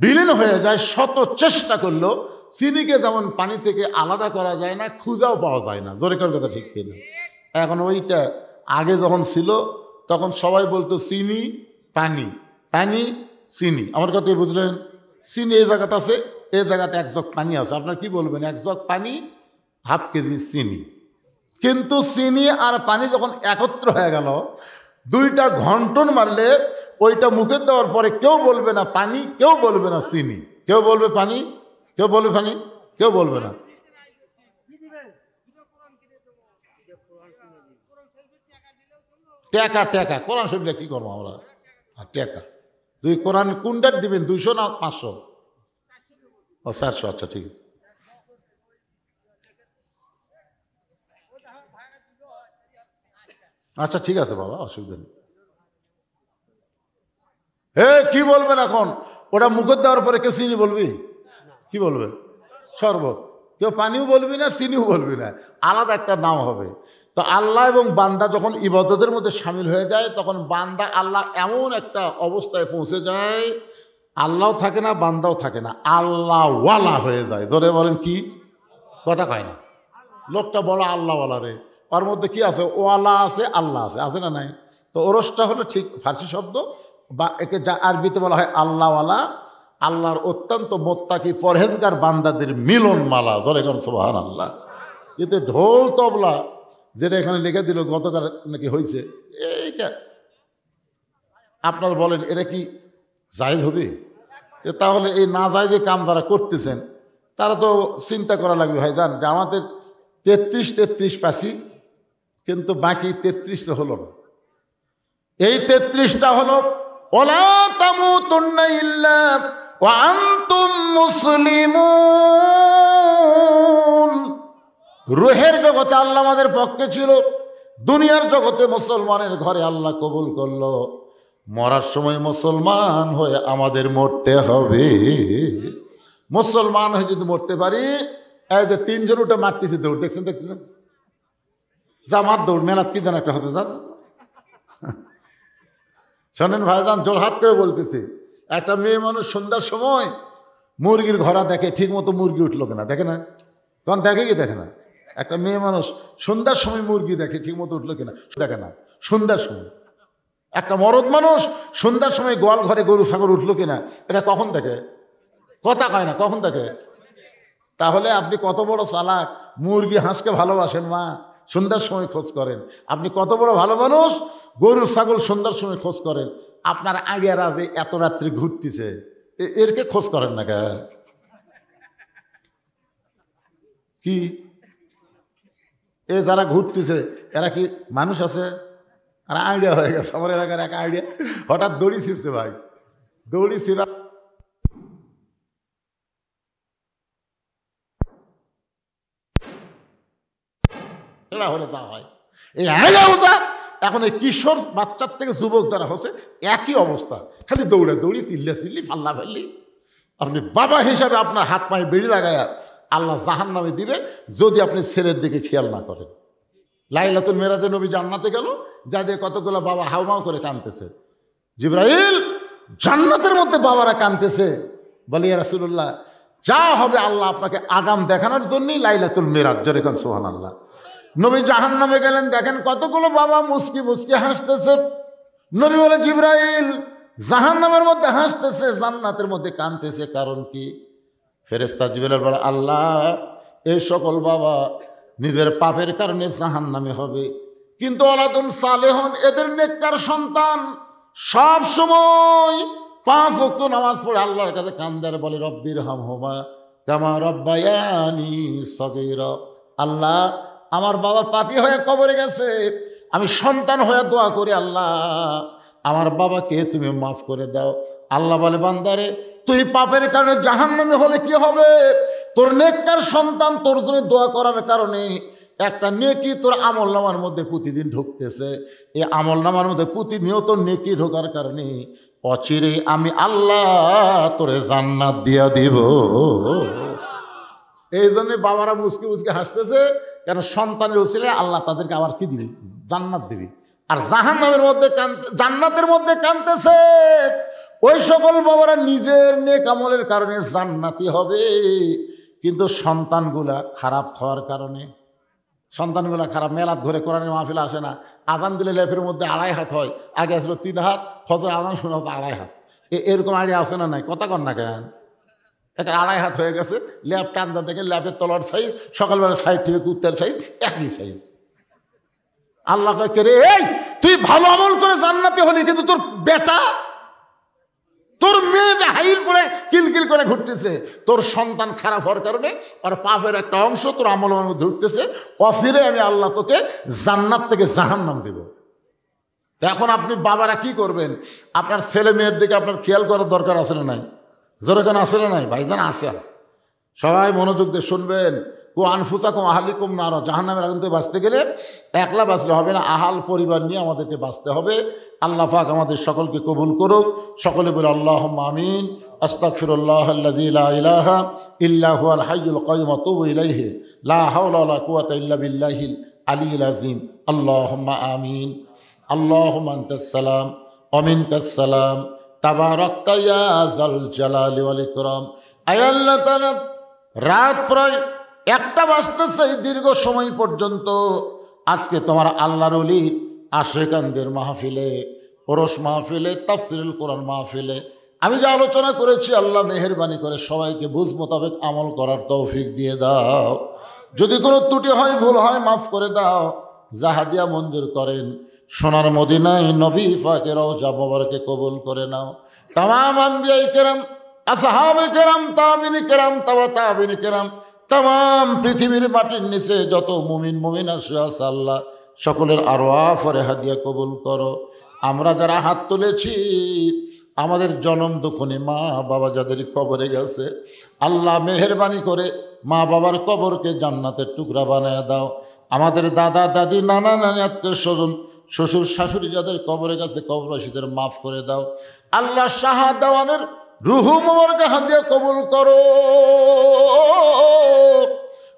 বিলীন হয়ে যায়, শত চেষ্টা করলেও চিনিকে যেমন পানি থেকে আলাদা করা যায় না, খুঁজাও পাওয়া যায় না। জোরে করার কথা ঠিক কিনা? এখন ওইটা আগে যখন ছিল তখন সবাই বলতো চিনি পানি, পানি চিনি। আমার কথাই বুঝলেন? চিনি এই জায়গাতে আছে, এই জায়গাতে 1 জগ পানি আছে। আপনার কি বলবেন? 1 জগ পানি, 1/2 কেজি চিনি। কিন্তু চিনি আর পানি যখন একত্র হয়ে গেল, 2টা ঘন্টন মারলে ওইটা মুখে দেওয়ার পরে কেউ বলবে না পানি, কেউ বলবে না চিনি, কেউ বলবে পানি, কেউ বলবে পানি, কেউ বলবে না। টেকা, টেকা কোরআন শরীফে কি করবো আমরা? টেকা, 2 কোরআন কোনটার দিবেন? 200 না 500? ও 400। আচ্ছা ঠিক আছে। আচ্ছা ঠিক আছে বাবা, অসুবিধা নেই। কি বলবেন এখন? ওটা মুখে দেওয়ার পরে কেউ চিনি বলবি? কি বলবে? শরবত। কেউ পানিও বলবি না, চিনিও বলবি না, আলাদা একটা নাম হবে। তো আল্লাহ এবং বান্দা যখন ইবাদতের মধ্যে সামিল হয়ে যায়, তখন বান্দা আল্লাহ এমন একটা অবস্থায় পৌঁছে যায়, আল্লাহও থাকে না, বান্দাও থাকে না, আল্লাহ ওয়ালা হয়ে যায়। ধরে বলেন কি? কথা কয় না। লোকটা বড় আল্লাহওয়ালা রে, ওর মধ্যে কি আছে? ওয়ালা আছে, আল্লাহ আছে, আছে না নাই? তো ওরসটা হলো ঠিক ফার্সি শব্দ, বা একে যা আরবিতে বলা হয় আল্লাহওয়ালা, আল্লাহর অত্যন্ত মোত্তাকি পরহেজগার বান্দাদের মিলন মালা। ধরে কোন সুবহানাল্লাহ। কিন্তু ঢোল তবলা যেটা এখানে লিখে দিল গতকাল নাকি হয়েছে, এইটা আপনার বলেন এটা কি জায়েজ হবে? তাহলে এই না জায়েজে কাম যারা করতেছেন তারা তো চিন্তা করা লাগবে ভাই, জান যে আমাদের 33 পাচ্ছি, কিন্তু বাকি 33টা হলো না। এই 33টা হলো ওয়ালা তামুতুন্না ইল্লা ওয়া আনতুম মুসলিমুন। রুহের জগতে আল্লাহ আমাদের পক্ষে ছিল, দুনিয়ার জগতে মুসলমানের ঘরে আল্লাহ কবুল করলো। মরার সময় মুসলমান হয়ে আমাদের মরতে হবে। মুসলমান হয়ে যদি মরতে পারি, এই যে 3 জন ওটা মারতেছি দৌড়, দেখছেন দেখতেছেন? যা মার দৌড়, মেলাত কি যেন একটা হতে যা। শোনেন ভাইজান, জোরহাত করে বলতেছি, একটা মেয়ে মানুষ সন্ধ্যার সময় মুরগির ঘোড়া দেখে, ঠিক মতো মুরগি উঠলো কিনা দেখে না? তখন দেখে কি দেখে না? একটা মেয়ে মানুষ সন্ধ্যার সময় মুরগি দেখে, ঠিক মতো উঠলো কিনা দেখে না সন্ধ্যার সময়। একটা মরদ মানুষ সন্ধ্যার সময় গোয়াল ঘরে গরু ছাগল উঠলো কিনা এটা কখন দেখে? কথা কয় না, কখন দেখে? তাহলে আপনি কত বড় চালাক, মুরগি হাঁসকে ভালোবাসেন মা, সন্ধ্যার সময় খোঁজ করেন। আপনি কত বড় ভালো মানুষ, গরু ছাগল সন্ধ্যার সময় খোঁজ করেন। আপনার আগে রাতে এত রাত্রি ঘুরতেছে, এরকে খোঁজ করেন না কে? কি এ যারা ঘুরতেছে এরা কি মানুষ আছে? আর আইডিয়া হয়ে গেছে। আমার এলাকার এক আইডিয়া হঠাৎ দড়ি ছিঁড়ছে ভাই, দড়ি ছিঁড়া হলে তা হয়। এই আইডিয়া এখন এই কিশোর বাচ্চার থেকে যুবক যারা হচ্ছে একই অবস্থা, খালি দৌড়ে দৌড়ি, চিল্লা চিল্লি, ফাল্লা ফাল্লি। আপনি বাবা হিসাবে আপনার হাত পায়ে বেড়ি লাগায়া আল্লাহ জাহান্নামে দিবে যদি আপনি ছেলের দিকে খেয়াল না করেন। লাইলাতুল মেরাজে নবী জান্নাতে গেল, যা দিয়ে কতগুলো বাবা হাউমাউ করে কাঁদতেছে। জিবরাইল, জান্নাতের মধ্যে বাবারা কাঁদতেছে। বলি ইয়া রাসূলুল্লাহ, যা হবে আল্লাহ আপনাকে আগাম দেখানোর জন্যই লাইলাতুল মেরাজ। যেরকম সুবহানাল্লাহ। নবী জাহান্নামে গেলেন, দেখেন কতগুলো বাবা মুস্কি মুস্কি হাসতেছে। নবী বলে, জিবরাইল, জাহান্নামের মধ্যে হাসতেছে, জান্নাতের মধ্যে কাঁদতেছে, কারণ কি? ফেরেশতা জিবরাইল বলে, আল্লাহ, এই সকল বাবা নিজের পাপের কারণে জাহান্নামে হবে, কিন্তু ওয়ালাদুন সালেহুন, এদের নেককার সন্তান সব সময় 5 ওয়াক্ত নামাজ পড়ে আল্লাহর কাছে কান্দে আর বলে, রব্বির হামহুমা কামা রব্বায়ানি সগীরা। আল্লাহ, আমার বাবা পাপী হয়ে কবরে গেছে, আমি সন্তান হয়ে দোয়া করি, আল্লাহ আমার বাবাকে তুমি মাফ করে দাও। আল্লাহ বলে, বান্দারে, তুই পাপের কারণে জাহান্নামে হলে কি হবে? তোর নেককার সন্তান তোর জন্য দোয়া করার কারণে একটা নেকি তোর আমল নামার মধ্যে প্রতিদিন ঢুকতেছে। এই আমল নামার মধ্যে প্রতিনিয়ত নেকি ঢোকার কারণে অচিরে আমি আল্লাহ তোরে জান্নাত দিয়া দিব। এই জন্য বাবারা মুসকি মুসকি হাসতেছে, কেন? সন্তানের উসিলে আল্লাহ তাদেরকে আবার কি দিবি? জান্নাত দিবি। আর জাহান্নামের মধ্যে জান্নাতের মধ্যে কাঁদতেছে ওই সকল বাবারা নিজের নেক আমলের কারণে জান্নাতি হবে, কিন্তু সন্তানগুলা খারাপ হওয়ার কারণে, সন্তানগুলা খারাপ। মেলাদ ধরে কোরআনের মাহফিলে আসে না, আজান দিলে লেপের মধ্যে 2.5 হাত হয়, আগে আসলো 3 হাত, ফজর আজান শোনা হচ্ছে 2.5 হাত। এরকম আইডিয়া আসে না? নাই, কথা কন না কেন? এটা 2.5 হাত হয়ে গেছে, ল্যাপ টানটা থেকে ল্যাপের তলার সাইজ, সকালবেলা সাইড থেকে কুত্তার সাইজ, একই সাইজ। আল্লাহ কে রে, এই তুই ভালো আমল করে জান্নাতি হলি, কিন্তু তোর বেটা, তোর মেয়ে হাইল পরে কিলকিল করে ঘুরতেছে, তোর সন্তান খারাপ হওয়ার কারণে আর পাপের একটা অংশ তোর আমলের মধ্যে ঢুকতেছে। অফিরে আমি আল্লাহ তোকে জান্নাত থেকে জাহান্নাম দেব। এখন আপনি বাবারা কি করবেন? আপনার ছেলে মেয়ের দিকে আপনার খেয়াল করার দরকার আছে না নাই? যেরকম আসলে নাই ভাইজান, আছে। সবাই মনোযোগ দিয়ে শুনবেন। কো আনফুসাকুম আহলিকুম নার, জাহান্নামের আগুন থেকে বাঁচতে গেলে একলা বাঁচলে হবে না, আহাল পরিবার নিয়ে আমাদেরকে বাঁচতে হবে। আল্লাহ পাক আমাদের সকলকে কবুল করুক। সকলে বলে আল্লাহুম্মা আমিন। আস্তাগফিরুল্লাহাল্লাযী লা ইলাহা ইল্লা হুয়াল হাইয়ুল কাইয়্যুম ওয়া আতুবু ইলাইহি লা হাওলা ওয়া লা কুওয়াতা ইল্লা বিল্লাহিল আলিয়্যিল আযীম। আল্লাহুম্মা আমিন। আল্লাহুম্মা আনতাস সালাম ওয়া মিনকাস সালাম, তাবারাকতা ইয়া যাল জালালি ওয়াল ইকরাম। আয় আল্লাহ তাআলা, রাত প্রায় 1টা বাজতেছে, দীর্ঘ সময় পর্যন্ত আজকে তোমার আল্লাহর ওলির আশিকানদের মাহফিলে, ওরস মাহফিলে, তাফসীরুল কোরআন মাহফিলে আমি যে আলোচনা করেছি, আল্লাহ মেহেরবানি করে সবাইকে বুঝ মোতাবেক আমল করার তৌফিক দিয়ে দাও। যদি কোনো ত্রুটি হয়, ভুল হয়, মাফ করে দাও। জাহাদিয়া মঞ্জুর করেন। সোনার মদিনায় নবী পাকের রওজা মোবারকে কবুল করে নাও। তামাম আম্বিয়ায়ে কেরাম, আসহাবে কেরাম, তাবিঈন কেরাম, তাবিঈন কেরাম, তাম পৃথিবীর মাটির নিচে যত মুমিন মুমিনা শুয়ে আছে, আল্লাহ সকলের আরওয়াহ ফরে হাদিয়া কবুল করো। আমরা যারা হাত তুলেছি, আমাদের জনম দুঃখনে মা বাবা যাদের কবরে গেছে, আল্লাহ মেহেরবানি করে মা বাবার কবরকে জান্নাতের টুকরা বানায় দাও। আমাদের দাদা দাদি, নানা নানি, আত্মীয় স্বজন, শ্বশুর শাশুড়ি যাদের কবরে গেছে, কবরবাসীদের মাফ করে দাও। আল্লাহ শাহাদাওয়ানের রুহু মোবারকে হাদিয়া কবুল করো।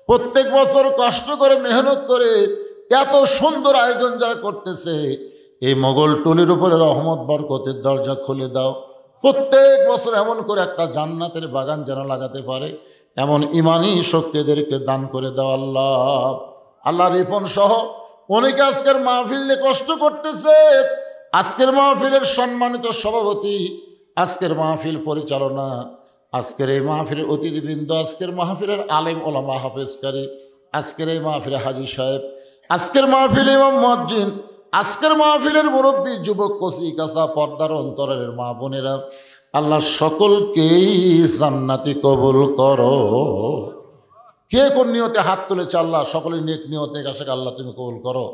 প্রত্যেক বছর কষ্ট করে মেহনত করে এত সুন্দর আয়োজন যারা করতেছে, এই মোগল টুলির উপরে রহমত বরকতের দরজা খুলে দাও। প্রত্যেক বছর এমন করে একটা জান্নাতের বাগান যেন লাগাতে পারে, এমন ইমানি শক্তিদেরকে দান করে দাও আল্লাহ। আল্লাহ রিপন সহ অনেকে আজকের মাহফিলে কষ্ট করতেছে। আজকের মাহফিলের সম্মানিত সভাপতি, আজকের মাহফিল পরিচালনা, আজকের এই মাহফিলের অতিথিবৃন্দ, আজকের মাহফিলের আলেম ওলামা হাফেজকারী, আজকের এই মাহফিলে হাজী সাহেব, আজকের মাহফিলে ইমাম মুয়াজ্জিন, আজকের মাহফিলের মুরব্বী, যুবক, কচি কাঁচা, পর্দার অন্তরের মা বোনেরা, আল্লাহ সকলকেই জান্নাতি কবুল করো। কে কোন নিয়তে হাত তুলেছে আল্লাহ সকলের নেক নিয়তে কাছে আল্লাহ তুমি কবুল করো।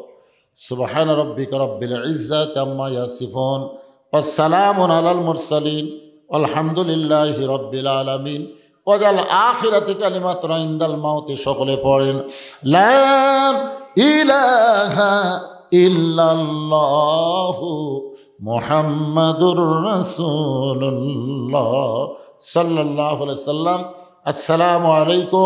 সুবহান রাব্বিকা রাব্বিল ইজ্জাতি আম্মা ইয়াসিফুন ওয়া সালামুন আলাল মুরসালিন আলহামদুলিল্লাহি রাব্বিল আলামিন। ওয়াজাল আখিরাতি কালিমাতুন ইনদাল মাউতি। সকলে পড়েন লা ইলাহা ইল্লাল্লাহু মুহাম্মাদুর রাসূলুল্লাহ সাল্লাল্লাহু আলাইহি সাল্লাম। আসসালামু আলাইকুম।